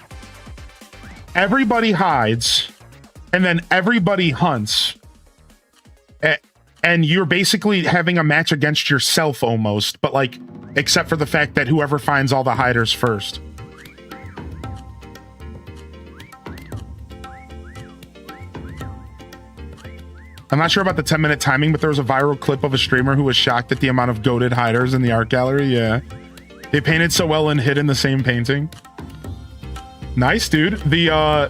everybody hides and then everybody hunts. And you're basically having a match against yourself almost, but like, except for the fact that whoever finds all the hiders first. I'm not sure about the 10-minute timing, but there was a viral clip of a streamer who was shocked at the amount of goated hiders in the art gallery. Yeah. They painted so well and hid in the same painting. Nice, dude. The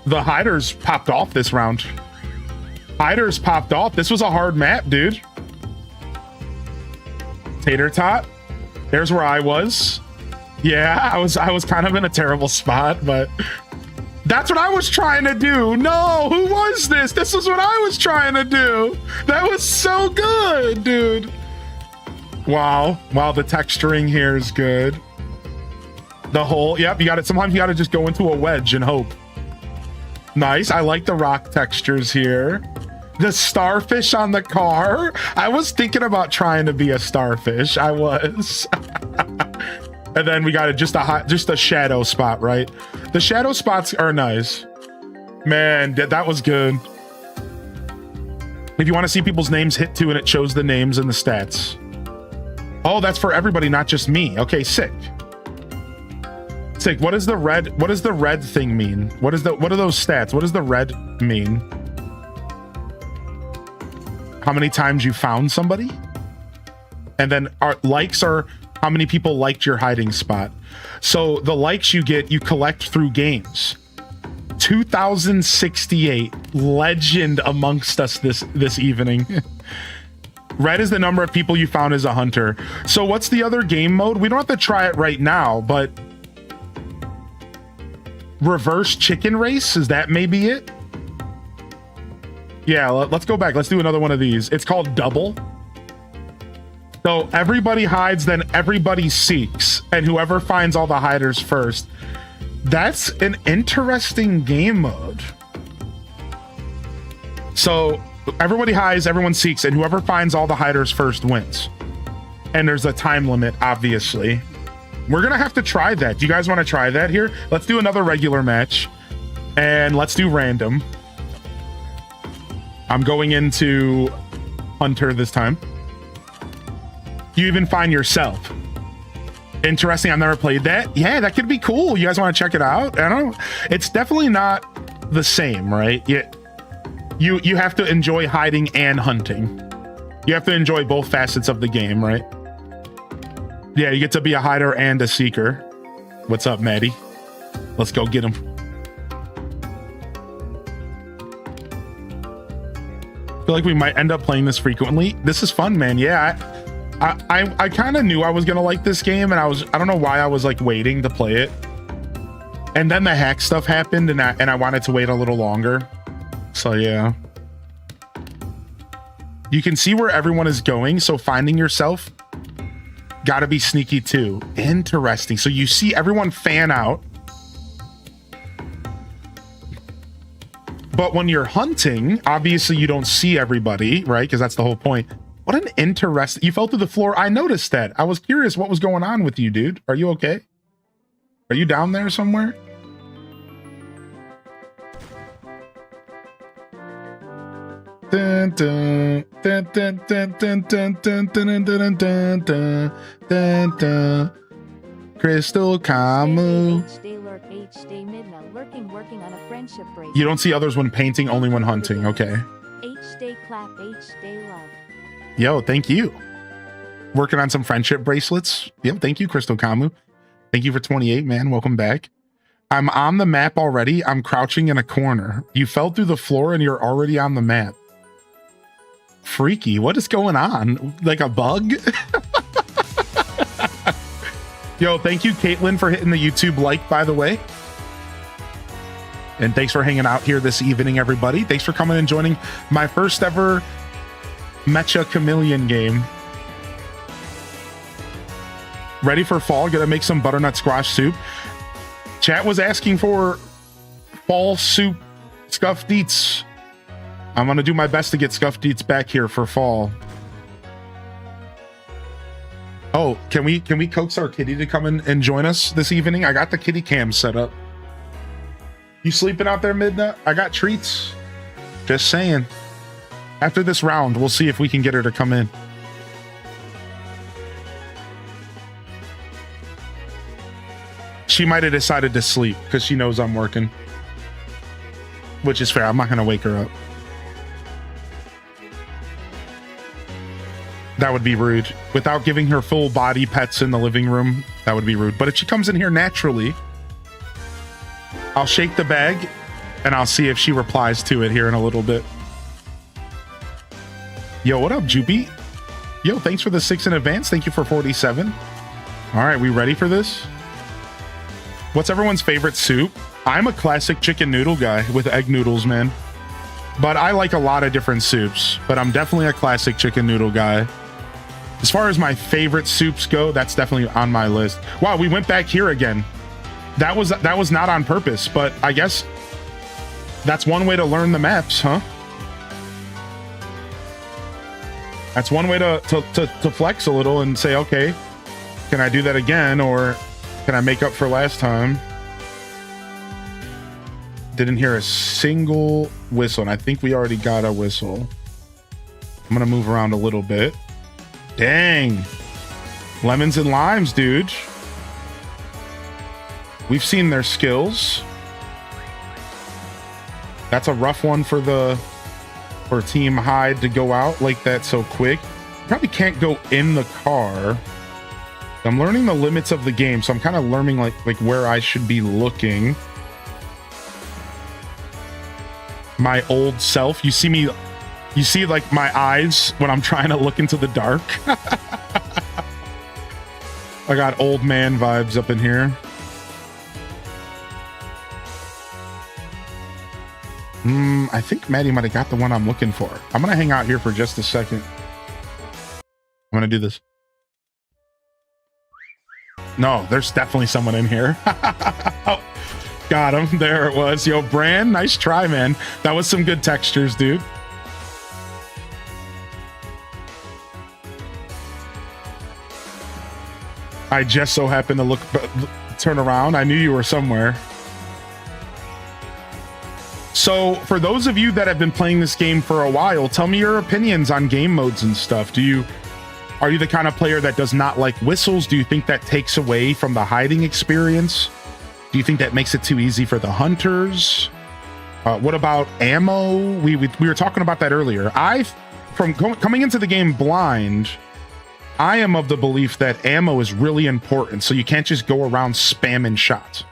hiders popped off this round. Hiders popped off. This was a hard map, dude. Tater tot. There's where I was. Yeah, I was kind of in a terrible spot, but that's what I was trying to do. No, who was this? This is what I was trying to do. That was so good, dude. Wow. Wow, the texturing here is good. The hole. Yep, you got it. Sometimes you got to just go into a wedge and hope. Nice. I like the rock textures here. The starfish on the car. I was thinking about trying to be a starfish. I was. And then we got just a shadow spot, right? The shadow spots are nice. Man, that was good. If you want to see people's names, hit 2 and it shows the names and the stats. Oh, that's for everybody, not just me. Okay, sick. Sick. What does the red thing mean? What are those stats? What does the red mean? How many times you found somebody? And then likes are how many people liked your hiding spot. So the likes you get, you collect through games. 2068 legend amongst us this evening. Red is the number of people you found as a hunter. So what's the other game mode? We don't have to try it right now, but reverse chicken race, is that maybe it? Yeah, let's go back. Let's do another one of these. It's called double. So everybody hides, then everybody seeks, and whoever finds all the hiders first. That's an interesting game mode. So everybody hides, everyone seeks, and whoever finds all the hiders first wins. And there's a time limit, obviously. We're gonna have to try that. Do you guys want to try that here? Let's do another regular match, and let's do random. I'm going into Hunter this time. You even find yourself. Interesting. I've never played that. Yeah, that could be cool. You guys want to check it out? I don't know. It's definitely not the same, right? You have to enjoy hiding and hunting. You have to enjoy both facets of the game, right? Yeah, you get to be a hider and a seeker. What's up, Maddie? Let's go get him. I feel like we might end up playing this frequently. This is fun, man. Yeah, I kind of knew I was gonna like this game, and I don't know why I was like waiting to play it. And then the hack stuff happened, and I wanted to wait a little longer. So yeah. You can see where everyone is going, so finding yourself gotta be sneaky too. Interesting. So you see everyone fan out. But when you're hunting, obviously you don't see everybody, right? Because that's the whole point. What an interesting... You fell through the floor. I noticed that. I was curious what was going on with you, dude. Are you okay? Are you down there somewhere? Dun, dun, dun, dun, dun, dun, dun, dun, dun, dun, dun, dun, dun, dun. Crystal Camu. You don't see others when painting, only when hunting. Okay. Yo, thank you. Working on some friendship bracelets. Yep, thank you, Crystal Camu. Thank you for 28, man. Welcome back. I'm on the map already. I'm crouching in a corner. You fell through the floor and you're already on the map. Freaky. What is going on? Like a bug? Yo, thank you, Caitlin, for hitting the YouTube like, by the way. And thanks for hanging out here this evening, everybody. Thanks for coming and joining my first ever Meccha Chameleon game. Ready for fall? Gonna make some butternut squash soup. Chat was asking for fall soup scuffed eats. I'm gonna do my best to get scuffed eats back here for fall. Oh, can we coax our kitty to come in and join us this evening? I got the kitty cam set up. You sleeping out there, Midna? I got treats. Just saying. After this round, we'll see if we can get her to come in. She might have decided to sleep because she knows I'm working. Which is fair. I'm not going to wake her up. That would be rude. Without giving her full body pets in the living room, that would be rude. But if she comes in here naturally, I'll shake the bag and I'll see if she replies to it here in a little bit. Yo, what up, Joopy? Yo, thanks for the 6 in advance. Thank you for 47. All right, we ready for this? What's everyone's favorite soup? I'm a classic chicken noodle guy with egg noodles, man. But I like a lot of different soups, but I'm definitely a classic chicken noodle guy. As far as my favorite soups go, that's definitely on my list. Wow, we went back here again. That was not on purpose, but I guess that's one way to learn the maps, huh? That's one way to flex a little and say, okay, can I do that again, or can I make up for last time? Didn't hear a single whistle, and I think we already got a whistle. I'm gonna move around a little bit. Dang. Lemons and limes, dude. We've seen their skills. That's a rough one for Team Hyde to go out like that so quick. Probably can't go in the car. I'm learning the limits of the game, so I'm kind of learning like where I should be looking. My old self. You see me, you see like my eyes when I'm trying to look into the dark. I got old man vibes up in here. I think Maddie might have got the one I'm looking for. I'm gonna hang out here for just a second. I'm gonna do this. No, there's definitely someone in here. Oh, got him. There it was. Yo, Bran, nice try, man. That was some good textures, dude. I just so happened to turn around. I knew you were somewhere. So for those of you that have been playing this game for a while, tell me your opinions on game modes and stuff. Are you the kind of player that does not like whistles? Do you think that takes away from the hiding experience? Do you think that makes it too easy for the hunters? What about ammo? We were talking about that earlier. Coming into the game blind, I am of the belief that ammo is really important, so you can't just go around spamming shots.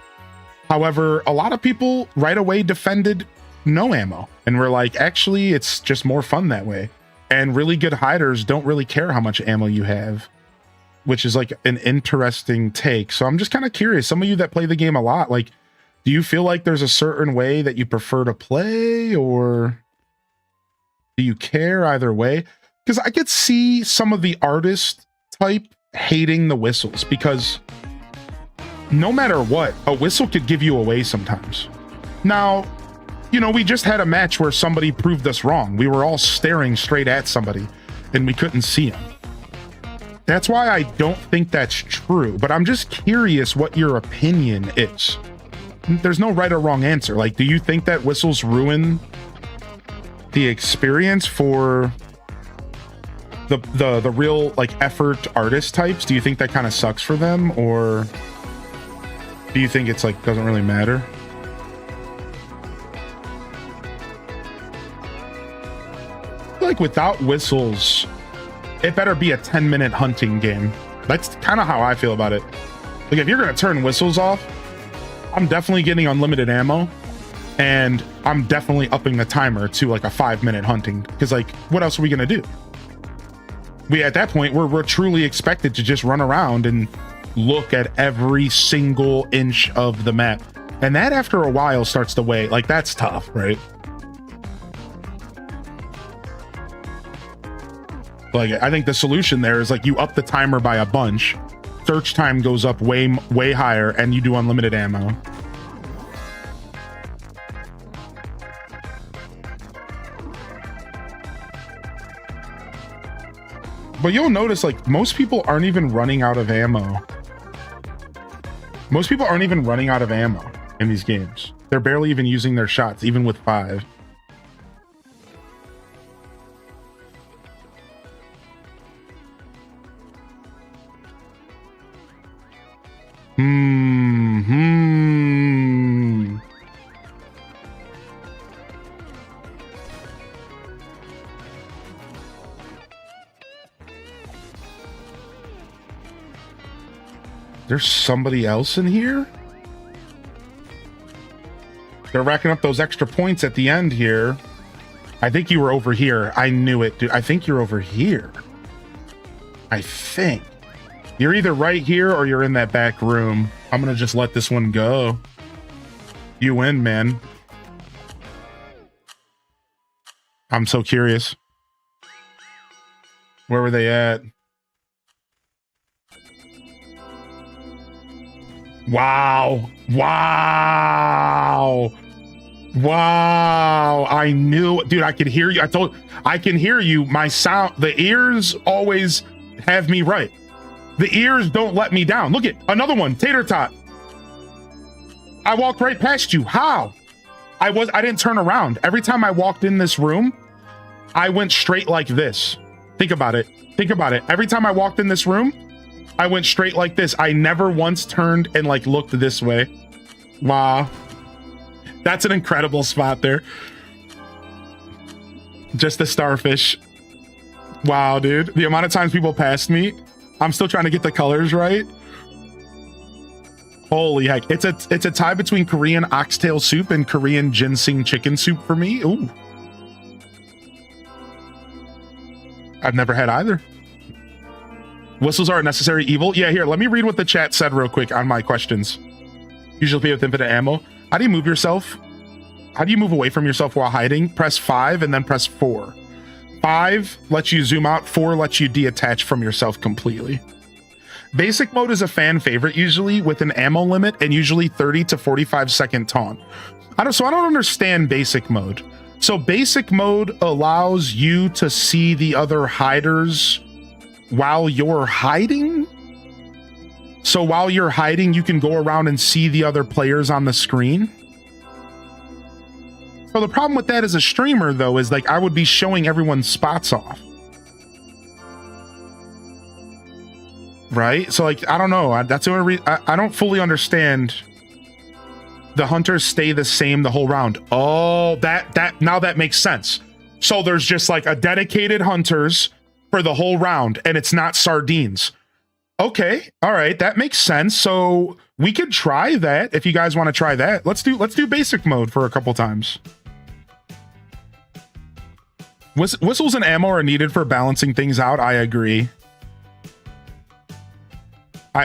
However, a lot of people right away defended no ammo, and we're like, actually, it's just more fun that way. And really good hiders don't really care how much ammo you have, which is like an interesting take. So I'm just kind of curious, some of you that play the game a lot, like, do you feel like there's a certain way that you prefer to play, or do you care either way? Because I could see some of the artist type hating the whistles, because no matter what, a whistle could give you away sometimes. Now, you know, we just had a match where somebody proved us wrong. We were all staring straight at somebody and we couldn't see him. That's why I don't think that's true, but I'm just curious what your opinion is. There's no right or wrong answer. Like, do you think that whistles ruin the experience for the real like effort artist types? Do you think that kind of sucks for them, or do you think it's like doesn't really matter? Like without whistles, it better be a 10-minute hunting game. That's kind of how I feel about it. Like if you're gonna turn whistles off, I'm definitely getting unlimited ammo, and I'm definitely upping the timer to like a 5-minute hunting, because like what else are we gonna do? At that point we're truly expected to just run around and look at every single inch of the map, and that after a while starts to weigh. Like that's tough, right? Like I think the solution there is like you up the timer by a bunch, search time goes up way higher, and you do unlimited ammo. But you'll notice like most people aren't even running out of ammo. Most people aren't even running out of ammo in these games. They're barely even using their shots, even with 5. There's somebody else in here? They're racking up those extra points at the end here. I think you were over here. I knew it, dude. I think you're over here. I think. You're either right here or you're in that back room. I'm gonna just let this one go. You win, man. I'm so curious. Where were they at? Wow. Wow. Wow. I knew, dude, I could hear you. I can hear you. My sound, the ears always have me right. The ears don't let me down. Look at another one, Tater Tot. I walked right past you. How? I didn't turn around. Every time I walked in this room, I went straight like this. Think about it. Think about it. Every time I walked in this room, I went straight like this. I never once turned and like looked this way. Wow. That's an incredible spot there. Just the starfish. Wow, dude. The amount of times people passed me. I'm still trying to get the colors right. Holy heck. It's a tie between Korean oxtail soup and Korean ginseng chicken soup for me. Ooh. I've never had either. Whistles are a necessary evil. Yeah, here, let me read what the chat said real quick on my questions. Usually play with infinite ammo. How do you move yourself? How do you move away from yourself while hiding? Press 5 and then press 4. 5 lets you zoom out. 4 lets you detach from yourself completely. Basic mode is a fan favorite usually with an ammo limit and usually 30 to 45 second taunt. I don't understand basic mode. So basic mode allows you to see the other hiders while you're hiding. So while you're hiding, you can go around and see the other players on the screen. So the problem with that as a streamer, though, is like I would be showing everyone's spots off. Right? So like, I don't know. That's the only reason I don't fully understand. The hunters stay the same the whole round. Oh, now that makes sense. So there's just like a dedicated hunters for the whole round and it's not sardines. Okay. All right. That makes sense. So we could try that if you guys want to try that. Let's do basic mode for a couple times. Whistles and ammo are needed for balancing things out. I agree.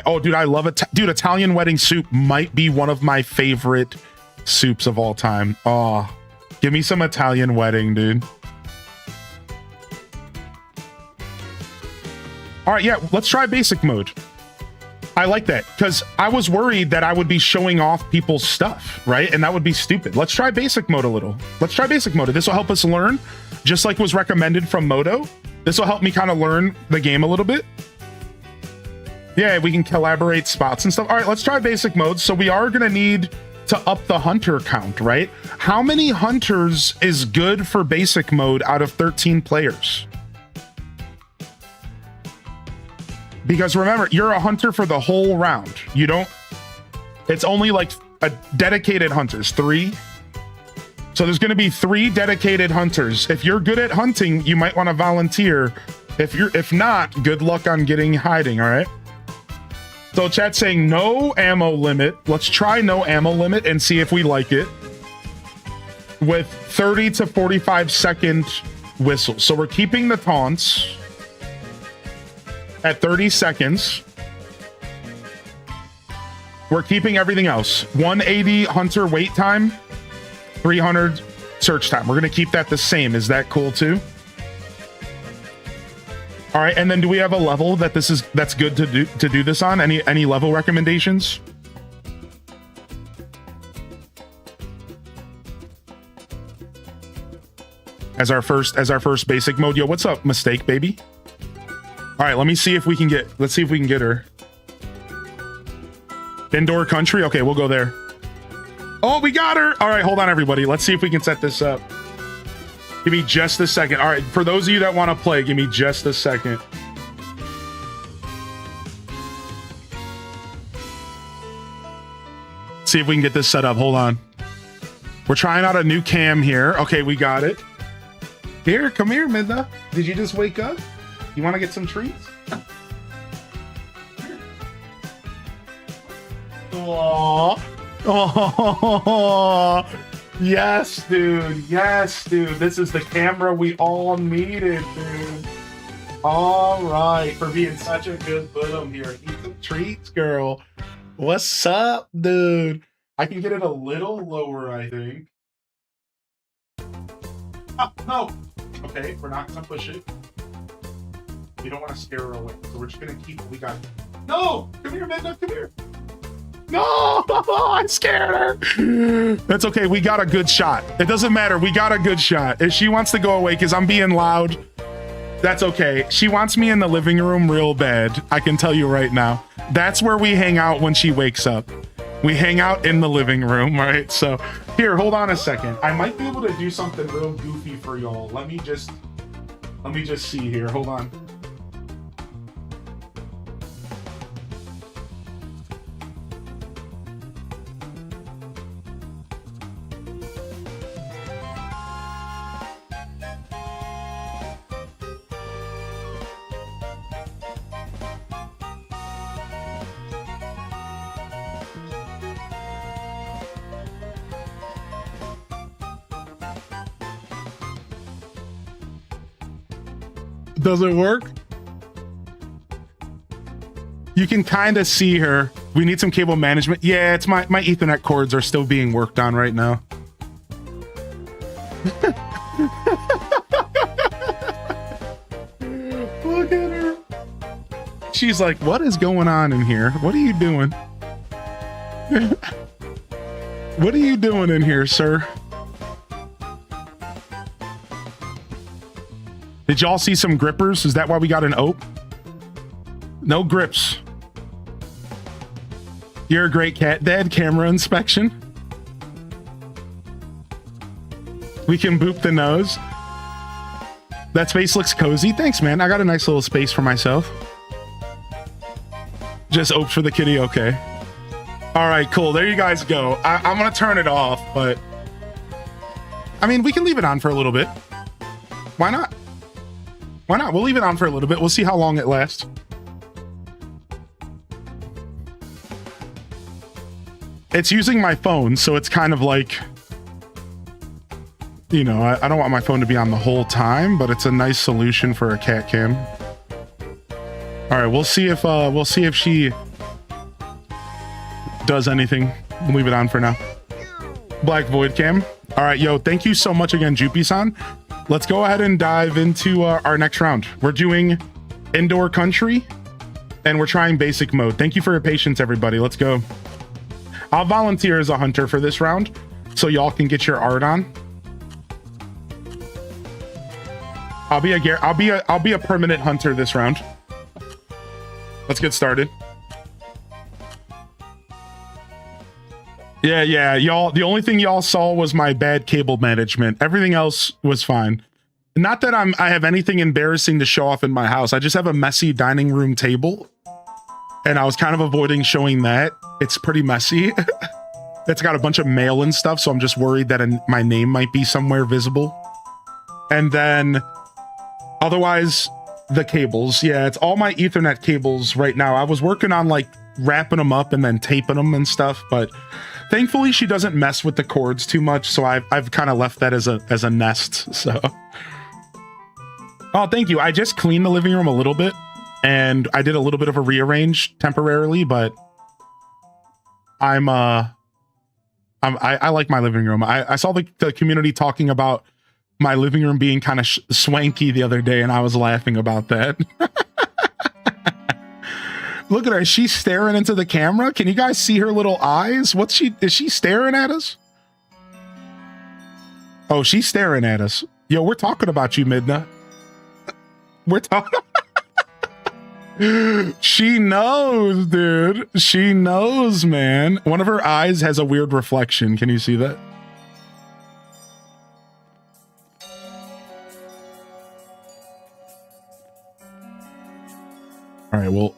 Oh, dude, I love it. Dude, Italian wedding soup might be one of my favorite soups of all time. Oh, give me some Italian wedding, dude. All right, yeah, let's try basic mode. I like that because I was worried that I would be showing off people's stuff, right? And that would be stupid. Let's try basic mode a little. Let's try basic mode. This will help us learn, just like was recommended from Moto. This will help me kind of learn the game a little bit. Yeah, we can collaborate spots and stuff. All right, let's try basic mode. So we are going to need to up the hunter count, right? How many hunters is good for basic mode out of 13 players? Because remember, you're a hunter for the whole round. You don't... It's only like a dedicated hunters. 3. So there's going to be 3 dedicated hunters. If you're good at hunting, you might want to volunteer. If not, good luck on getting hiding, all right? So chat's saying no ammo limit. Let's try no ammo limit and see if we like it. With 30 to 45 second whistles. So we're keeping the taunts at 30 seconds. We're keeping everything else. 180 hunter wait time, 300 search time. We're going to keep that the same. Is that cool too? All right, and then do we have a level that's good to do this on? Any level recommendations? As our first basic mode. Yo, what's up, Mistake Baby? All right, let's see if we can get her. Indoor country. Okay, we'll go there. Oh, we got her. All right, hold on, everybody. Let's see if we can set this up. Give me just a second. All right, for those of you that want to play, give me just a second. See if we can get this set up. Hold on. We're trying out a new cam here. Okay, we got it. Here, come here, Midna. Did you just wake up? You want to get some treats? Aww. Oh. Yes, dude. Yes, dude. This is the camera we all needed, dude. All right. For being such a good boom here. Eat some treats, girl. What's up, dude? I can get it a little lower, I think. Oh, no. Okay, we're not going to push it. We don't want to scare her away. So we're just going to keep what we got. No! Come here, Midna. Come here. No, I scared her. That's okay. We got a good shot. It doesn't matter. We got a good shot. If she wants to go away because I'm being loud, that's okay. She wants me in the living room real bad. I can tell you right now. That's where we hang out when she wakes up. We hang out in the living room, right? So here, hold on a second. I might be able to do something real goofy for y'all. Let me just see here. Hold on. Does it work? You can kind of see her. We need some cable management. Yeah, it's my Ethernet cords are still being worked on right now. Look at her. She's like, what is going on in here? What are you doing? What are you doing in here, sir? Did y'all see some grippers? Is that why we got an ope? No grips. You're a great cat dad. Camera inspection. We can boop the nose. That space looks cozy. Thanks, man. I got a nice little space for myself. Just ope for the kitty. Okay. All right, cool. There you guys go. I'm going to turn it off, but I mean, we can leave it on for a little bit. Why not? Why not? We'll leave it on for a little bit. We'll see how long it lasts. It's using my phone, so it's kind of like, you know, I don't want my phone to be on the whole time, but it's a nice solution for a cat cam. All right, we'll see if she does anything. We'll leave it on for now. Black Void Cam. All right, yo, thank you so much again, Jupi-san. Let's go ahead and dive into our next round. We're doing indoor country, and we're trying basic mode. Thank you for your patience, everybody. Let's go. I'll volunteer as a hunter for this round, so y'all can get your art on. I'll be a permanent hunter this round. Let's get started. Yeah, y'all. The only thing y'all saw was my bad cable management. Everything else was fine. Not that I have anything embarrassing to show off in my house. I just have a messy dining room table, and I was kind of avoiding showing that. It's pretty messy. It's got a bunch of mail and stuff, so I'm just worried that my name might be somewhere visible. And then, otherwise, the cables. Yeah, it's all my Ethernet cables right now. I was working on like wrapping them up and then taping them and stuff, but thankfully she doesn't mess with the cords too much, so I've kind of left that as a nest. So, oh, thank you. I just cleaned the living room a little bit, and I did a little bit of a rearrange temporarily, but I like my living room. I saw the community talking about my living room being kind of swanky the other day, and I was laughing about that. Look at her. She's staring into the camera. Can you guys see her little eyes? Is she staring at us? Oh, she's staring at us. Yo, we're talking about you, Midna. We're talking. She knows, dude. She knows, man. One of her eyes has a weird reflection. Can you see that? All right, we'll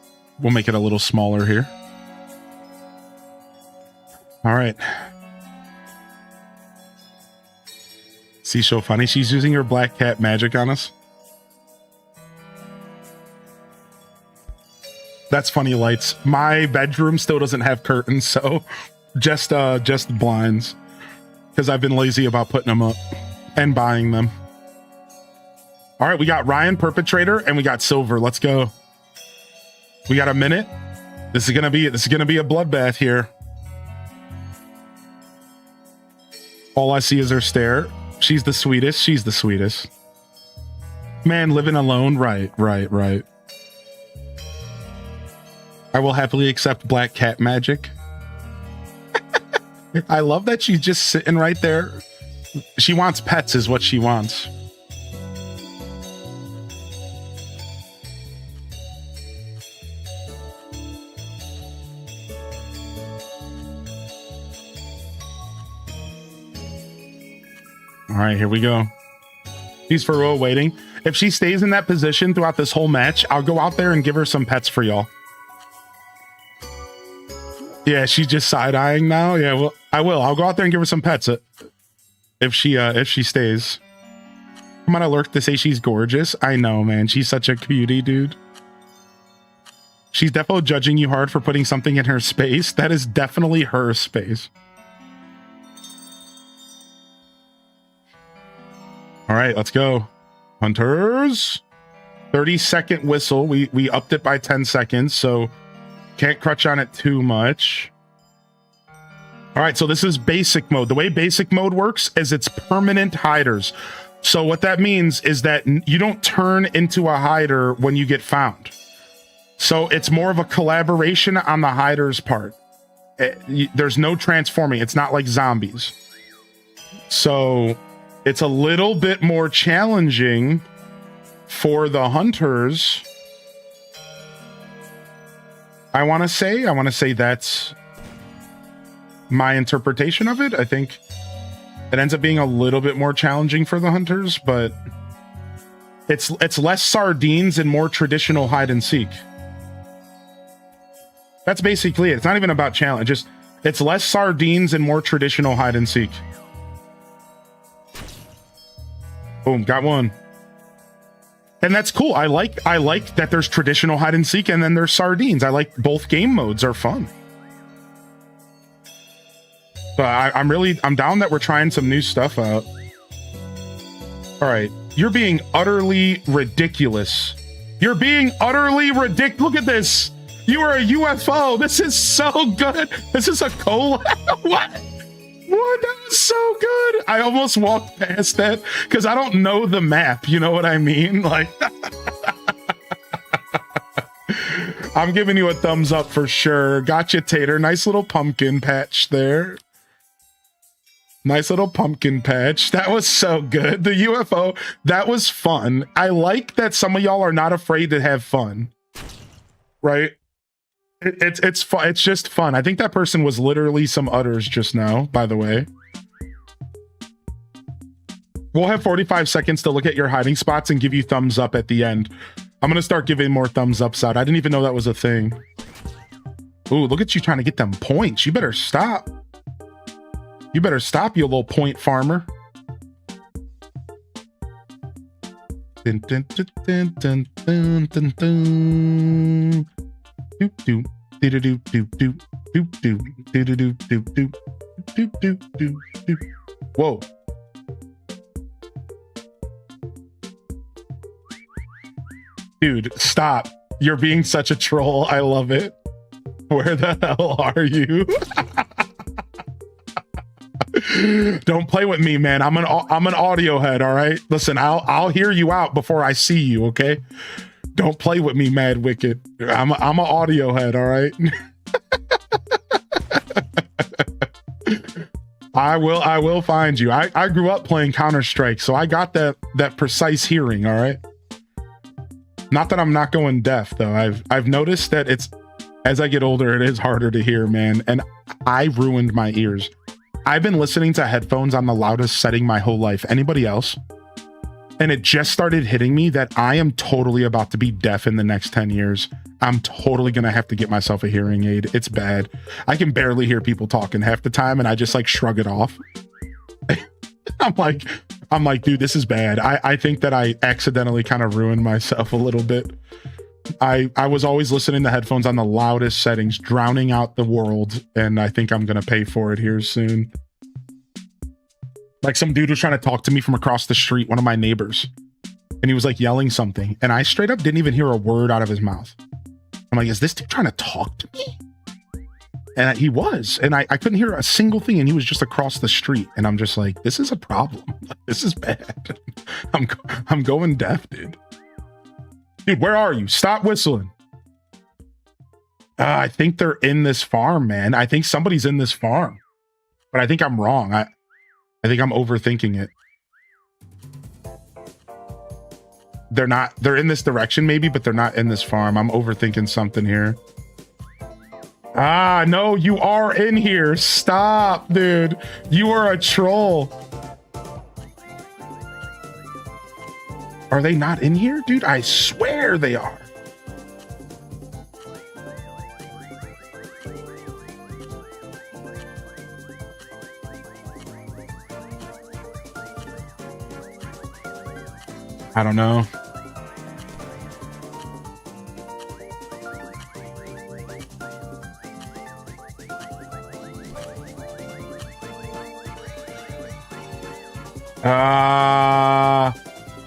make it a little smaller here. All right. See, so funny. She's using her black cat magic on us. That's funny, Lights. My bedroom still doesn't have curtains, so just blinds, because I've been lazy about putting them up and buying them. All right, we got Ryan Perpetrator and we got Silver. Let's go. We got a minute. This is gonna be a bloodbath here. All I see is her stare. She's the sweetest. She's the sweetest. Man, living alone. Right. I will happily accept black cat magic. I love that she's just sitting right there. She wants pets is what she wants. All right, here we go. She's for real waiting. If she stays in that position throughout this whole match, I'll go out there and give her some pets for y'all. Yeah, she's just side-eyeing now. Yeah, well, I will. I'll go out there and give her some pets if she stays. I'm gonna lurk to say she's gorgeous. I know, man. She's such a cutie, dude. She's definitely judging you hard for putting something in her space. That is definitely her space. All right, let's go. Hunters. 30-second whistle. We upped it by 10 seconds, so can't crutch on it too much. All right, so this is basic mode. The way basic mode works is it's permanent hiders. So what that means is that you don't turn into a hider when you get found. So it's more of a collaboration on the hiders part. There's no transforming. It's not like zombies. So it's a little bit more challenging for the hunters. I want to say that's my interpretation of it. I think it ends up being a little bit more challenging for the hunters, but it's less sardines and more traditional hide and seek. That's basically it. It's not even about challenge. Just it's less sardines and more traditional hide and seek. Boom, got one. And that's cool. I like that there's traditional hide and seek and then there's sardines. I like both game modes are fun. But I'm down that we're trying some new stuff out. All right. You're being utterly ridiculous. You're being utterly ridiculous. Look at this. You are a UFO. This is so good. This is a collab. What? What? That was so good. I almost walked past that because I don't know the map. You know what I mean? Like, I'm giving you a thumbs up for sure. Gotcha, Tater. Nice little pumpkin patch there. Nice little pumpkin patch. That was so good. The UFO, that was fun. I like that some of y'all are not afraid to have fun. Right? It's fun. It's just fun. I think that person was literally some udders just now, by the way. We'll have 45 seconds to look at your hiding spots and give you thumbs up at the end. I'm going to start giving more thumbs ups out. I didn't even know that was a thing. Ooh, look at you trying to get them points. You better stop. You better stop, you little point farmer. Dun, dun, dun, dun, dun, dun, dun, dun. Doop doop doop doop doop doop doop doop doop doop doop doop doop doop. Whoa. Dude, stop. You're being such a troll. I love it. Where the hell are you? Don't play with me, man. I'm an audio head, all right? Listen, I'll hear you out before I see you, okay? Don't play with me, Mad Wicked. I'm an audio head, all right? I will find you. I grew up playing Counter-Strike, so I got that precise hearing, all right? Not that I'm not going deaf, though. I've noticed that it's as I get older, it is harder to hear, man. And I ruined my ears. I've been listening to headphones on the loudest setting my whole life. Anybody else? And it just started hitting me that I am totally about to be deaf in the next 10 years. I'm totally going to have to get myself a hearing aid. It's bad. I can barely hear people talking half the time and I just like shrug it off. I'm like, dude, this is bad. I think that I accidentally kind of ruined myself a little bit. I was always listening to headphones on the loudest settings, drowning out the world, and I think I'm gonna pay for it here soon. Like some dude was trying to talk to me from across the street, one of my neighbors, and he was like yelling something, and I straight up didn't even hear a word out of his mouth. I'm like, is this dude trying to talk to me? And he was, and I couldn't hear a single thing, and he was just across the street, and I'm just like, this is a problem. This is bad. I'm going deaf, dude. Dude, where are you? Stop whistling. I think they're in this farm, man. I think somebody's in this farm. But I think I'm wrong. I think I'm overthinking it. They're in this direction maybe, but they're not in this farm. I'm overthinking something here. Ah, no, you are in here. Stop, dude. You are a troll. Are they not in here? Dude, I swear they are. I don't know.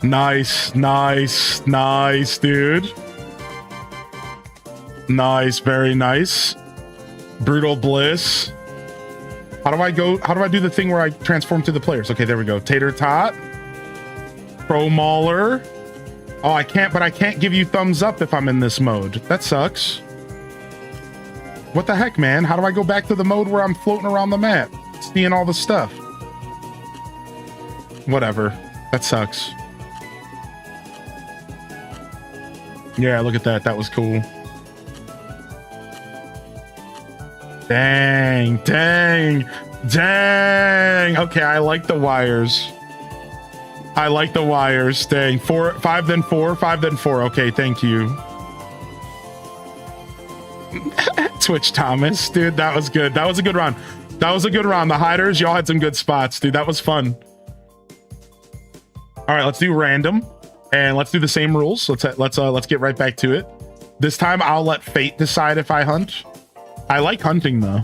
Nice, nice, nice, dude. Nice, very nice. Brutal Bliss. How do I do the thing where I transform to the players? Okay, there we go. Tater Tot. Pro Mauler. Oh, I can't give you thumbs up if I'm in this mode. That sucks. What the heck, man? How do I go back to the mode where I'm floating around the map, seeing all the stuff? Whatever. That sucks. Yeah, look at that. That was cool. Dang, dang, dang. Okay, I like the wires. I like the wires. Dang. 4, 5, then 4, 5, then 4. Okay, thank you. Twitch Thomas, dude, that was good. That was a good round. That was a good round. The hiders, y'all had some good spots, dude. That was fun. All right, let's do random, and let's do the same rules. Let's get right back to it. This time, I'll let fate decide if I hunt. I like hunting though.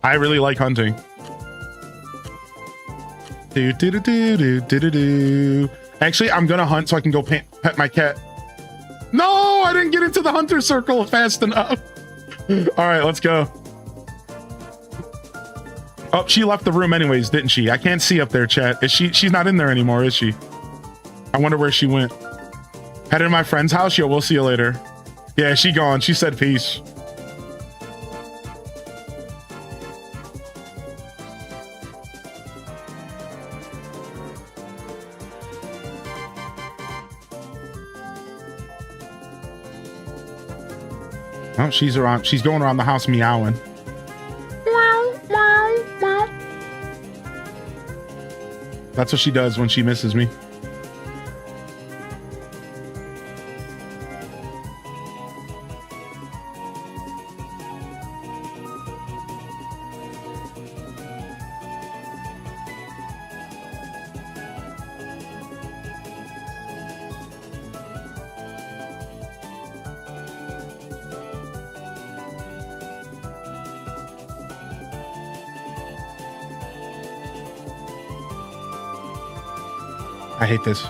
I really like hunting. Actually, I'm gonna hunt so I can go pet my cat. No, I didn't get into the hunter circle fast enough. All right, let's go. Oh, she left the room anyways, didn't she? I can't see up there, chat. Is she's not in there anymore, is she? I wonder where she went. Headed to my friend's house? Yo, we'll see you later. Yeah, she gone. She said peace. Oh, she's going around the house meowing. Meow, meow, meow. That's what she does when she misses me. I hate this.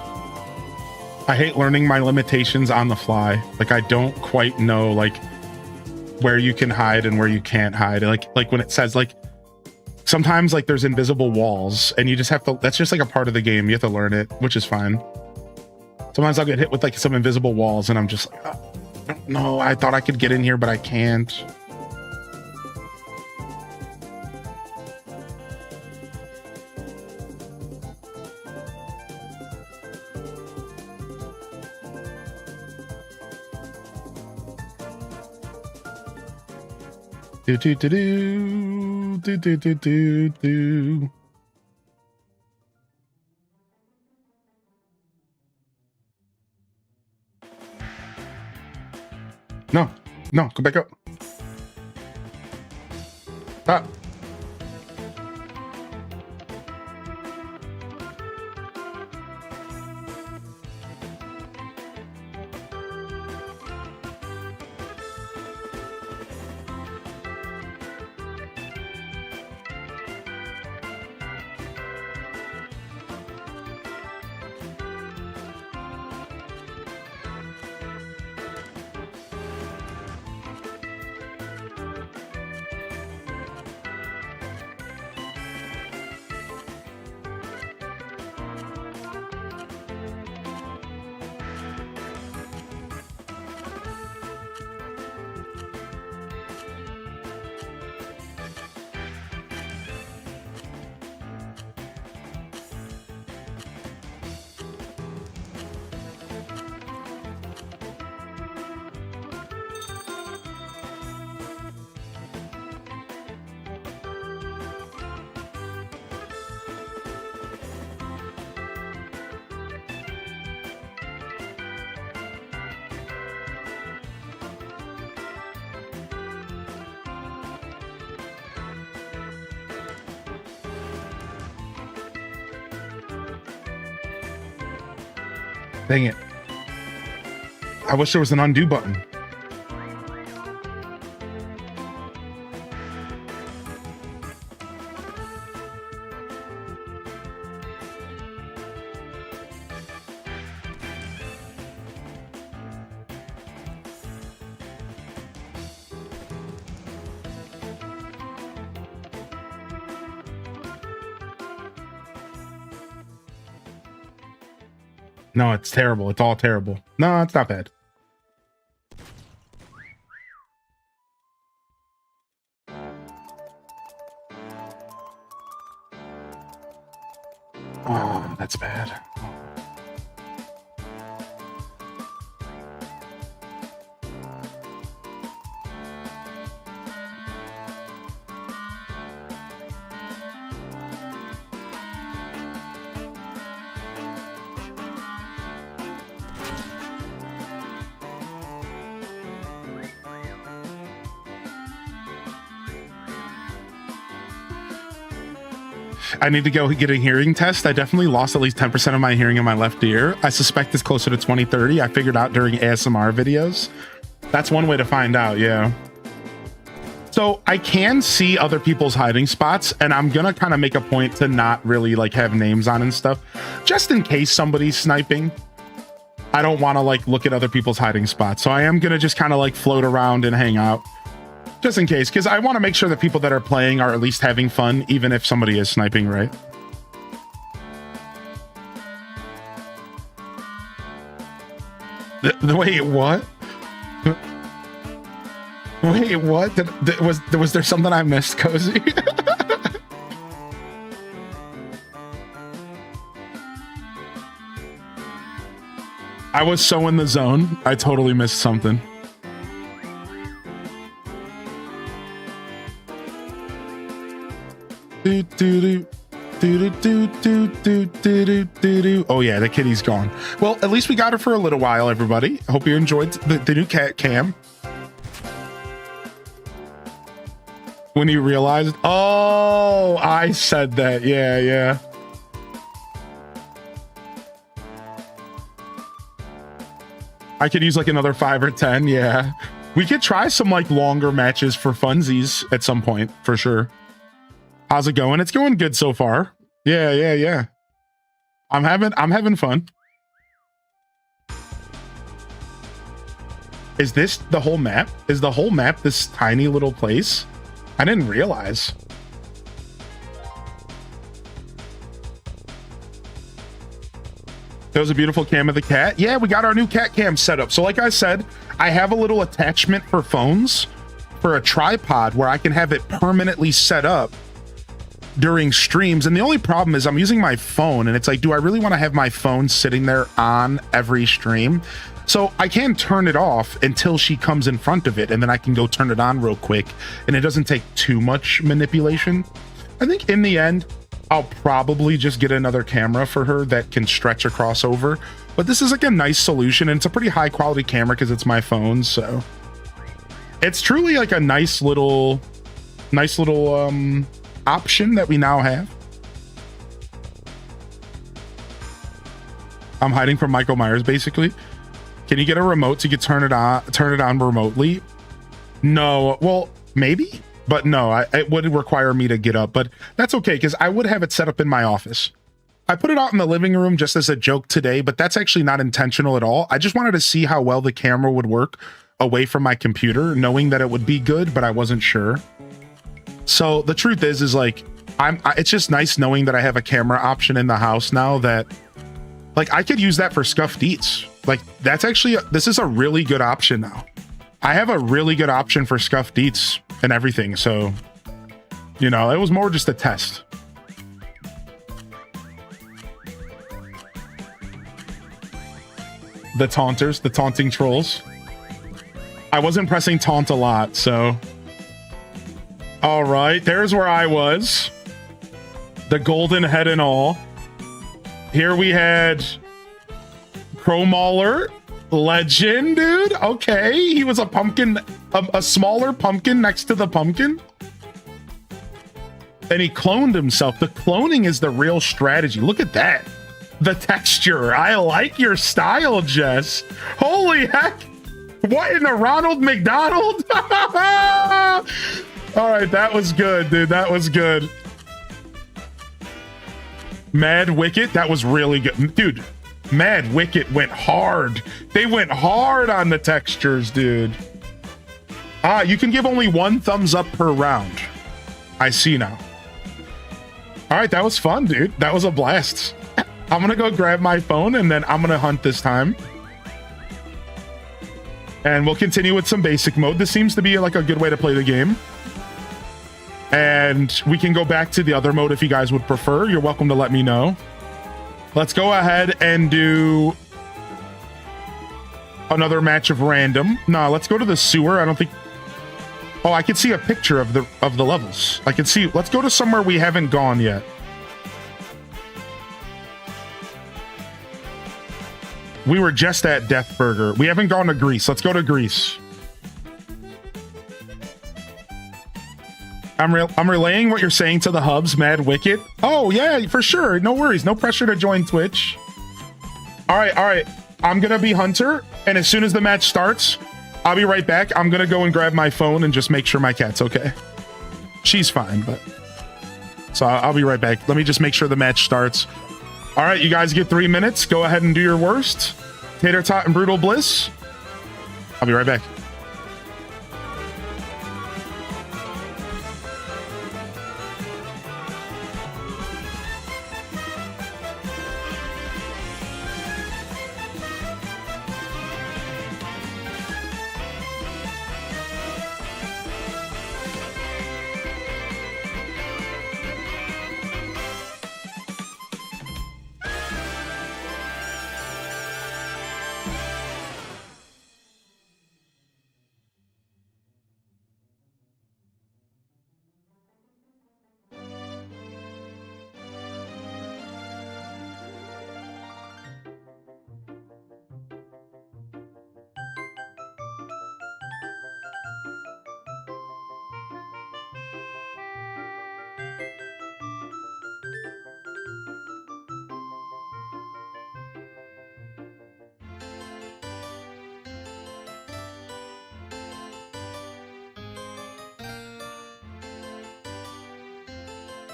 I hate learning my limitations on the fly. Like, I don't quite know, like, where you can hide and where you can't hide. Like when it says, like, sometimes, like, there's invisible walls, and you just have to, that's just, like, a part of the game. You have to learn it, which is fine. Sometimes I'll get hit with, like, some invisible walls, and I'm just like, oh, no, I thought I could get in here, but I can't. Do do do do do do do do do. No, no, go back up. Stop. Dang it. I wish there was an undo button. No, it's terrible. It's all terrible. No, it's not bad. Oh, that's bad. I need to go get a hearing test. I definitely lost at least 10% of my hearing in my left ear. I suspect it's closer to 20-30. I figured out during ASMR videos. That's one way to find out, yeah. So I can see other people's hiding spots, and I'm gonna kind of make a point to not really like have names on and stuff, just in case somebody's sniping. I don't want to like look at other people's hiding spots. So I am gonna just kind of like float around and hang out. Just in case, because I want to make sure that people that are playing are at least having fun, even if somebody is sniping, right? Wait, what? Wait, what? Was there something I missed, Cozy? I was so in the zone. I totally missed something. Oh yeah, the kitty's gone. Well, at least we got her for a little while, everybody. I hope you enjoyed the new cat cam. When you realized, oh, I said that. Yeah. I could use like another 5 or 10. Yeah, we could try some like longer matches for funsies at some point for sure. How's it going? It's going good so far. Yeah. I'm having fun. Is this the whole map? Is the whole map this tiny little place? I didn't realize. That was a beautiful cam of the cat. Yeah, we got our new cat cam set up. So like I said, I have a little attachment for phones for a tripod where I can have it permanently set up during streams. And the only problem is I'm using my phone, and it's like, do I really want to have my phone sitting there on every stream? So I can turn it off until she comes in front of it, and then I can go turn it on real quick, and it doesn't take too much manipulation. I think in the end, I'll probably just get another camera for her that can stretch across over. But this is like a nice solution, and it's a pretty high quality camera because it's my phone. So it's truly like a nice little option that we now have. I'm hiding from Michael Myers, basically. Can you get a remote so you can turn it on remotely? No, well, maybe, but no, it would require me to get up, but that's okay because I would have it set up in my office. I put it out in the living room just as a joke today, but that's actually not intentional at all. I just wanted to see how well the camera would work away from my computer, knowing that it would be good, but I wasn't sure. So the truth is like, it's just nice knowing that I have a camera option in the house now that like I could use that for scuffed eats. Like that's actually, this is a really good option now. I have a really good option for scuffed eats and everything. So, you know, it was more just a test. The taunters, the taunting trolls. I wasn't pressing taunt a lot, so. All right, there's where I was. The golden head and all. Here we had Crowmauler, legend, dude. Okay, he was a pumpkin, a smaller pumpkin next to the pumpkin. And he cloned himself. The cloning is the real strategy. Look at that. The texture. I like your style, Jess. Holy heck. What in the Ronald McDonald? All right, that was good, dude. That was good. Mad Wicket, that was really good. Dude, Mad Wicket went hard. They went hard on the textures, dude. You can give only 1 thumbs up per round. I see now. All right, that was fun, dude. That was a blast. I'm gonna go grab my phone and then I'm gonna hunt this time. And we'll continue with some basic mode. This seems to be like a good way to play the game. And we can go back to the other mode if you guys would prefer. You're welcome to let me know. Let's go ahead and do another match of random. No, let's go to the sewer. I don't think... Oh, I can see a picture of the levels. I can see... Let's go to somewhere we haven't gone yet. We were just at Death Burger. We haven't gone to Greece. Let's go to Greece. I'm relaying what you're saying to the hubs, Mad Wicket. Oh, yeah, for sure. No worries. No pressure to join Twitch. All right. I'm going to be Hunter, and as soon as the match starts, I'll be right back. I'm going to go and grab my phone and just make sure my cat's okay. She's fine, but... So I'll be right back. Let me just make sure the match starts. All right, you guys get 3 minutes. Go ahead and do your worst. Tater Tot and Brutal Bliss. I'll be right back.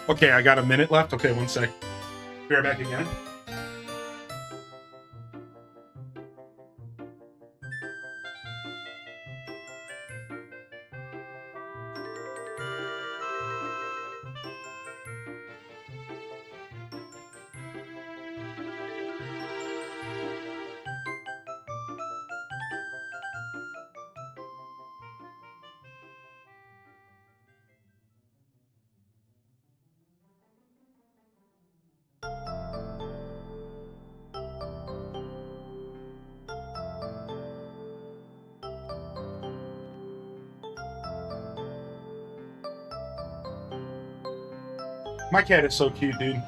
Okay, I got a minute left. Okay, 1 sec. Be right back again. My cat is so cute, dude.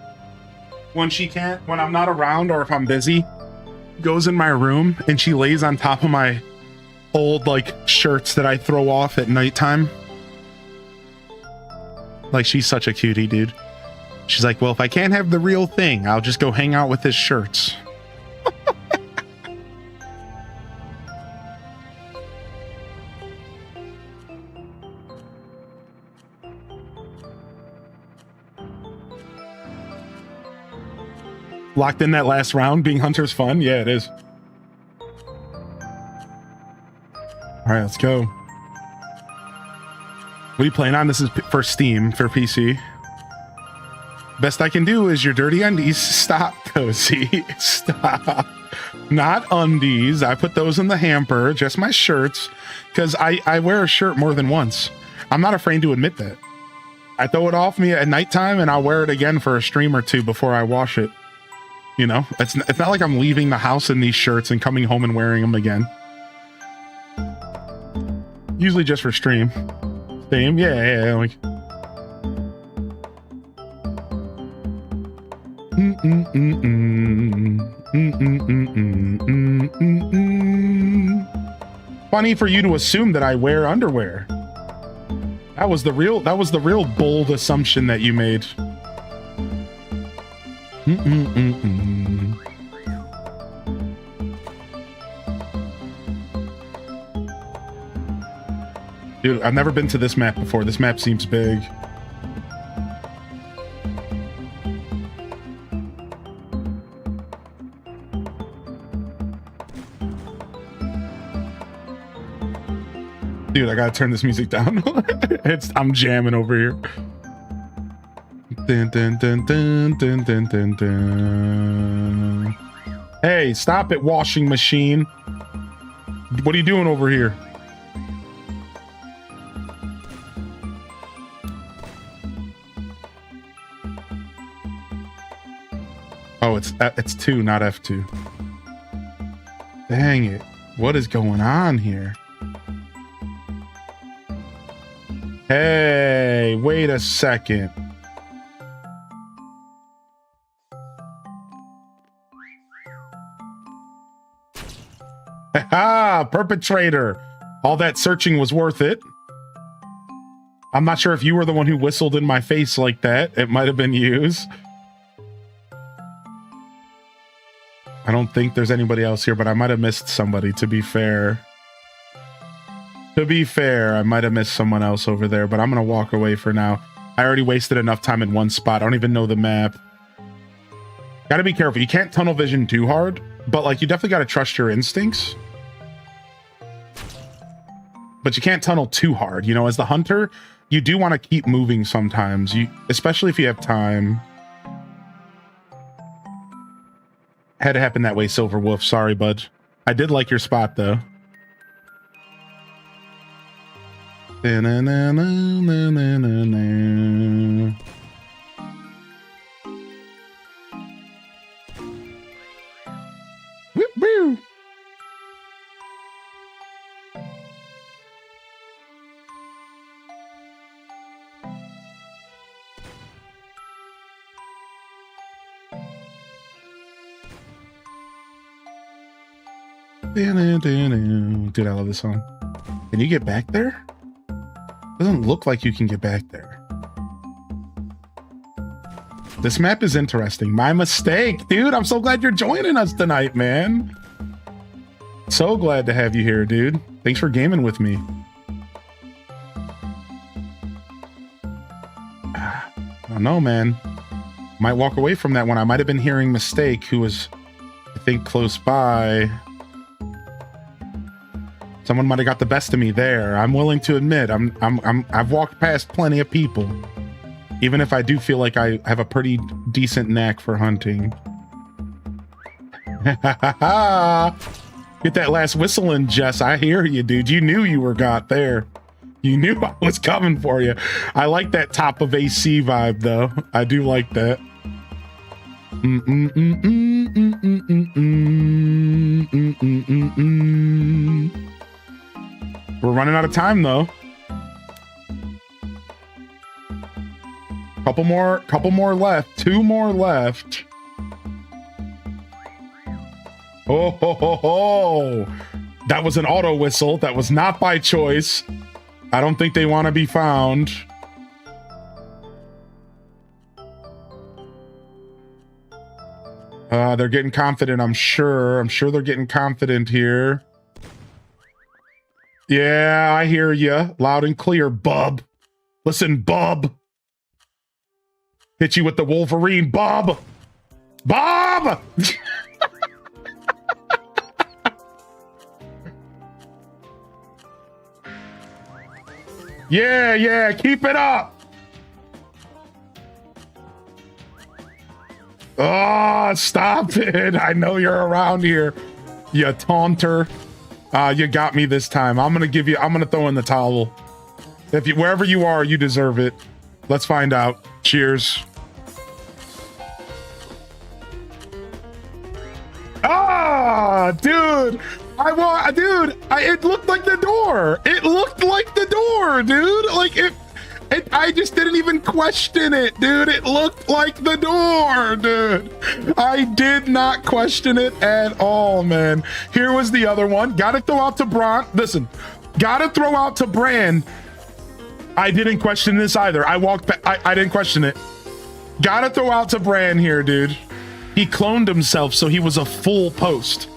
When I'm not around or if I'm busy, goes in my room and she lays on top of my old like shirts that I throw off at nighttime. Like, she's such a cutie, dude. She's like, well, if I can't have the real thing, I'll just go hang out with his shirts. Locked in that last round, being Hunter's fun. Yeah, it is. All right, let's go. What are you playing on? This is for Steam, for PC. Best I can do is your dirty undies. Stop, Cozy. Stop. Not undies. I put those in the hamper, just my shirts, because I wear a shirt more than once. I'm not afraid to admit that. I throw it off me at nighttime and I'll wear it again for a stream or two before I wash it. You know, it's not like I'm leaving the house in these shirts and coming home and wearing them again. Usually just for stream. Same, yeah, like. Funny for you to assume that I wear underwear. That was the real bold assumption that you made. Dude, I've never been to this map before. This map seems big. Dude, I gotta turn this music down. I'm jamming over here. Dun, dun, dun, dun, dun, dun, dun, dun. Hey, stop it, washing machine. What are you doing over here? Oh, it's 2, not F2. Dang it. What is going on here? Hey, wait a second. Ha! Perpetrator. All that searching was worth it. I'm not sure if you were the one who whistled in my face like that. It might have been used. I don't think there's anybody else here, but I might have missed somebody, to be fair. To be fair, I might have missed someone else over there, but I'm going to walk away for now. I already wasted enough time in one spot. I don't even know the map. Got to be careful. You can't tunnel vision too hard, but like you definitely got to trust your instincts. But you can't tunnel too hard. You know, as the hunter, you do want to keep moving sometimes, especially if you have time. Had to happen that way, Silver Wolf. Sorry, bud. I did like your spot, though. Woo-woo. Dude, I love this song. Can you get back there? Doesn't look like you can get back there. This map is interesting. My mistake, dude. I'm so glad you're joining us tonight, man. So glad to have you here, dude. Thanks for gaming with me. I don't know, man. Might walk away from that one. I might have been hearing Mistake, who was, I think, close by. Someone might have got the best of me there. I'm willing to admit I've walked past plenty of people, even if I do feel like I have a pretty decent knack for hunting. Get that last whistle in, Jess. I hear you, dude. You knew you were got there. You knew I was coming for you. I like that top of AC vibe, though. I do like that. We're running out of time, though. Couple more left. 2 more left. Oh, ho, ho, ho. That was an auto whistle. That was not by choice. I don't think they want to be found. They're getting confident, I'm sure. I'm sure they're getting confident here. Yeah, I hear you. Loud and clear, bub. Listen, bub. Hit you with the Wolverine, Bob. Bob! Yeah, keep it up. Oh, stop it. I know you're around here, you taunter. You got me this time. I'm gonna throw in the towel. Wherever you are, you deserve it. Let's find out. Cheers. Ah, dude. It looked like the door. It looked like the door, dude. Like I just didn't even question it, dude. It looked like the door, dude. I did not question it at all, man. Here was the other one. Gotta throw out to Listen, gotta throw out to Bran. I didn't question this either. I didn't question it. Gotta throw out to Bran here, dude. He cloned himself, so he was a full post.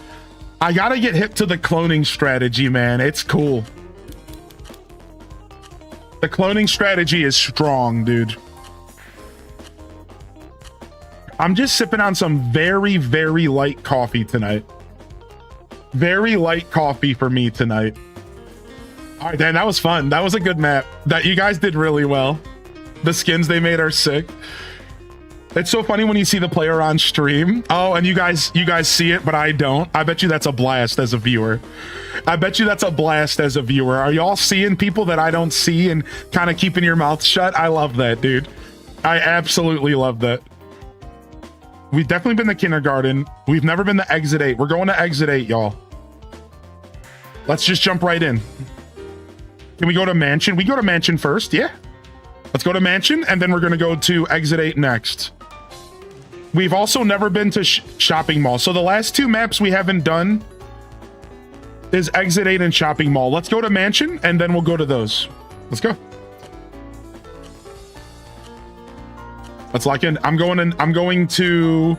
I gotta get hip to the cloning strategy, man. It's cool. The cloning strategy is strong, dude. I'm just sipping on some very, very light coffee tonight. Very light coffee for me tonight. All right, Dan, that was fun. That was a good map. You guys did really well. The skins they made are sick. It's so funny when you see the player on stream. Oh, and you guys see it, but I don't. I bet you that's a blast as a viewer. I bet you that's a blast as a viewer. Are y'all seeing people that I don't see and kind of keeping your mouth shut? I love that, dude. I absolutely love that. We've definitely been to kindergarten. We've never been to exit 8. We're going to exit 8, y'all. Let's just jump right in. Can we go to mansion? We go to mansion first, yeah. Let's go to mansion, and then we're going to go to exit 8 next. We've also never been to shopping mall. So the last 2 maps we haven't done is exit 8 and shopping mall. Let's go to mansion, and then we'll go to those. Let's go. Let's lock in. I'm going to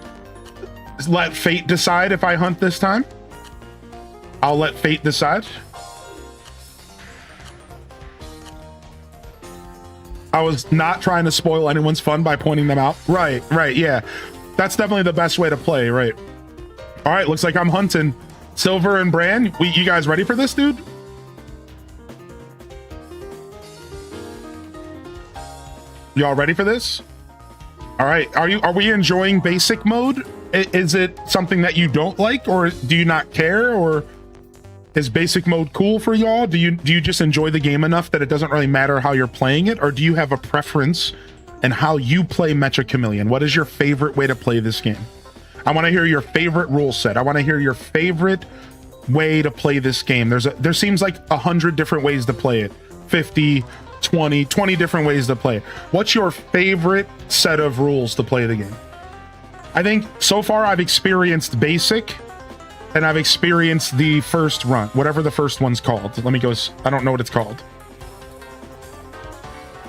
let fate decide if I hunt this time. I'll let fate decide. I was not trying to spoil anyone's fun by pointing them out. Right, yeah. That's definitely the best way to play, right? All right, looks like I'm hunting. Silver and Bran, you guys ready for this, dude? Y'all ready for this? All right, are we enjoying basic mode? Is it something that you don't like, or do you not care, or is basic mode cool for y'all? Do you just enjoy the game enough that it doesn't really matter how you're playing it, or do you have a preference in how you play Meccha Chameleon? What is your favorite way to play this game? I want to hear your favorite rule set. I want to hear your favorite way to play this game. There seems like 100 different ways to play it. 50, 20 different ways to play it. What's your favorite set of rules to play the game? I think so far I've experienced basic, and I've experienced the first run, whatever the first one's called. Let me go. I don't know what it's called.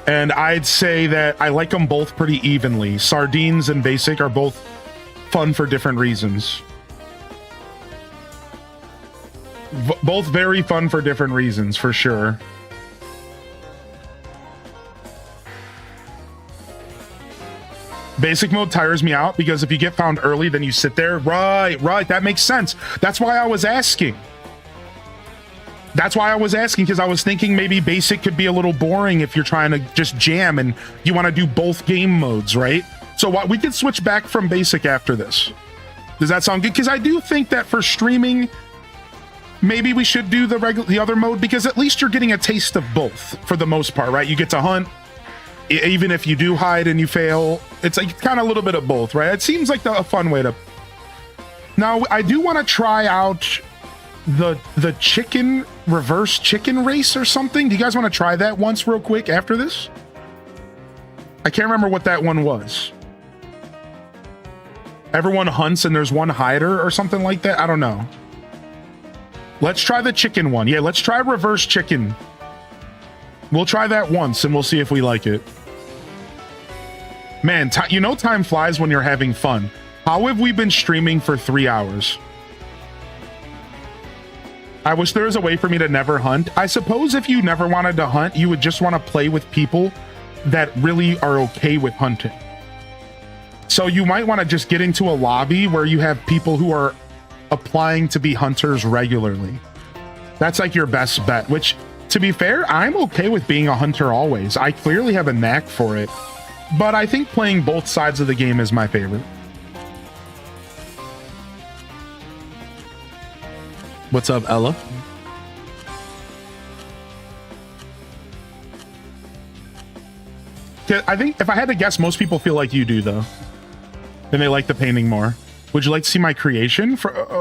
And I'd say that I like them both pretty evenly. Sardines and basic are both fun for different reasons. Both very fun for different reasons, for sure. Basic mode tires me out because if you get found early, then you sit there. Right. That makes sense. That's why I was asking. Because I was thinking maybe basic could be a little boring if you're trying to just jam and you want to do both game modes, right? So we could switch back from basic after this. Does that sound good? Because I do think that for streaming, maybe we should do the other mode, because at least you're getting a taste of both for the most part, right? You get to hunt. Even if you do hide and you fail, it's like kind of a little bit of both, right? It seems like a fun way to... Now, I do want to try out the reverse chicken race or something. Do you guys want to try that once real quick after this? I can't remember what that one was. Everyone hunts and there's one hider or something like that. I don't know. Let's try the chicken one. Yeah, let's try reverse chicken. We'll try that once and we'll see if we like it. Man, time flies when you're having fun. How have we been streaming for 3 hours? I wish there was a way for me to never hunt. I suppose if you never wanted to hunt, you would just want to play with people that really are okay with hunting. So you might want to just get into a lobby where you have people who are applying to be hunters regularly. That's like your best bet, which, to be fair, I'm okay with being a hunter always. I clearly have a knack for it, but I think playing both sides of the game is my favorite. What's up, Ella? I think if I had to guess, most people feel like you do, though. And they like the painting more. Would you like to see my creation?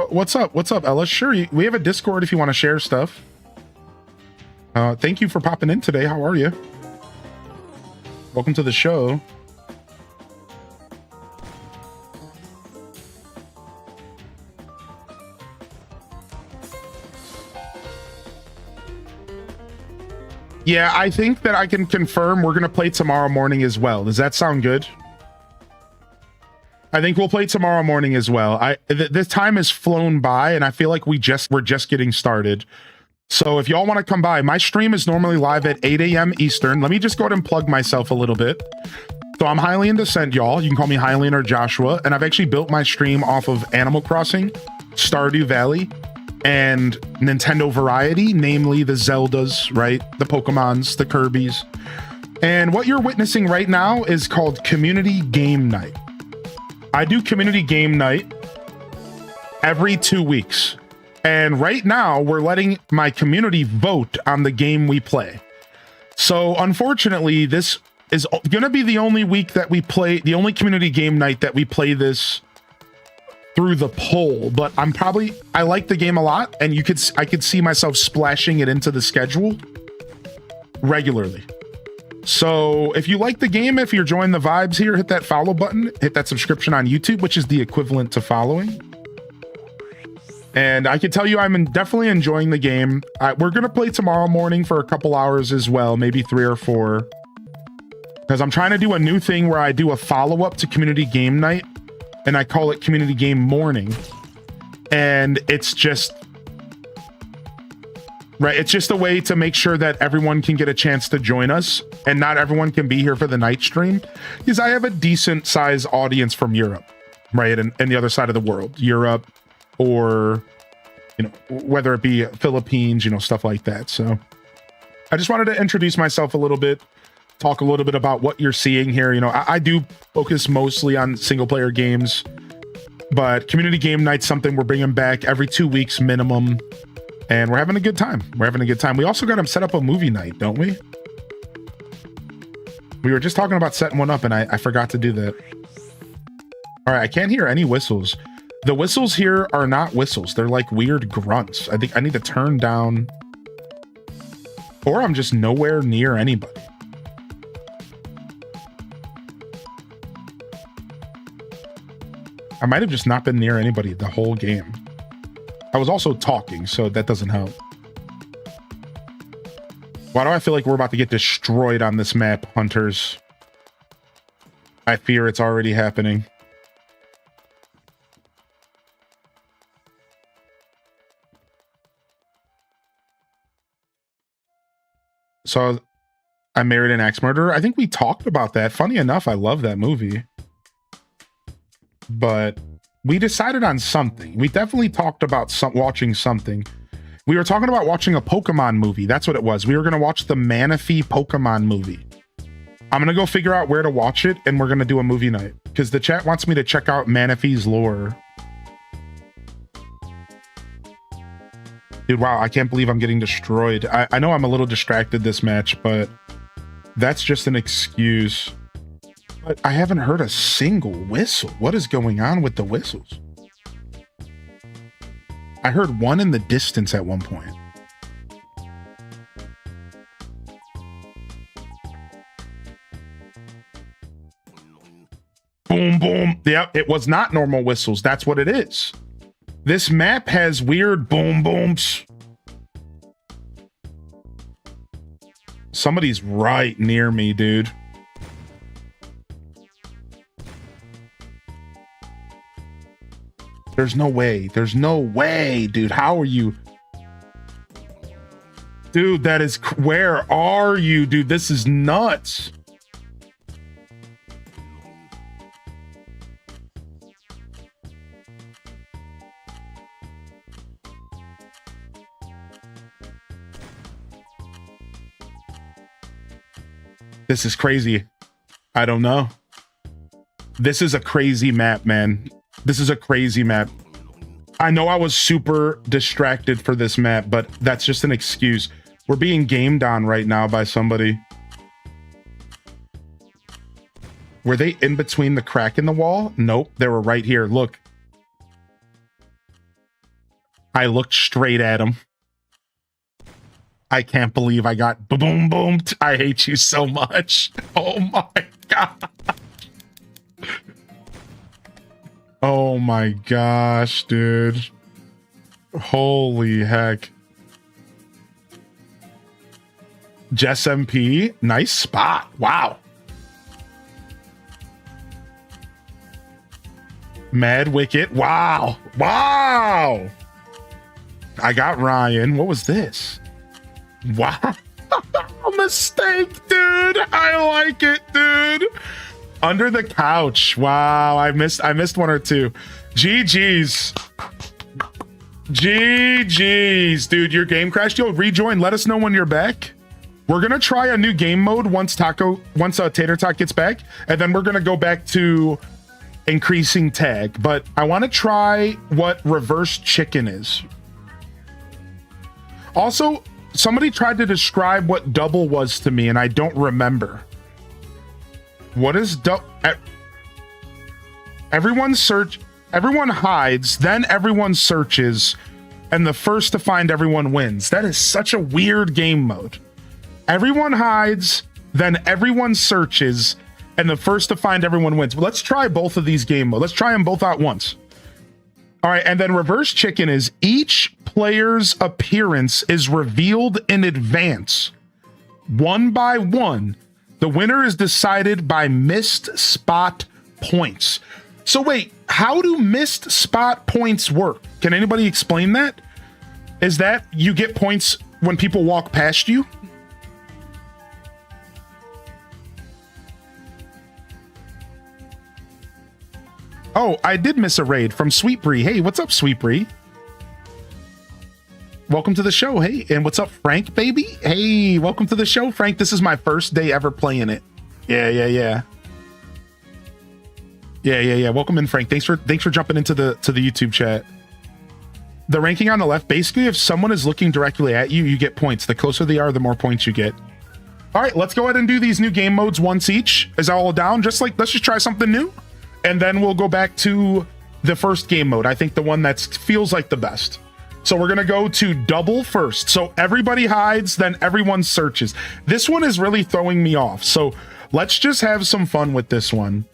What's up? What's up, Ella? Sure, we have a Discord if you want to share stuff. Thank you for popping in today. How are you? Welcome to the show. Yeah, I think that I can confirm we're going to play tomorrow morning as well. Does that sound good? I think we'll play tomorrow morning as well. This time has flown by and I feel like we're just getting started. So if y'all want to come by, my stream is normally live at 8 a.m. Eastern. Let me just go ahead and plug myself a little bit. So I'm Hylian Descent, y'all. You can call me Hylian or Joshua. And I've actually built my stream off of Animal Crossing, Stardew Valley, and Nintendo variety, namely the Zeldas, right? The Pokemons, the Kirbys. And what you're witnessing right now is called Community Game Night. I do community game night every 2 weeks. And right now we're letting my community vote on the game we play. So unfortunately, this is going to be the only week that we play, the only community game night that we play this through the poll. But I like the game a lot, and I could see myself splashing it into the schedule regularly. So if you like the game, if you're enjoying the vibes here, hit that follow button, hit that subscription on YouTube, which is the equivalent to following. And I can tell you I'm definitely enjoying the game. We're going to play tomorrow morning for a couple hours as well, maybe 3 or 4. Because I'm trying to do a new thing where I do a follow-up to community game night, and I call it community game morning. And it's just... right, it's just a way to make sure that everyone can get a chance to join us, and not everyone can be here for the night stream, because I have a decent size audience from Europe, right, and the other side of the world, Europe, or, you know, whether it be Philippines, you know, stuff like that. So I just wanted to introduce myself a little bit, talk a little bit about what you're seeing here. You know, I do focus mostly on single player games, but community game night's something we're bringing back every 2 weeks minimum. And we're having a good time. We're having a good time. We also got him set up a movie night, don't we? We were just talking about setting one up, and I forgot to do that. All right, I can't hear any whistles. The whistles here are not whistles. They're like weird grunts. I think I need to turn down... or I'm just nowhere near anybody. I might have just not been near anybody the whole game. I was also talking, so that doesn't help. Why do I feel like we're about to get destroyed on this map, hunters? I fear it's already happening. So, I Married an Axe Murderer. I think we talked about that. Funny enough, I love that movie. But... we decided on something. We definitely talked about watching something. We were talking about watching a Pokemon movie. That's what it was. We were going to watch the Manaphy Pokemon movie. I'm going to go figure out where to watch it, and we're going to do a movie night. Because the chat wants me to check out Manaphy's lore. Dude, wow, I can't believe I'm getting destroyed. I know I'm a little distracted this match, but that's just an excuse. But I haven't heard a single whistle. What is going on with the whistles? I heard one in the distance at one point. Boom, boom. Yep, it was not normal whistles. That's what it is. This map has weird boom booms. Somebody's right near me, dude. There's no way. There's no way, dude. How are you? Dude, that is... where are you, dude? This is nuts. This is crazy. I don't know. This is a crazy map, man. This is a crazy map. I know I was super distracted for this map, but that's just an excuse. We're being gamed on right now by somebody. Were they in between the crack in the wall? Nope, they were right here. Look. I looked straight at him. I can't believe I got boom boom. I hate you so much. Oh my god. Oh my gosh, dude. Holy heck. Jess MP, nice spot. Wow. Mad Wicket. Wow. Wow. I got Ryan. What was this? Wow. Mistake, dude. I like it, dude. Under the couch. Wow. I missed one or two. GG's. GG's, dude. Your game crashed. Yo, rejoin. Let us know when you're back. We're gonna try a new game mode once Tater Tot gets back, and then we're gonna go back to increasing tag, but I want to try what reverse chicken is. Also, somebody tried to describe what double was to me, and I don't remember. What is double? Everyone hides, then everyone searches, and the first to find everyone wins. That is such a weird game mode. Everyone hides, then everyone searches, and the first to find everyone wins. Let's try both of these game modes. Let's try them both out once. All right, and then reverse chicken is each player's appearance is revealed in advance, one by one. The winner is decided by missed spot points. So wait, how do missed spot points work? Can anybody explain that? Is that you get points when people walk past you? Oh, I did miss a raid from Sweet Bree. Hey, what's up, Sweet Bree? Welcome to the show. Hey, and what's up, Frank, baby? Hey, welcome to the show, Frank. This is my first day ever playing it. Yeah. Welcome in, Frank. Thanks for jumping into the YouTube chat. The ranking on the left, basically, if someone is looking directly at you, you get points. The closer they are, the more points you get. All right, let's go ahead and do these new game modes once each. Is that all down? Let's just try something new. And then we'll go back to the first game mode. I think the one that feels like the best. So we're going to go to double first. So everybody hides, then everyone searches. This one is really throwing me off. So let's just have some fun with this one.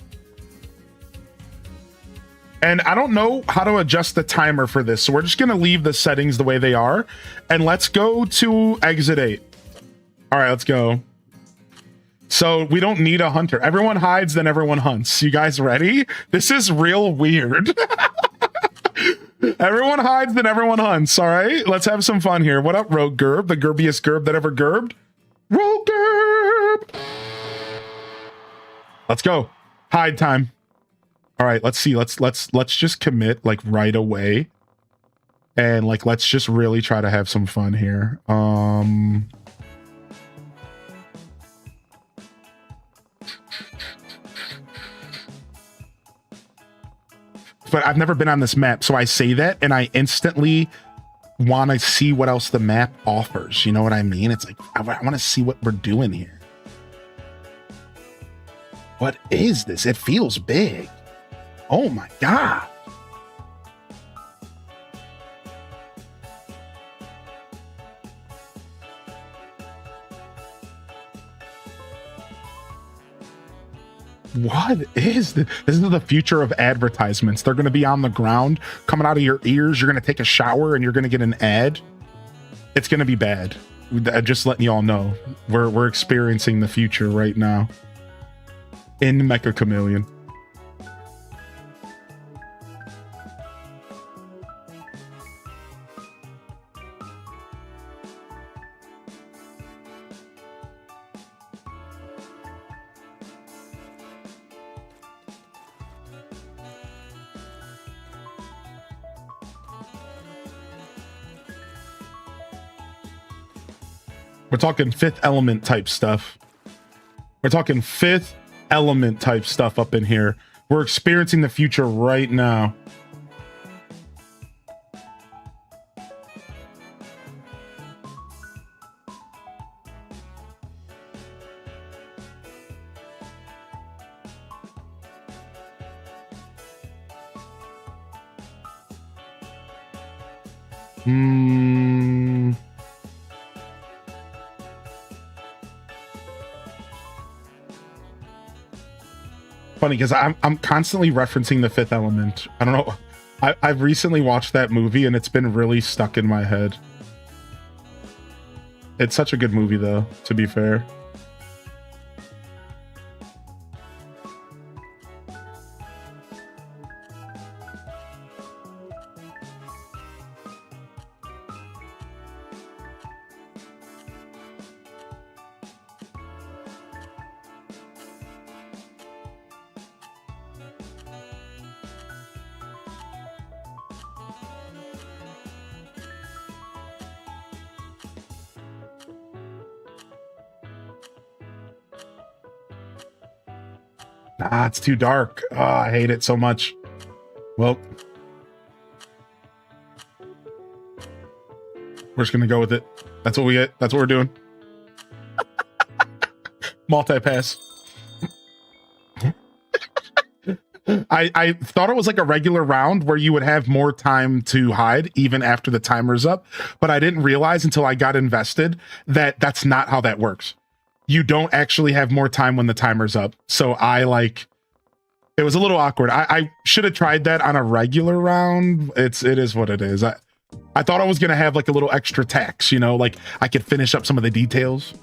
And I don't know how to adjust the timer for this. So we're just going to leave the settings the way they are. And let's go to exit 8. All right, let's go. So we don't need a hunter. Everyone hides, then everyone hunts. You guys ready? This is real weird. Everyone hides, then everyone hunts. All right, let's have some fun here. What up, Rogue Gerb? The gerbiest gerb that ever gerbed? Rogue Gerb! Let's go. Hide time. All right, let's see. Let's just commit like right away. And like, let's just really try to have some fun here. But I've never been on this map, so I say that and I instantly want to see what else the map offers. You know what I mean? It's like, I want to see what we're doing here. What is this? It feels big. Oh my God. What is this? This is the future of advertisements. They're going to be on the ground, coming out of your ears. You're going to take a shower and you're going to get an ad. It's going to be bad. Just letting you all know. We're experiencing the future right now. In Mecca Chameleon. We're talking Fifth Element type stuff. We're talking Fifth Element type stuff up in here. We're experiencing the future right now. Funny because I'm constantly referencing the Fifth Element. I don't know. I've recently watched that movie and it's been really stuck in my head. It's such a good movie though, to be fair. Ah, it's too dark. Oh, I hate it so much. Well, we're just gonna go with it. That's what we get. That's what we're doing. Multi-pass. I thought it was like a regular round where you would have more time to hide even after the timer's up, but I didn't realize until I got invested that that's not how that works. You don't actually have more time when the timer's up. So it was a little awkward. I should have tried that on a regular round. It is what it is. I thought I was gonna have like a little extra tax, you know, like I could finish up some of the details.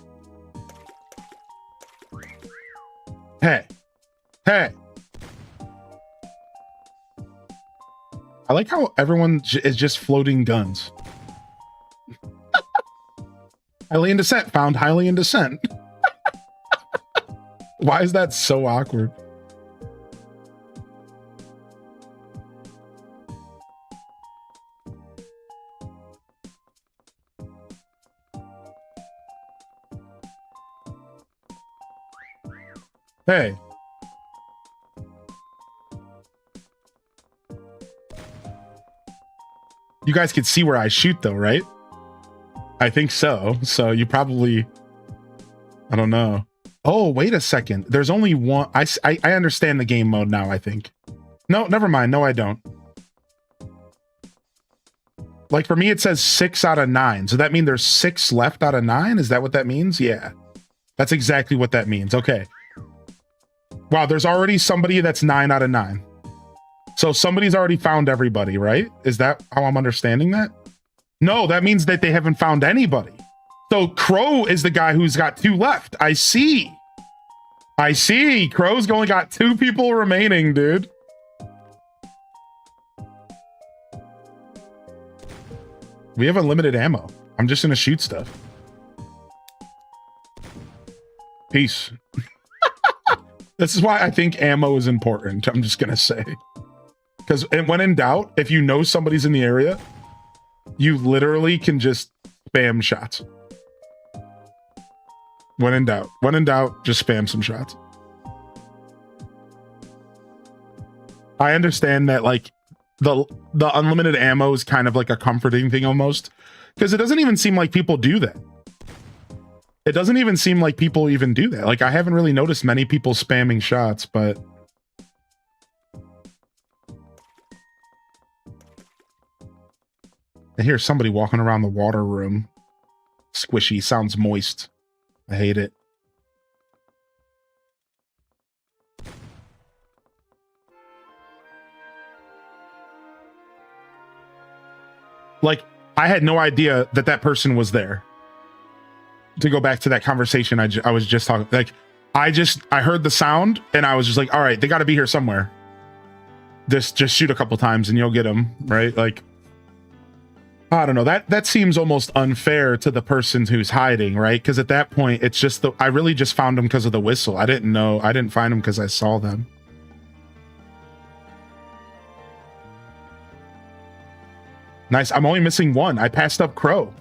Hey. I like how everyone is just floating guns. Highly in descent, found highly in descent. Why is that so awkward? Hey. You guys can see where I shoot though, right? I think so. So you probably, I don't know. Oh, wait a second. There's only one. I understand the game mode now, I think. No, never mind. No, I don't. Like for me, it says 6 out of 9. So that means there's 6 left out of 9? Is that what that means? Yeah. That's exactly what that means. Okay. Wow, there's already somebody that's 9 out of 9. So somebody's already found everybody, right? Is that how I'm understanding that? No, that means that they haven't found anybody. So Crow is the guy who's got 2 left. I see. Crow's only got 2 people remaining, dude. We have unlimited ammo. I'm just gonna shoot stuff. Peace. This is why I think ammo is important. I'm just gonna say. Because when in doubt, if you know somebody's in the area, you literally can just spam shots. When in doubt, just spam some shots. I understand that like the unlimited ammo is kind of like a comforting thing almost, because it doesn't even seem like people do that. It doesn't even seem like people even do that. Like I haven't really noticed many people spamming shots, but I hear somebody walking around the water room. Squishy, sounds moist. I hate it. Like, I had no idea that that person was there. To go back to that conversation I was just talking, like, I heard the sound and I was just like, all right, they got to be here somewhere. Just shoot a couple times and you'll get them, right? Like, I don't know. That seems almost unfair to the person who's hiding, right? Because at that point, it's just I really just found them because of the whistle. I didn't find them because I saw them. Nice. I'm only missing 1. I passed up Crow.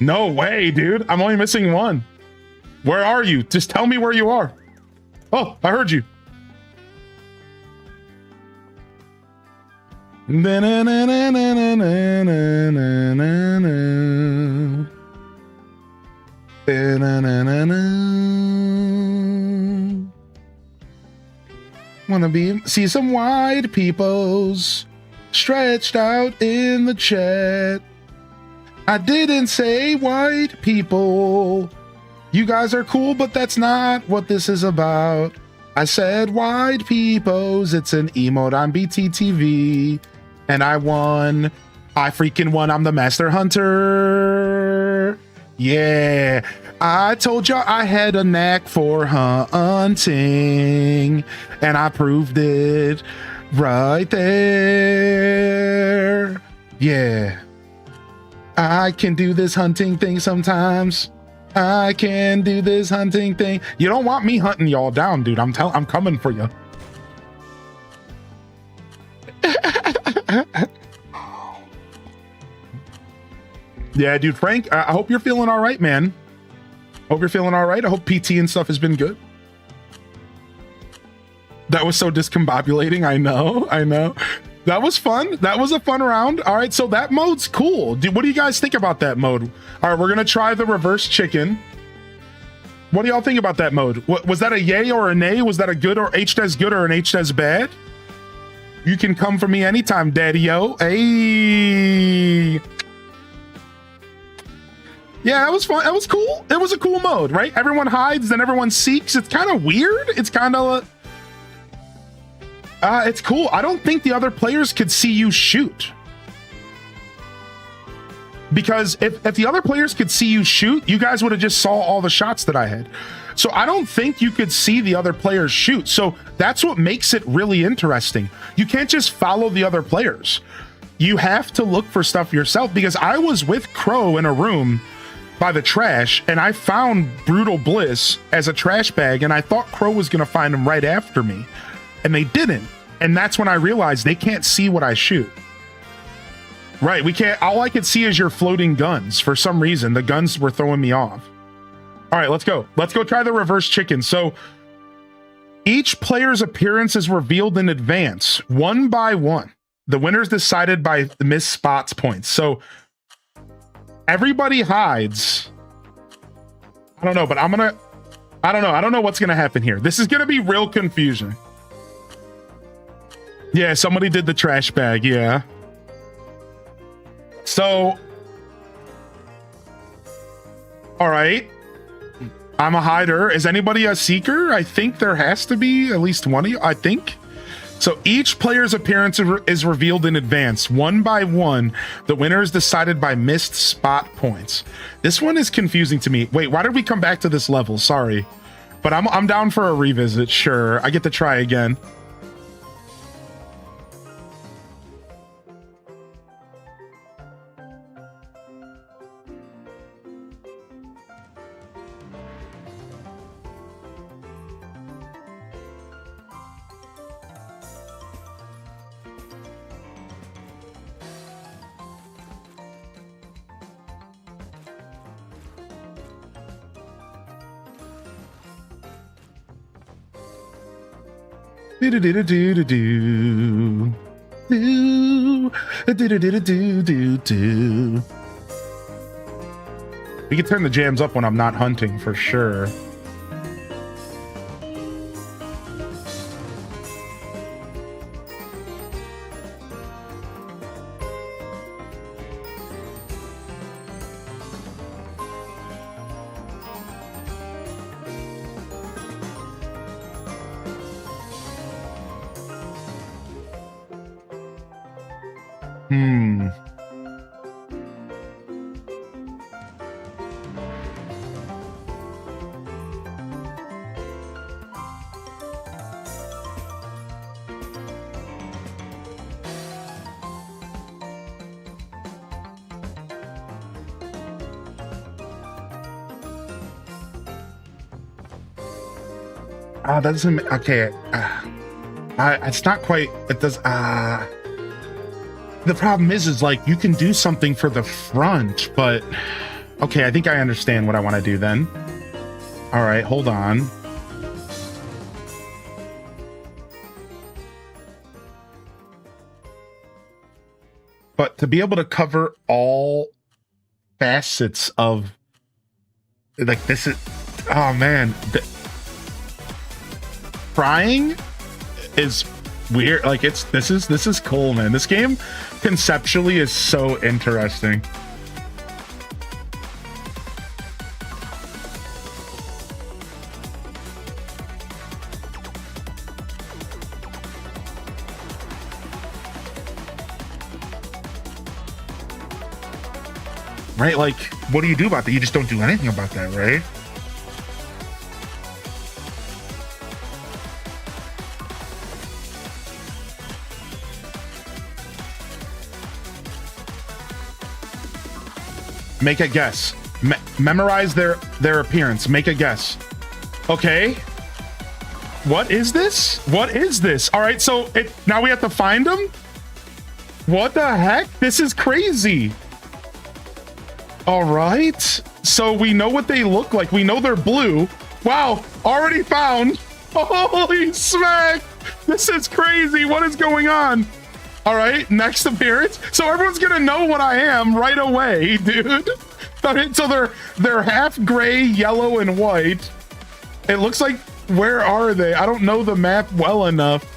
No way, dude. I'm only missing 1. Where are you? Just tell me where you are. Oh, I heard you. See some white peoples stretched out in the chat. I didn't say white people. You guys are cool, but that's not what this is about. I said white peoples. It's an emote on BTTV. And I won. I freaking won. I'm the master hunter. Yeah. I told y'all I had a knack for hunting. And I proved it right there. Yeah. I can do this hunting thing sometimes. I can do this hunting thing. You don't want me hunting y'all down, dude. I'm coming for you. Yeah, dude, Frank, I hope you're feeling all right, man. Hope you're feeling all right. I hope PT and stuff has been good. That was so discombobulating. I know. That was fun. That was a fun round. All right, so that mode's cool. What do you guys think about that mode? All right, we're gonna try the reverse chicken. What do y'all think about that mode? Was that a yay or a nay? Was that a good or HDES good or an HDES bad? You can come for me anytime, daddy-o. Hey. Yeah, that was fun. That was cool. It was a cool mode, right? Everyone hides, then everyone seeks. It's kind of weird. It's kind of... it's cool. I don't think the other players could see you shoot. Because if the other players could see you shoot, you guys would have just saw all the shots that I had. So I don't think you could see the other players shoot. So that's what makes it really interesting. You can't just follow the other players. You have to look for stuff yourself, because I was with Crow in a room by the trash, and I found Brutal Bliss as a trash bag, and I thought Crow was going to find him right after me, and they didn't. And that's when I realized they can't see what I shoot. Right, we can't. All I could see is your floating guns. For some reason, the guns were throwing me off. All right, let's go. Let's go try the reverse chicken. So each player's appearance is revealed in advance, one by one. The winner's decided by the missed spots points. So everybody hides. I don't know, but I don't know what's gonna happen here. This is gonna be real confusing. Yeah, somebody did the trash bag, yeah. So, all right. I'm a hider. Is anybody a seeker? I think there has to be at least one of you, I think. So each player's appearance is revealed in advance, one by one. The winner is decided by missed spot points. This one is confusing to me. Wait, why did we come back to this level? Sorry. But I'm down for a revisit, sure. I get to try again. We can turn the jams up when I'm not hunting for sure. That doesn't okay. It's not quite. It does. The problem is like you can do something for the front, but okay. I think I understand what I want to do then. All right, hold on. But to be able to cover all facets of like this is, oh man. Frying is weird. Like this is cool, man. This game conceptually is so interesting. Right? Like, what do you do about that? You just don't do anything about that, right? Make a guess. Memorize their appearance. Make a guess. Okay. What is this? What is this? All right, so now we have to find them? What the heck? This is crazy. All right. So we know what they look like. We know they're blue. Wow. Already found. Holy smack. This is crazy. What is going on? All right, next appearance. So everyone's gonna know what I am right away, dude. So they're half gray, yellow, and white. It looks like, where are they? I don't know the map well enough.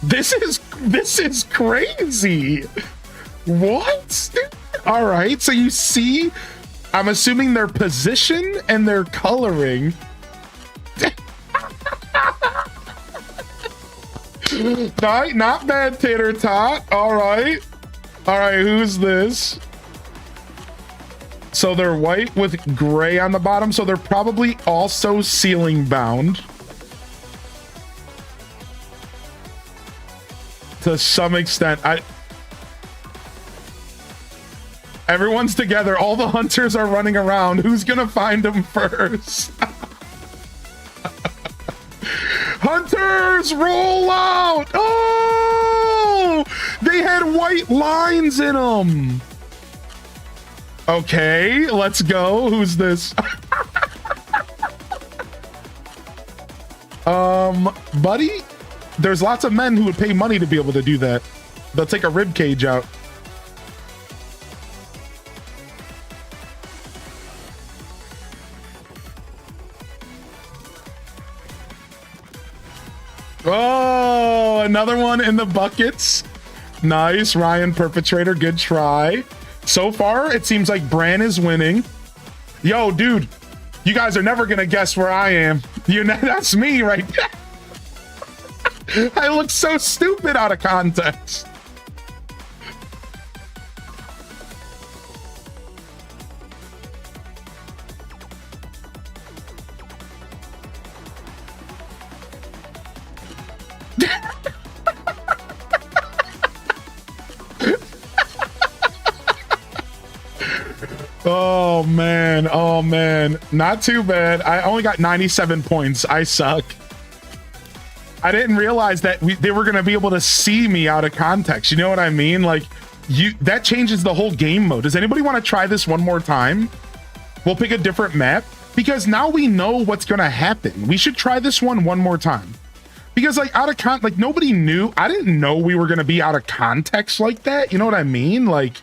This is crazy. What? All right, so you see, I'm assuming their position and their coloring. Not bad, Tater Tot. All right, who's this? So they're white with gray on the bottom, so they're probably also ceiling bound to some extent. Everyone's together. All the hunters are running around. Who's gonna find them first? Hunters, roll out! Oh, they had white lines in them. Okay, let's go. Who's this? Buddy, there's lots of men who would pay money to be able to do that. They'll take a rib cage out. Oh, another one in the buckets. Nice, Ryan Perpetrator. Good try. So far, it seems like Bran is winning. Yo, dude, you guys are never gonna guess where I am. That's me right there. I look so stupid out of context. Oh man, not too bad. I only got 97 points. I suck. I didn't realize that they were gonna be able to see me out of context. You know what I mean? Like, that changes the whole game mode. Does anybody want to try this one more time? We'll pick a different map because now we know what's gonna happen. We should try this one more time because, like, like nobody knew. I didn't know we were gonna be out of context like that. You know what I mean? Like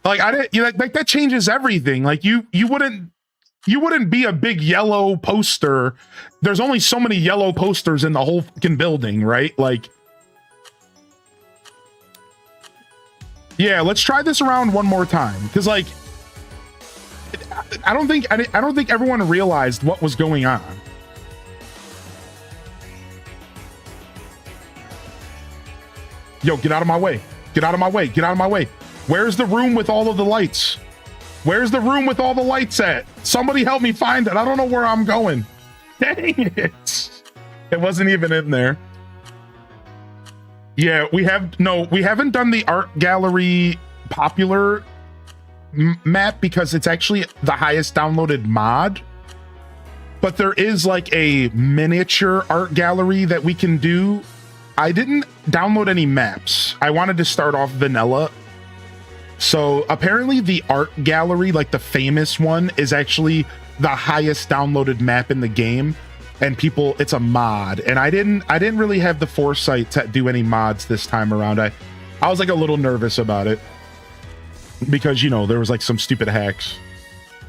I didn't, like that changes everything. Like you wouldn't be a big yellow poster. There's only so many yellow posters in the whole fucking building, right? Like, yeah, let's try this around one more time. Cause like, I don't think everyone realized what was going on. Yo, get out of my way. Get out of my way. Get out of my way. Where's the room with all of the lights? Where's the room with all the lights at? Somebody help me find it. I don't know where I'm going. Dang it. It wasn't even in there. Yeah, we haven't done the art gallery popular map because it's actually the highest downloaded mod. But there is like a miniature art gallery that we can do. I didn't download any maps. I wanted to start off vanilla. So apparently the art gallery, like the famous one, is actually the highest downloaded map in the game, and it's a mod. And I didn't really have the foresight to do any mods this time around. I was like a little nervous about it because, you know, there was like some stupid hacks.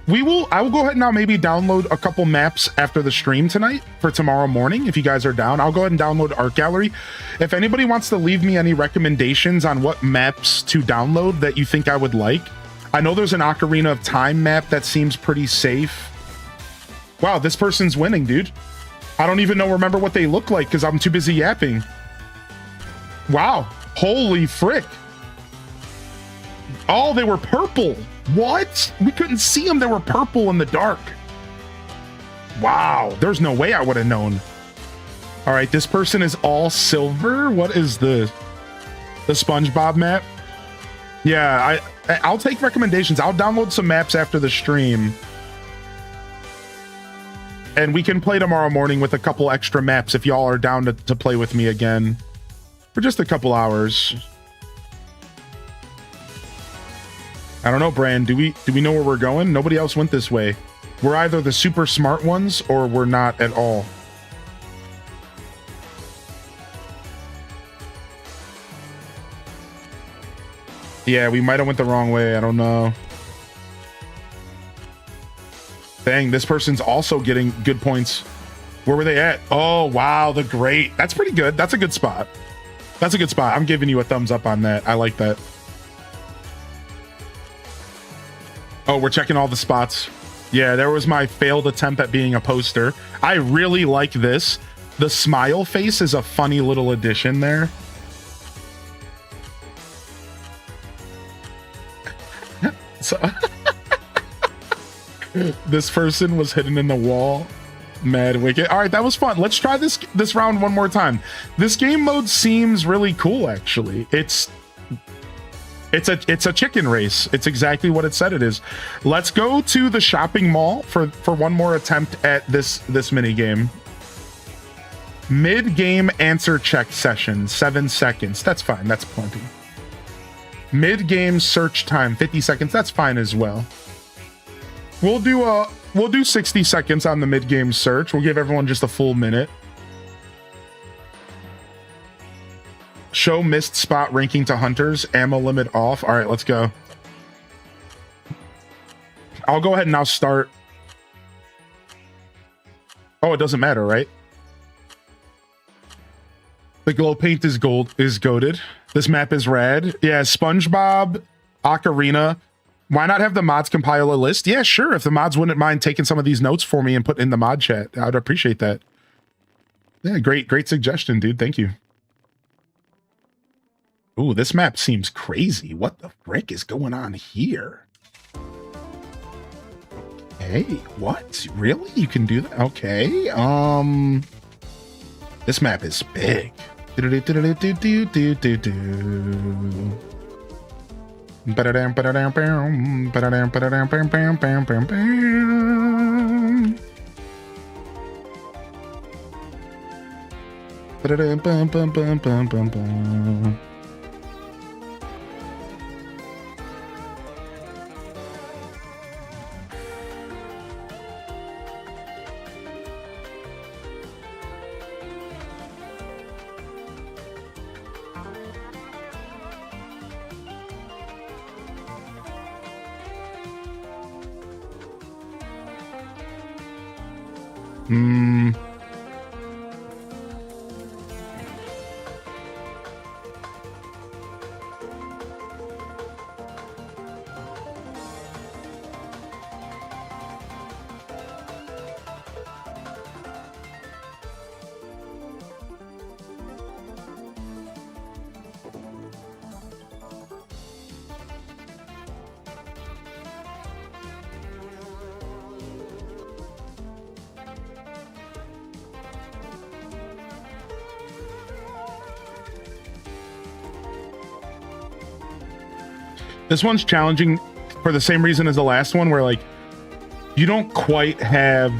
I will go ahead now, maybe download a couple maps after the stream tonight for tomorrow morning. If you guys are down, I'll go ahead and download Art Gallery. If anybody wants to leave me any recommendations on what maps to download that you think I would like. I know there's an Ocarina of Time map that seems pretty safe. Wow, this person's winning, dude. I don't even remember what they look like because I'm too busy yapping. Wow, holy frick. Oh, they were purple. What? We couldn't see them. They were purple in the dark. Wow, there's no way I would have known. All right, this person is all silver. What is the SpongeBob map? Yeah, I'll take recommendations. I'll download some maps after the stream. And we can play tomorrow morning with a couple extra maps if y'all are down to play with me again for just a couple hours. I don't know, Bran. Do we know where we're going? Nobody else went this way. We're either the super smart ones or we're not at all. Yeah, we might have went the wrong way. I don't know. Dang, this person's also getting good points. Where were they at? Oh, wow, the great. That's pretty good. That's a good spot. That's a good spot. I'm giving you a thumbs up on that. I like that. Oh, we're checking all the spots. Yeah, there was my failed attempt at being a poster. I really like this. The smile face is a funny little addition there. So this person was hidden in the wall. Mad wicked. All right, that was fun. Let's try this round one more time. This game mode seems really cool, actually. It's a chicken race. It's exactly what it said it is. Let's go to the shopping mall for one more attempt at this mini game. Mid-game answer check session, 7 seconds. That's fine. That's plenty. Mid-game search time, 50 seconds. That's fine as well. We'll do 60 seconds on the mid-game search. We'll give everyone just a full minute. Show missed spot ranking to hunters. Ammo limit off. All right, let's go. I'll go ahead and I'll start. Oh, it doesn't matter, right? The glow paint is goated. This map is rad. Yeah, SpongeBob, Ocarina. Why not have the mods compile a list? Yeah, sure. If the mods wouldn't mind taking some of these notes for me and put in the mod chat, I'd appreciate that. Yeah, great suggestion, dude. Thank you. Ooh, this map seems crazy. What the frick is going on here? Hey, what? Really? You can do that? Okay. This map is big. This one's challenging for the same reason as the last one, where like you don't quite have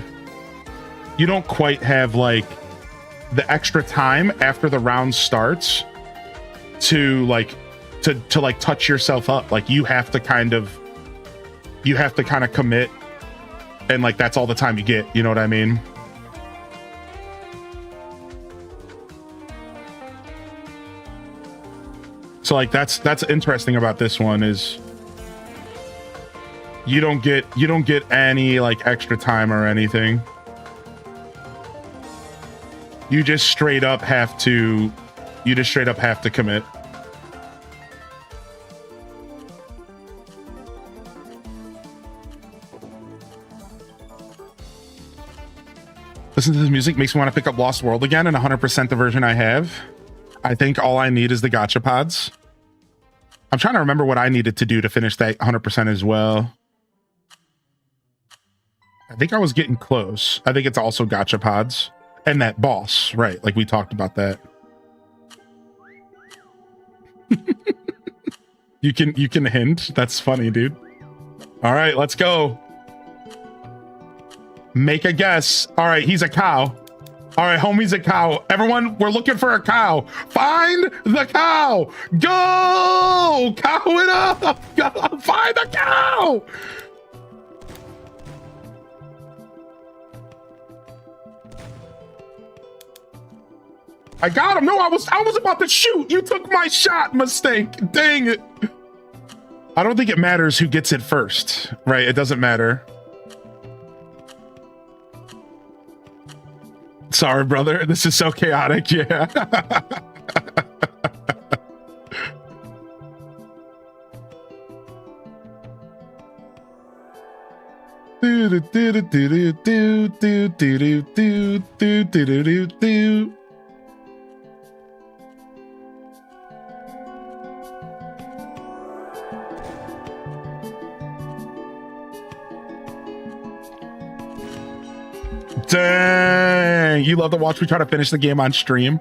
like the extra time after the round starts to touch yourself up. Like you have to kind of commit, and like that's all the time you get, you know what I mean? So like that's interesting about this one is you don't get any like extra time or anything. You just straight up have to commit. Listen to this music makes me want to pick up Lost World again, and 100% the version I have. I think all I need is the gacha pods. I'm trying to remember what I needed to do to finish that 100% as well. I think I was getting close. I think it's also gacha pods and that boss, right? Like we talked about that. You can hint. That's funny, dude. All right, let's go. Make a guess. All right, he's a cow. All right, homie's a cow. Everyone, we're looking for a cow. Find the cow. Go! Cow it up. Go. Find the cow. I got him. No, I was about to shoot. You took my shot. Mistake. Dang it. I don't think it matters who gets it first, right? It doesn't matter. Sorry, brother. This is so chaotic. Yeah. Do do do do do do do do do do do do. Dang, you love to watch me try to finish the game on stream.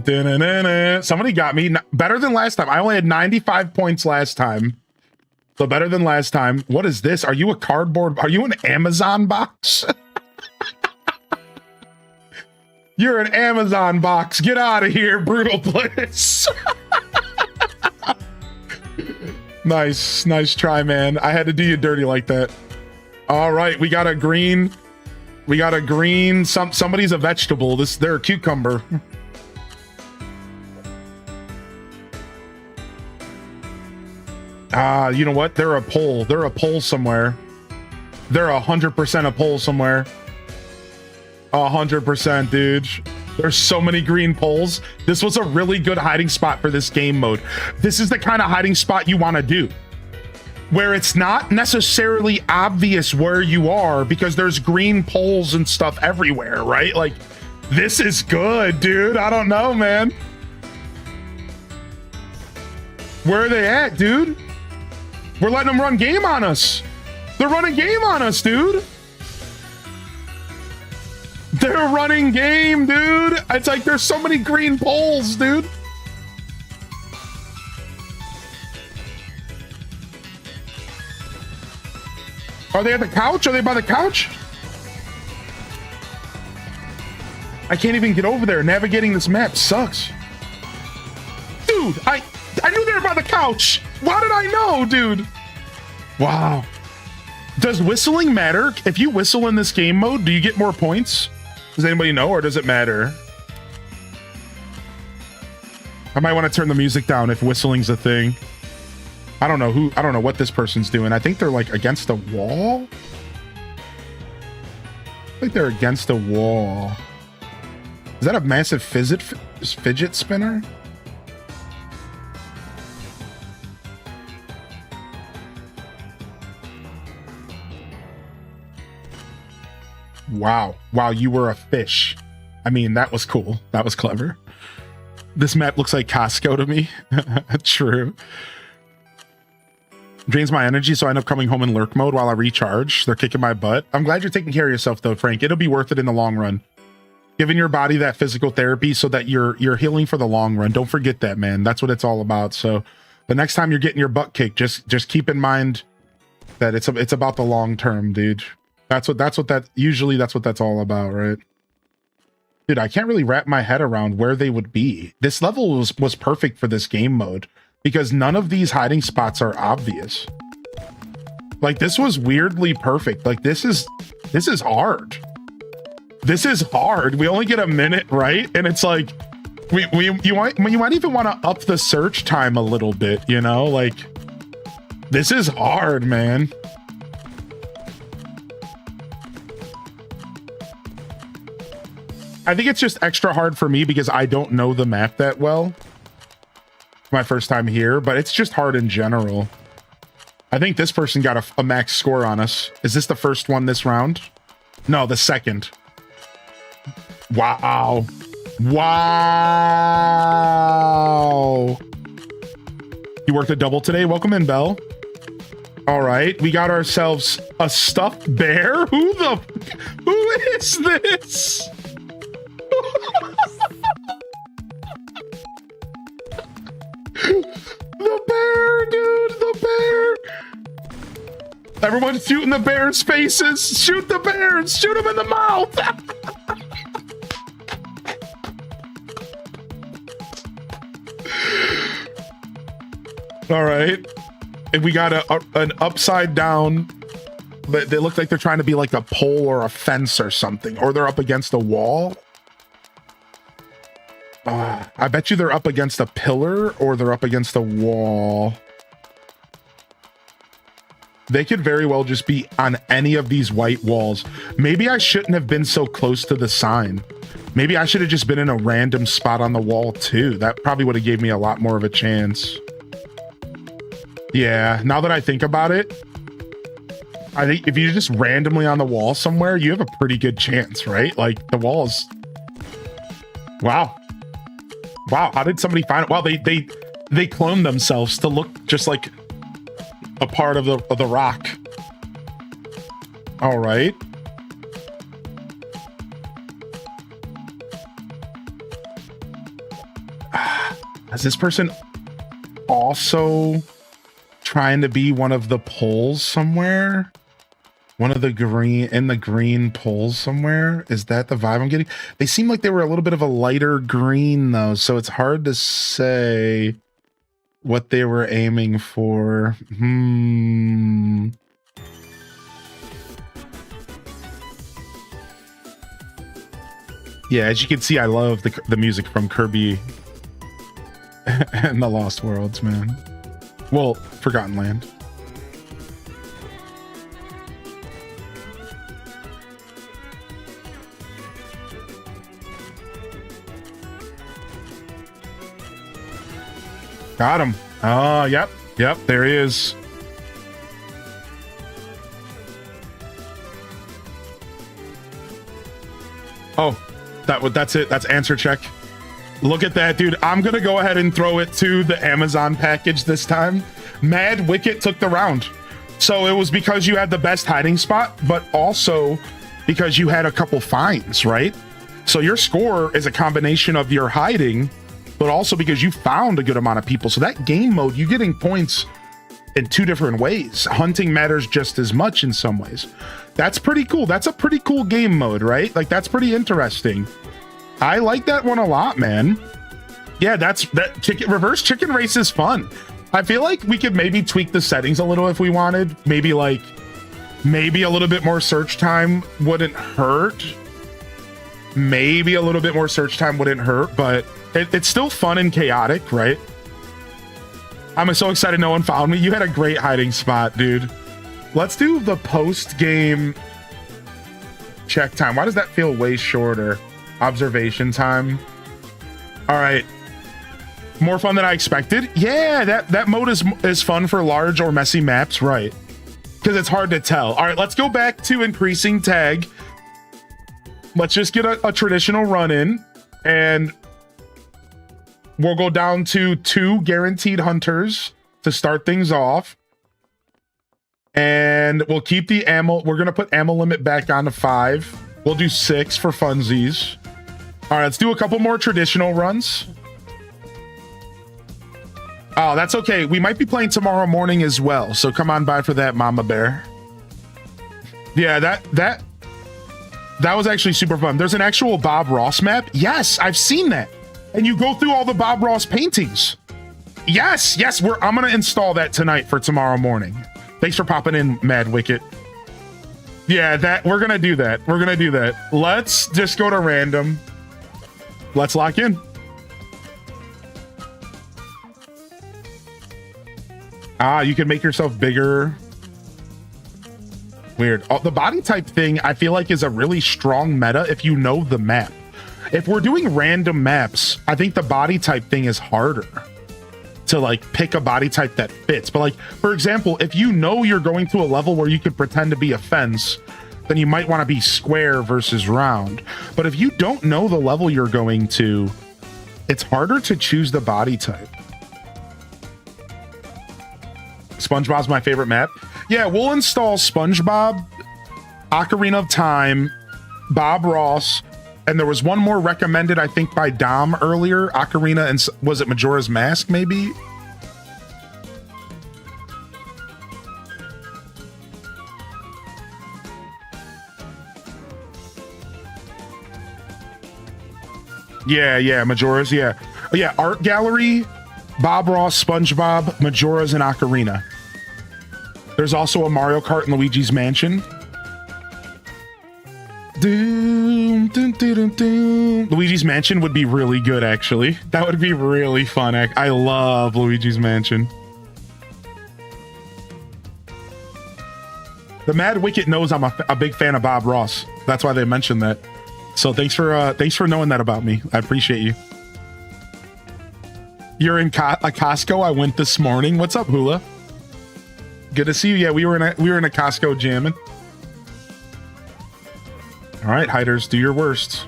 Da-na-na-na. Somebody got me better than last time. I only had 95 points last time. So better than last time. What is this? Are you a cardboard? Are you an Amazon box? You're an Amazon box. Get out of here, Brutal Bliss. Nice try, man. I had to do you dirty like that. All right, we got a green. Somebody's a vegetable. They're a cucumber. You know what? They're a pole. They're a pole somewhere. They're 100% a pole somewhere. 100%, dude. There's so many green poles. This was a really good hiding spot for this game mode. This is the kind of hiding spot you want to do, where it's not necessarily obvious where you are because there's green poles and stuff everywhere, right? Like, this is good, dude. I don't know, man. Where are they at, dude? We're letting them run game on us. They're running game on us, dude. They're running game, dude. It's like there's so many green poles, dude. Are they at the couch? Are they by the couch? I can't even get over there. Navigating this map sucks. Dude, I knew they were by the couch. Why did I know, dude? Wow. Does whistling matter? If you whistle in this game mode, do you get more points? Does anybody know, or does it matter? I might want to turn the music down if whistling's a thing. I don't know what this person's doing. I think they're like against a wall. I think they're against a wall. Is that a massive fidget spinner? Wow, you were a fish. I mean, that was cool. That was clever. This map looks like Costco to me. True. Drains my energy, so I end up coming home in lurk mode while I recharge. They're kicking my butt. I'm glad you're taking care of yourself, though, Frank. It'll be worth it in the long run. Giving your body that physical therapy so that you're healing for the long run. Don't forget that, man. That's what it's all about. So the next time you're getting your butt kicked, just keep in mind that it's about the long term, dude. That's what that's all about, right? Dude, I can't really wrap my head around where they would be. This level was perfect for this game mode because none of these hiding spots are obvious. Like, this was weirdly perfect. Like, this is hard. This is hard. We only get a minute, right? And it's like you might even want to up the search time a little bit, you know? Like, this is hard, man. I think it's just extra hard for me because I don't know the map that well. My first time here, but it's just hard in general. I think this person got a max score on us. Is this the first one this round? No, the second. Wow. You worked a double today? Welcome in, Belle. All right, we got ourselves a stuffed bear. Who is this? The bear, dude, the bear. Everyone's shooting the bear's faces. Shoot the bears. Shoot him in the mouth. All right. And we got an upside down, but they look like they're trying to be like a pole or a fence or something, or they're up against a wall. I bet you they're up against a pillar or they're up against a wall. They could very well just be on any of these white walls. Maybe I shouldn't have been so close to the sign. Maybe I should have just been in a random spot on the wall too. That probably would have gave me a lot more of a chance. Yeah, now that I think about it, I think if you're just randomly on the wall somewhere, you have a pretty good chance, right? Like the walls. Wow. Wow, how did somebody find it? Wow, they cloned themselves to look just like a part of the rock. All right. Is this person also trying to be one of the poles somewhere? One of the green poles somewhere? Is that the vibe I'm getting? They seem like they were a little bit of a lighter green though, so it's hard to say what they were aiming for. Yeah, as you can see, I love the music from Kirby and the Lost Worlds, man. Well, Forgotten Land. Got him. Oh, yep. There he is. Oh, that's it. That's answer check. Look at that, dude. I'm gonna go ahead and throw it to the Amazon package this time. Mad Wicket took the round. So it was because you had the best hiding spot, but also because you had a couple finds, right? So your score is a combination of your hiding, but also because you found a good amount of people. So that game mode, you're getting points in two different ways. Hunting matters just as much in some ways. That's pretty cool. That's a pretty cool game mode, right? Like that's pretty interesting. I like that one a lot, man. Yeah, reverse chicken race is fun. I feel like we could maybe tweak the settings a little if we wanted. Maybe a little bit more search time wouldn't hurt. Maybe a little bit more search time wouldn't hurt, but it's still fun and chaotic, right? I'm so excited no one found me. You had a great hiding spot, dude. Let's do the post-game check time. Why does that feel way shorter? Observation time. All right. More fun than I expected. Yeah, that mode is fun for large or messy maps, right? Because it's hard to tell. All right, let's go back to increasing tag. Let's just get a traditional run in, and we'll go down to 2 guaranteed hunters to start things off. And we'll keep the ammo. We're going to put ammo limit back on to 5. We'll do 6 for funsies. All right, let's do a couple more traditional runs. Oh, that's okay. We might be playing tomorrow morning as well. So come on by for that, Mama Bear. Yeah, that was actually super fun. There's an actual Bob Ross map. Yes, I've seen that. And you go through all the Bob Ross paintings. Yes, I'm going to install that tonight for tomorrow morning. Thanks for popping in, Mad Wicket. Yeah, we're going to do that. We're going to do that. Let's just go to random. Let's lock in. You can make yourself bigger. Weird. Oh, the body type thing, I feel like, is a really strong meta if you know the map. If we're doing random maps, I think the body type thing is harder to like pick a body type that fits. But like, for example, if you know you're going to a level where you could pretend to be a fence, then you might want to be square versus round. But if you don't know the level you're going to, it's harder to choose the body type. SpongeBob's my favorite map. Yeah, we'll install SpongeBob, Ocarina of Time, Bob Ross, and there was one more recommended, I think, by Dom earlier. Ocarina and was it Majora's Mask, maybe? Yeah, Majora's, yeah. Yeah, Art Gallery, Bob Ross, SpongeBob, Majora's, and Ocarina. There's also a Mario Kart and Luigi's Mansion. Doom, dun, Luigi's Mansion would be really good, actually. That would be really fun. I love Luigi's Mansion. The Mad Wicket knows I'm a big fan of Bob Ross. That's why they mentioned that. So thanks for knowing that about me. I appreciate you. You're in Costco. I went this morning. What's up, Hula? Good to see you. Yeah, we were in a Costco jamming. All right, hiders, do your worst.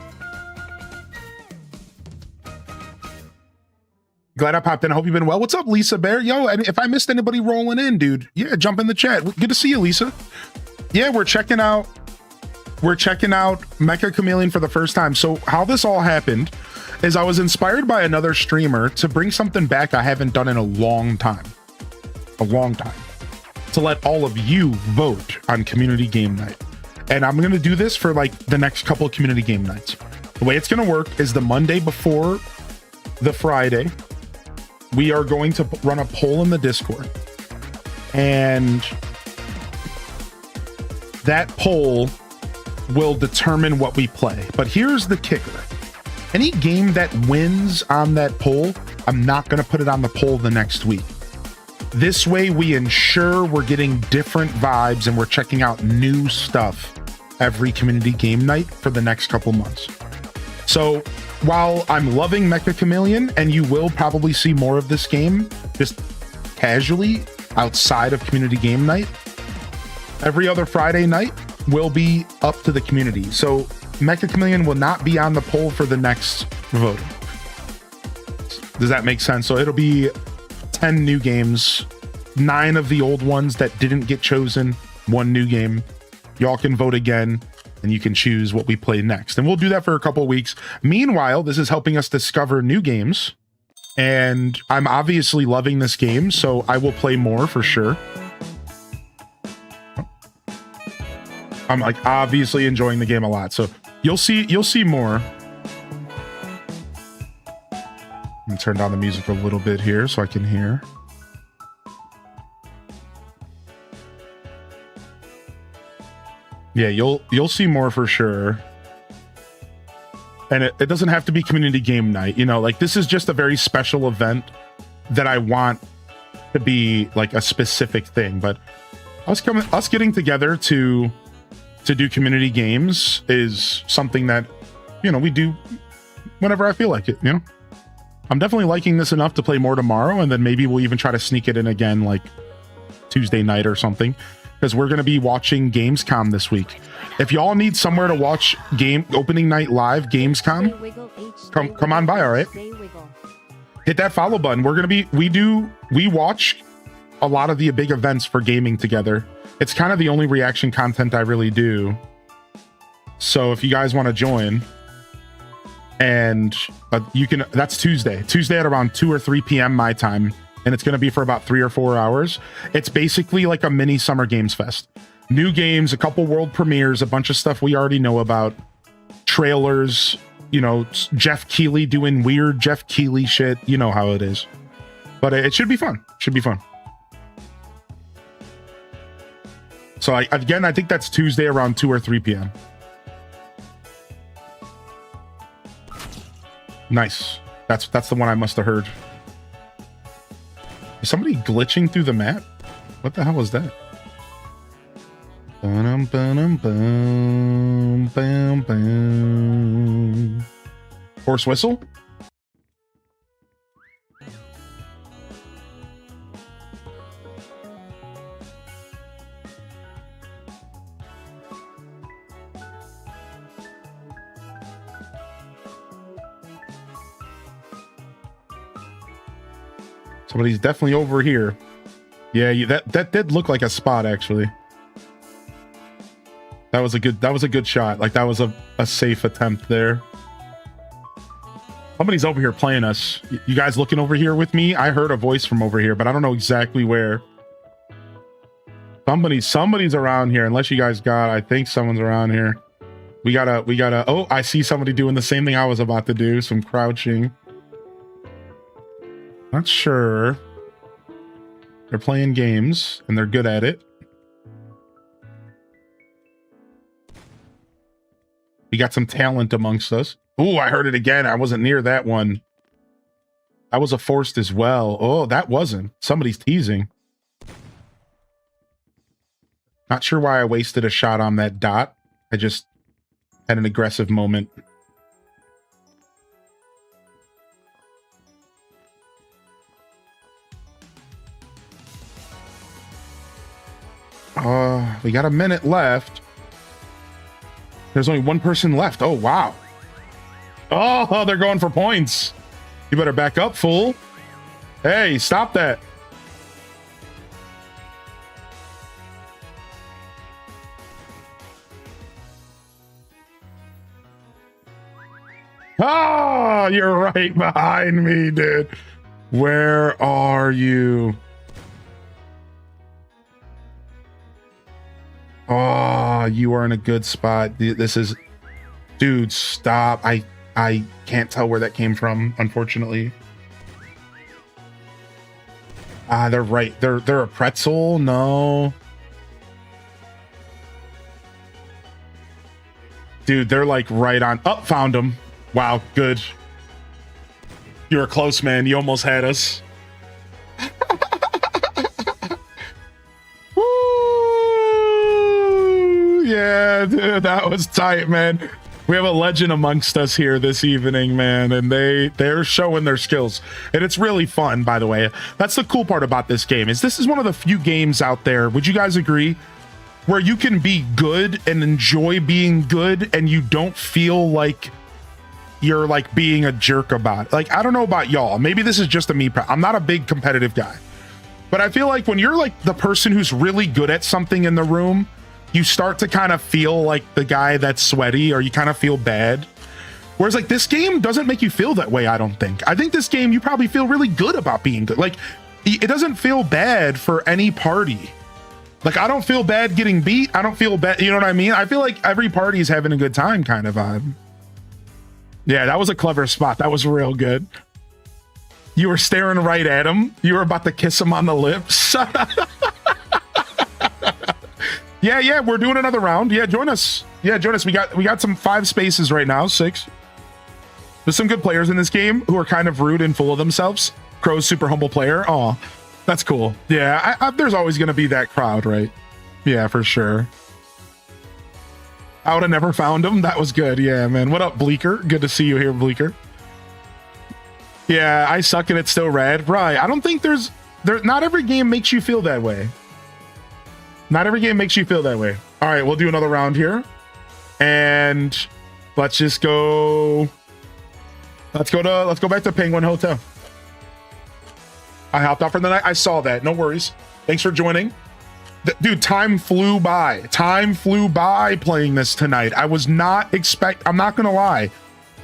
Glad I popped in. I hope you've been well. What's up, Lisa Bear? Yo, if I missed anybody rolling in, dude, yeah, jump in the chat. Good to see you, Lisa. Yeah, we're checking out Meccha Chameleon for the first time. So how this all happened is I was inspired by another streamer to bring something back I haven't done in a long time. To let all of you vote on community game night. And I'm going to do this for like the next couple of community game nights. The way it's going to work is the Monday before the Friday, we are going to run a poll in the Discord. And that poll will determine what we play. But here's the kicker. Any game that wins on that poll, I'm not going to put it on the poll the next week. This way we ensure we're getting different vibes and we're checking out new stuff every community game night for the next couple months. So while I'm loving Meccha Chameleon, and you will probably see more of this game just casually outside of community game night, every other Friday night will be up to the community. So Meccha Chameleon will not be on the poll for the next voting. Does that make sense? So it'll be 10 new games, 9 of the old ones that didn't get chosen, 1 new game. Y'all can vote again and you can choose what we play next. And we'll do that for a couple of weeks. Meanwhile, this is helping us discover new games. And I'm obviously loving this game, so I will play more for sure. I'm like obviously enjoying the game a lot. So you'll see more. Let me turn down the music a little bit here so I can hear. Yeah, you'll see more for sure. And it doesn't have to be community game night, you know, like this is just a very special event that I want to be like a specific thing. But us getting together to do community games is something that, you know, we do whenever I feel like it, you know. I'm definitely liking this enough to play more tomorrow, and then maybe we'll even try to sneak it in again like Tuesday night or something, because we're going to be watching Gamescom this week. If y'all need somewhere to watch opening night live Gamescom, come on by, all right? Hit that follow button. We watch a lot of the big events for gaming together. It's kind of the only reaction content I really do. So if you guys want to join, and you can, that's Tuesday at around 2 or 3 p.m. my time, and it's going to be for about 3 or 4 hours. It's basically like a mini Summer Games Fest. New games, a couple world premieres, a bunch of stuff we already know about, trailers, you know, Jeff Keighley doing weird Jeff Keighley shit. You know how it is. But it should be fun. So I think that's Tuesday around 2 or 3 p.m. Nice. That's the one I must have heard. Is somebody glitching through the map? What the hell was that? Horse whistle? Somebody's definitely over here. Yeah, that did look like a spot, actually. That was a good shot. Like that was a safe attempt there. Somebody's over here playing us. You guys looking over here with me? I heard a voice from over here, but I don't know exactly where. Somebody's around here. Unless you guys I think someone's around here. We gotta. Oh, I see somebody doing the same thing I was about to do. Some crouching. Not sure. They're playing games and they're good at it. We got some talent amongst us. Ooh, I heard it again. I wasn't near that one. That was a forced as well. Oh, that wasn't. Somebody's teasing. Not sure why I wasted a shot on that dot. I just had an aggressive moment. We got a minute left. There's only one person left. Oh, wow. Oh, they're going for points. You better back up, fool. Hey, stop that. Ah, you're right behind me, dude. Where are you? Oh, you are in a good spot. This is, dude, stop. I can't tell where that came from, unfortunately. Ah, they're right. They're a pretzel. No. Dude, they're like right on. Oh, found them. Wow, good. You were close, man. You almost had us. Woo! Yeah, dude, that was tight, man. We have a legend amongst us here this evening, man, and they're showing their skills. And it's really fun, by the way. That's the cool part about this game, is this is one of the few games out there, would you guys agree, where you can be good and enjoy being good and you don't feel like you're like being a jerk about it. Like, I don't know about y'all. Maybe this is just a me. I'm not a big competitive guy, but I feel like when you're like the person who's really good at something in the room, you start to kind of feel like the guy that's sweaty, or you kind of feel bad. Whereas like this game doesn't make you feel that way. I don't think. I think this game, you probably feel really good about being good. Like it doesn't feel bad for any party. Like I don't feel bad getting beat. I don't feel bad. You know what I mean? I feel like every party is having a good time kind of vibe. Yeah, that was a clever spot. That was real good. You were staring right at him. You were about to kiss him on the lips. Yeah, we're doing another round. Yeah, join us. Yeah, join us. We got some 5 spaces right now, 6. There's some good players in this game who are kind of rude and full of themselves. Crow's super humble player. Oh, that's cool. Yeah, there's always going to be that crowd, right? Yeah, for sure. I would have never found him. That was good. Yeah, man. What up, Bleaker? Good to see you here, Bleaker. Yeah, I suck and it's still rad. Right. I don't think not every game makes you feel that way. Not every game makes you feel that way. All right, we'll do another round here. And let's just go. Let's go back to Penguin Hotel. I hopped off for the night. I saw that. No worries. Thanks for joining. Dude, time flew by. Time flew by playing this tonight. I was not I'm not gonna lie.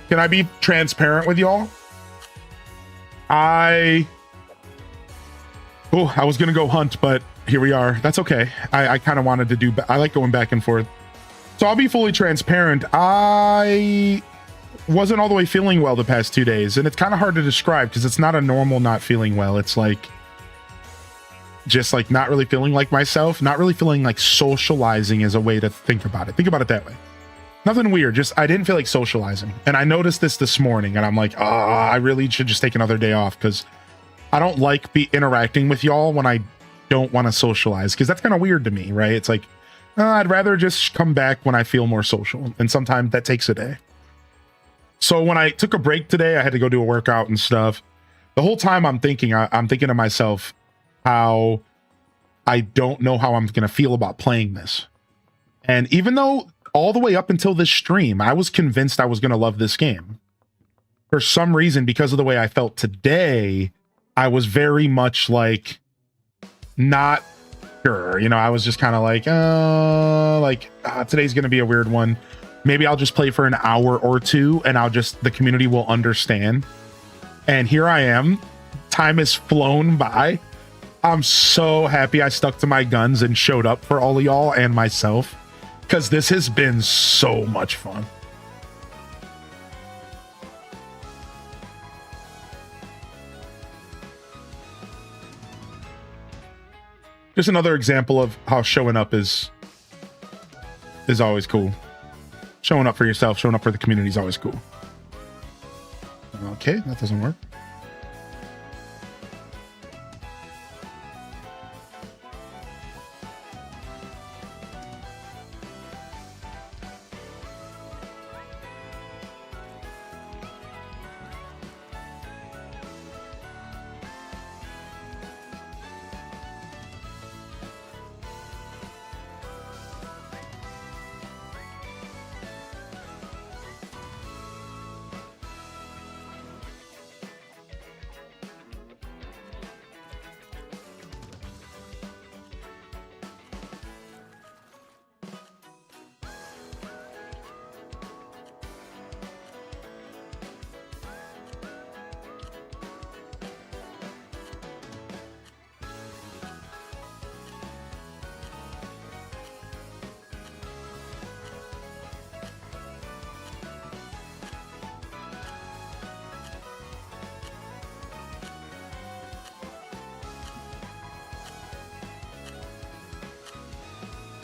Can I be transparent with y'all? I was gonna go hunt, but here we are. That's okay. I kind of wanted to do, I like going back and forth. So I'll be fully transparent. I wasn't all the way feeling well the past 2 days, and it's kind of hard to describe because it's not a normal not feeling well. It's like, just like not really feeling like myself, not really feeling like socializing is a way to think about it. Think about it that way. Nothing weird. Just, I didn't feel like socializing. And I noticed this morning and I'm like, oh, I really should just take another day off because I don't like interacting with y'all when I don't want to socialize, because that's kind of weird to me, right? It's like, I'd rather just come back when I feel more social. And sometimes that takes a day. So when I took a break today, I had to go do a workout and stuff. The whole time I'm thinking to myself how I don't know how I'm going to feel about playing this. And even though all the way up until this stream, I was convinced I was going to love this game, for some reason, because of the way I felt today, I was very much like, not sure. You know, I was just kind of like, today's going to be a weird one. Maybe I'll just play for an hour or two and the community will understand. And here I am. Time has flown by. I'm so happy I stuck to my guns and showed up for all of y'all and myself, because this has been so much fun. Just another example of how showing up is always cool. showing up for yourself, showing up for the community is always cool. Okay, that doesn't work.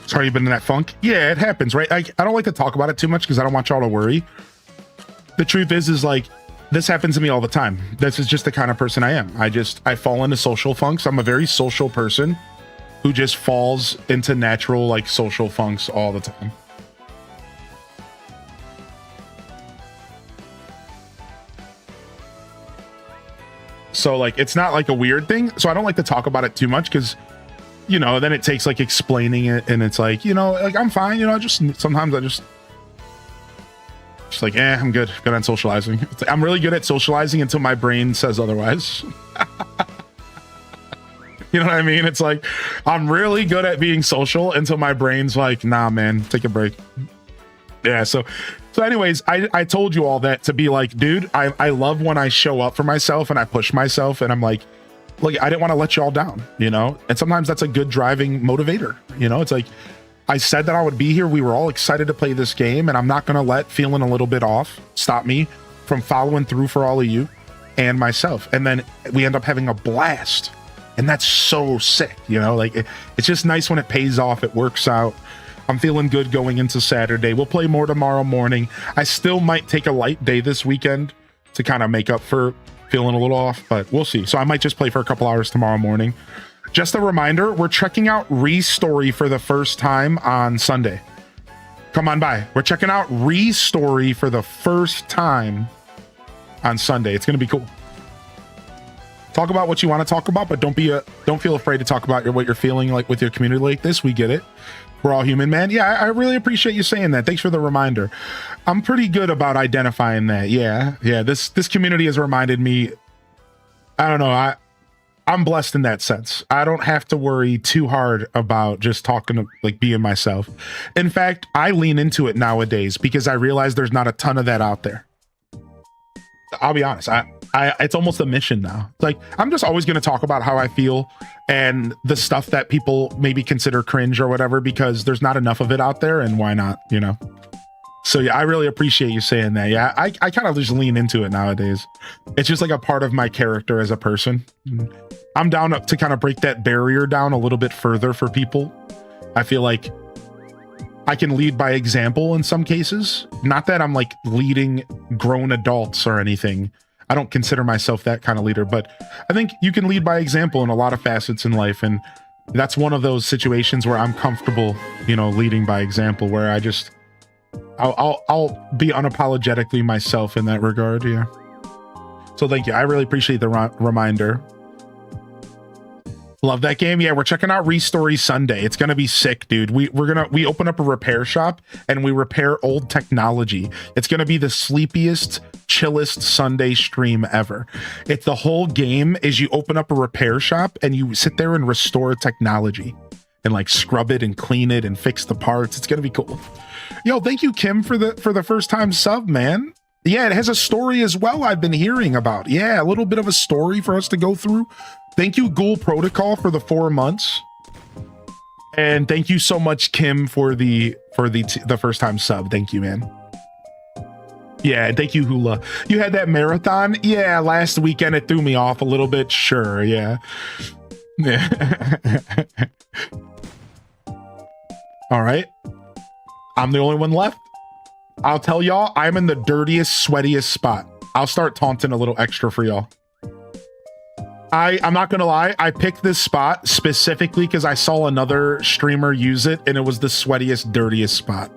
Sorry, you've been in that funk. Yeah, it happens, right? I don't like to talk about it too much because I don't want y'all to worry. The truth is like, this happens to me all the time. This is just the kind of person I am. I fall into social funks. I'm a very social person who just falls into natural like social funks all the time. So like, it's not like a weird thing. So I don't like to talk about it too much because, you know, then it takes like explaining it, and it's like, you know, like I'm fine, you know, just sometimes I just like, I'm good on socializing. It's like, I'm really good at socializing until my brain says otherwise. You know what I mean? It's like, I'm really good at being social until my brain's like, nah, man, take a break. Yeah. So anyways, I told you all that to be like, dude, I love when I show up for myself and I push myself, and I'm like, look, I didn't want to let you all down, you know? And sometimes that's a good driving motivator, you know? It's like, I said that I would be here. We were all excited to play this game, and I'm not going to let feeling a little bit off stop me from following through for all of you and myself. And then we end up having a blast. And that's so sick, you know? Like, it's just nice when it pays off. It works out. I'm feeling good going into Saturday. We'll play more tomorrow morning. I still might take a light day this weekend to kind of make up for feeling a little off, but we'll see. So I might just play for a couple hours tomorrow morning. Just a reminder, we're checking out Re-Story for the first time on Sunday. Come on by. We're checking out Re-Story for the first time on Sunday. It's going to be cool. Talk about what you want to talk about, but don't feel afraid to talk about what you're feeling like with your community like this. We get it. We're all human, man. Yeah, I really appreciate you saying that. Thanks for the reminder. I'm pretty good about identifying that. Yeah. This community has reminded me. I don't know. I'm blessed in that sense. I don't have to worry too hard about just talking to like being myself. In fact, I lean into it nowadays because I realize there's not a ton of that out there. I'll be honest. It's almost a mission now. Like, I'm just always going to talk about how I feel and the stuff that people maybe consider cringe or whatever, because there's not enough of it out there, and why not, you know? So yeah, I really appreciate you saying that. Yeah, I kind of just lean into it nowadays. It's just like a part of my character as a person. I'm down to kind of break that barrier down a little bit further for people. I feel like I can lead by example in some cases. Not that I'm like leading grown adults or anything. I don't consider myself that kind of leader, but I think you can lead by example in a lot of facets in life. And that's one of those situations where I'm comfortable, you know, leading by example, where I'll be unapologetically myself in that regard. Yeah. So thank you. I really appreciate the reminder. Love that game. Yeah, we're checking out Re-Story Sunday. It's gonna be sick, dude. We open up a repair shop and we repair old technology. It's gonna be the sleepiest, chillest Sunday stream ever. It's the whole game is you open up a repair shop and you sit there and restore technology and like scrub it and clean it and fix the parts. It's gonna be cool. Yo, thank you, Kim, for the first time sub, man. Yeah, it has a story as well I've been hearing about. Yeah, a little bit of a story for us to go through. Thank you, Ghoul Protocol, for the 4 months. And thank you so much, Kim, for the first time sub. Thank you, man. Yeah, and thank you, Hula. You had that marathon? Yeah, last weekend it threw me off a little bit. Sure, yeah. All right. I'm the only one left. I'll tell y'all, I'm in the dirtiest, sweatiest spot. I'll start taunting a little extra for y'all. I'm not gonna lie, I picked this spot specifically because I saw another streamer use it, and it was the sweatiest, dirtiest spot.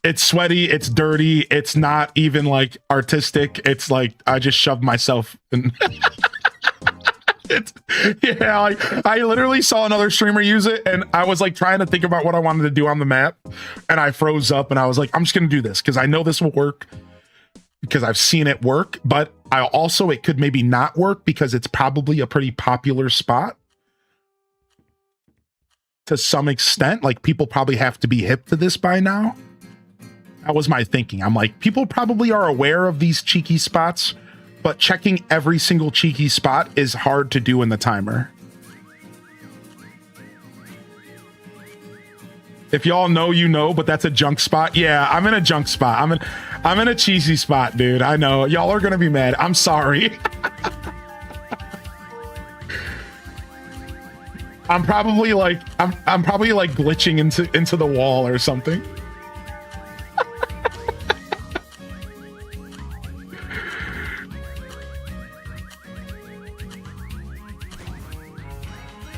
It's sweaty, it's dirty, it's not even like artistic. It's like I just shoved myself in. Yeah, like I literally saw another streamer use it, and I was like trying to think about what I wanted to do on the map, and I froze up, and I was like, I'm just gonna do this because I know this will work because I've seen it work, but it could maybe not work because it's probably a pretty popular spot to some extent. Like people probably have to be hip to this by now. That was my thinking. I'm like, people probably are aware of these cheeky spots, but checking every single cheeky spot is hard to do in the timer. If y'all know, you know, but that's a junk spot. Yeah, I'm in a junk spot. I'm in a cheesy spot, dude. I know. Y'all are gonna be mad. I'm sorry. I'm probably like glitching into the wall or something.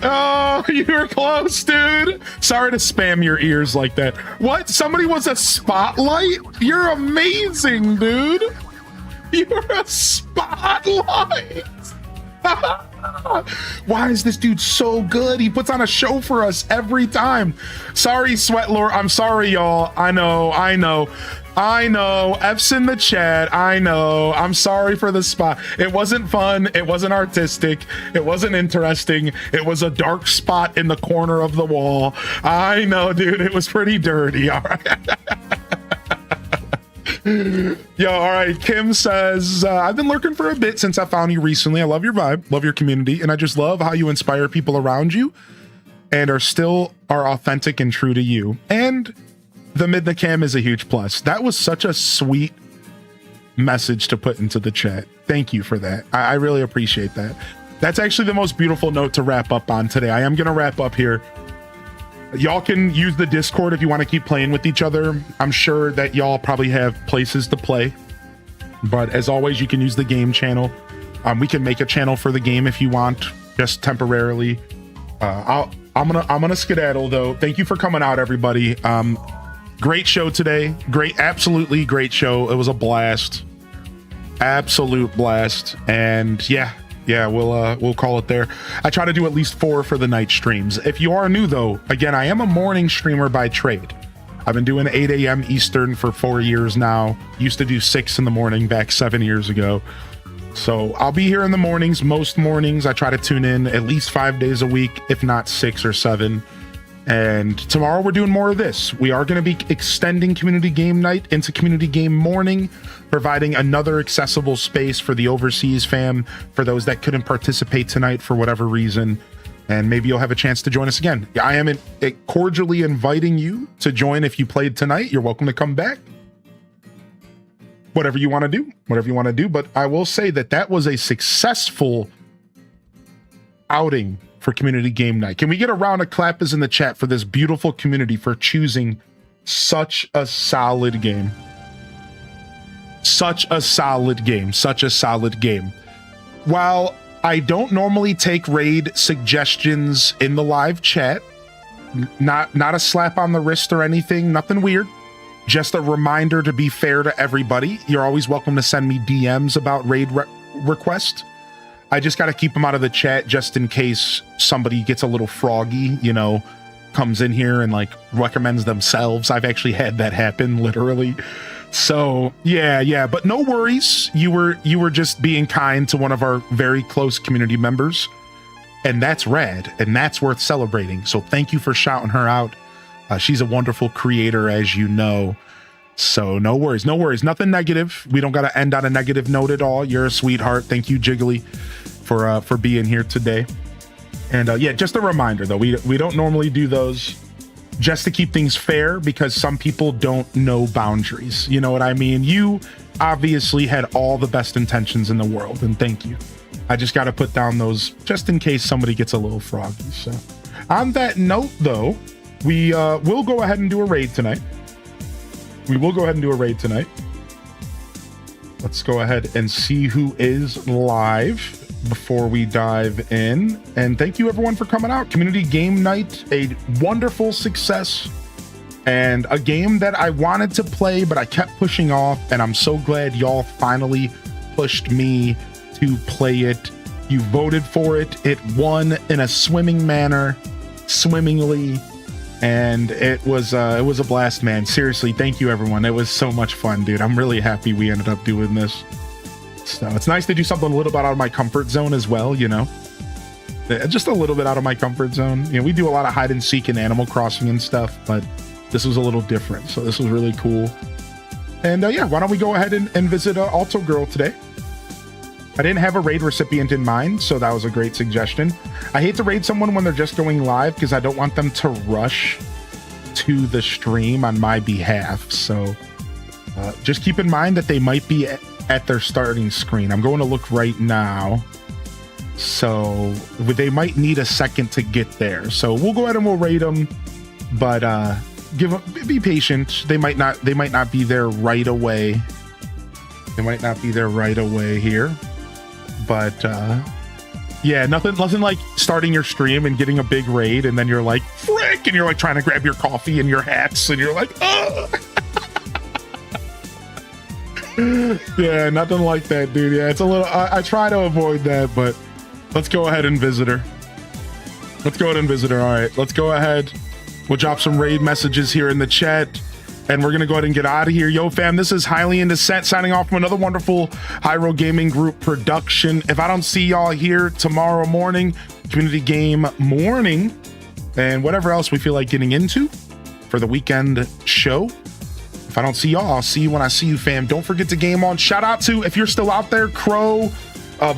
Oh, you were close, dude. Sorry to spam your ears like that. What? Somebody was a spotlight? You're amazing, dude. You're a spotlight. Why is this dude so good? He puts on a show for us every time. Sorry, Sweatlord. I'm sorry, y'all. I know. F's in the chat. I know. I'm sorry for the spot. It wasn't fun. It wasn't artistic. It wasn't interesting. It was a dark spot in the corner of the wall. I know, dude. It was pretty dirty. All right. Yo, all right. Kim says, I've been lurking for a bit since I found you recently. I love your vibe, love your community, and I just love how you inspire people around you and are authentic and true to you. And the mid the cam is a huge plus. That was such a sweet message to put into the chat. Thank you for that. I really appreciate that. That's actually the most beautiful note to wrap up on today. I am going to wrap up here. Y'all can use the Discord if you want to keep playing with each other. I'm sure that y'all probably have places to play, but as always, you can use the game channel. We can make a channel for the game if you want, just temporarily. I'm gonna skedaddle though. Thank you for coming out, everybody. Great show today. Absolutely great show. It was a blast. Absolute blast. And yeah, we'll call it there. I try to do at least 4 for the night streams. If you are new though, again, I am a morning streamer by trade. I've been doing 8 a.m. Eastern for 4 years now. Used to do 6 in the morning back 7 years ago. So I'll be here in the mornings. Most mornings I try to tune in at least 5 days a week, if not 6 or 7. And tomorrow we're doing more of this. We are going to be extending community game night into community game morning, providing another accessible space for the overseas fam, for those that couldn't participate tonight for whatever reason. And maybe you'll have a chance to join us again. I am cordially inviting you to join. If you played tonight, you're welcome to come back. Whatever you want to do. But I will say that was a successful outing for community game night. Can we get a round of clappers in the chat for this beautiful community for choosing such a solid game? Such a solid game. While I don't normally take raid suggestions in the live chat, not a slap on the wrist or anything, nothing weird. Just a reminder to be fair to everybody. You're always welcome to send me DMs about raid requests. I just got to keep them out of the chat just in case somebody gets a little froggy, comes in here and like recommends themselves. I've actually had that happen literally. So yeah, but no worries. You were just being kind to one of our very close community members, and that's rad, and that's worth celebrating. So thank you for shouting her out. She's a wonderful creator, as you know. So no worries. Nothing negative. We don't got to end on a negative note at all. You're a sweetheart. Thank you, Jiggly, for being here today. And yeah, just a reminder though, we don't normally do those, just to keep things fair, because some people don't know boundaries. You know what I mean? You obviously had all the best intentions in the world, and thank you. I just got to put down those just in case somebody gets a little froggy. So on that note though, we will go ahead and do a raid tonight. we will go ahead and do a raid tonight. Let's go ahead and see who is live before we dive in. And thank you everyone for coming out. Community game night, a wonderful success, and a game that I wanted to play, but I kept pushing off. And I'm so glad y'all finally pushed me to play it. You voted for it. It won in a swimmingly, and it was a blast, man. Seriously, thank you everyone. It was so much fun, dude. I'm really happy we ended up doing this. So it's nice to do something a little bit out of my comfort zone as well, you know, just a little bit out of my comfort zone. You know, we do a lot of hide and seek and Animal Crossing and stuff, but this was a little different. So this was really cool. And yeah, why don't we go ahead and visit Alto Girl today? I didn't have a raid recipient in mind, so that was a great suggestion. I hate to raid someone when they're just going live because I don't want them to rush to the stream on my behalf. So just keep in mind that they might be at their starting screen. I'm going to look right now. So they might need a second to get there. So we'll go ahead and we'll raid them, but be patient. They might not be there right away. They might not be there right away here. But yeah, nothing like starting your stream and getting a big raid, and then you're like, frick, and you're like trying to grab your coffee and your hats, and you're like, oh. Yeah, nothing like that, dude. Yeah, it's a little, I try to avoid that, but let's go ahead and visit her. All right, let's go ahead. We'll drop some raid messages here in the chat, and we're gonna go ahead and get out of here. Yo, fam, this is Highly in Descent signing off from another wonderful Hyro Gaming Group production. If I don't see y'all here tomorrow morning, community game morning, and whatever else we feel like getting into for the weekend show, if I don't see y'all, I'll see you when I see you, fam. Don't forget to game on. Shout out to, if you're still out there, Crow,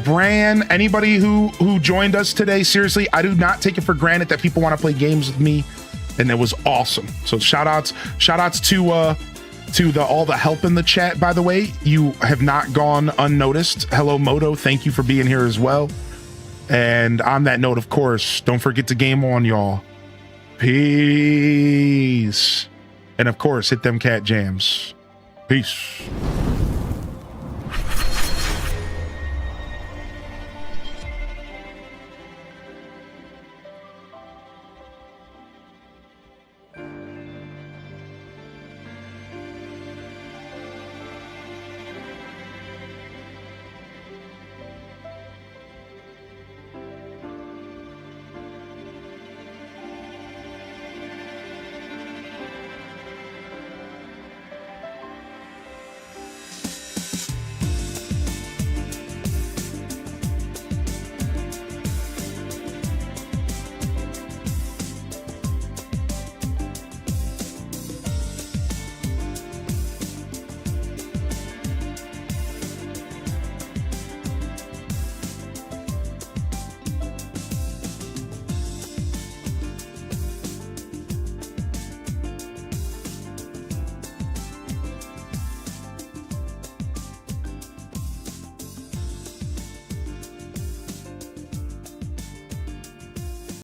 Bran, anybody who joined us today. Seriously, I do not take it for granted that people want to play games with me, and it was awesome. So shout outs to all the help in the chat. By the way, you have not gone unnoticed. Hello Moto, thank you for being here as well. And on that note, of course, don't forget to game on, y'all. Peace. And of course, hit them cat jams. Peace.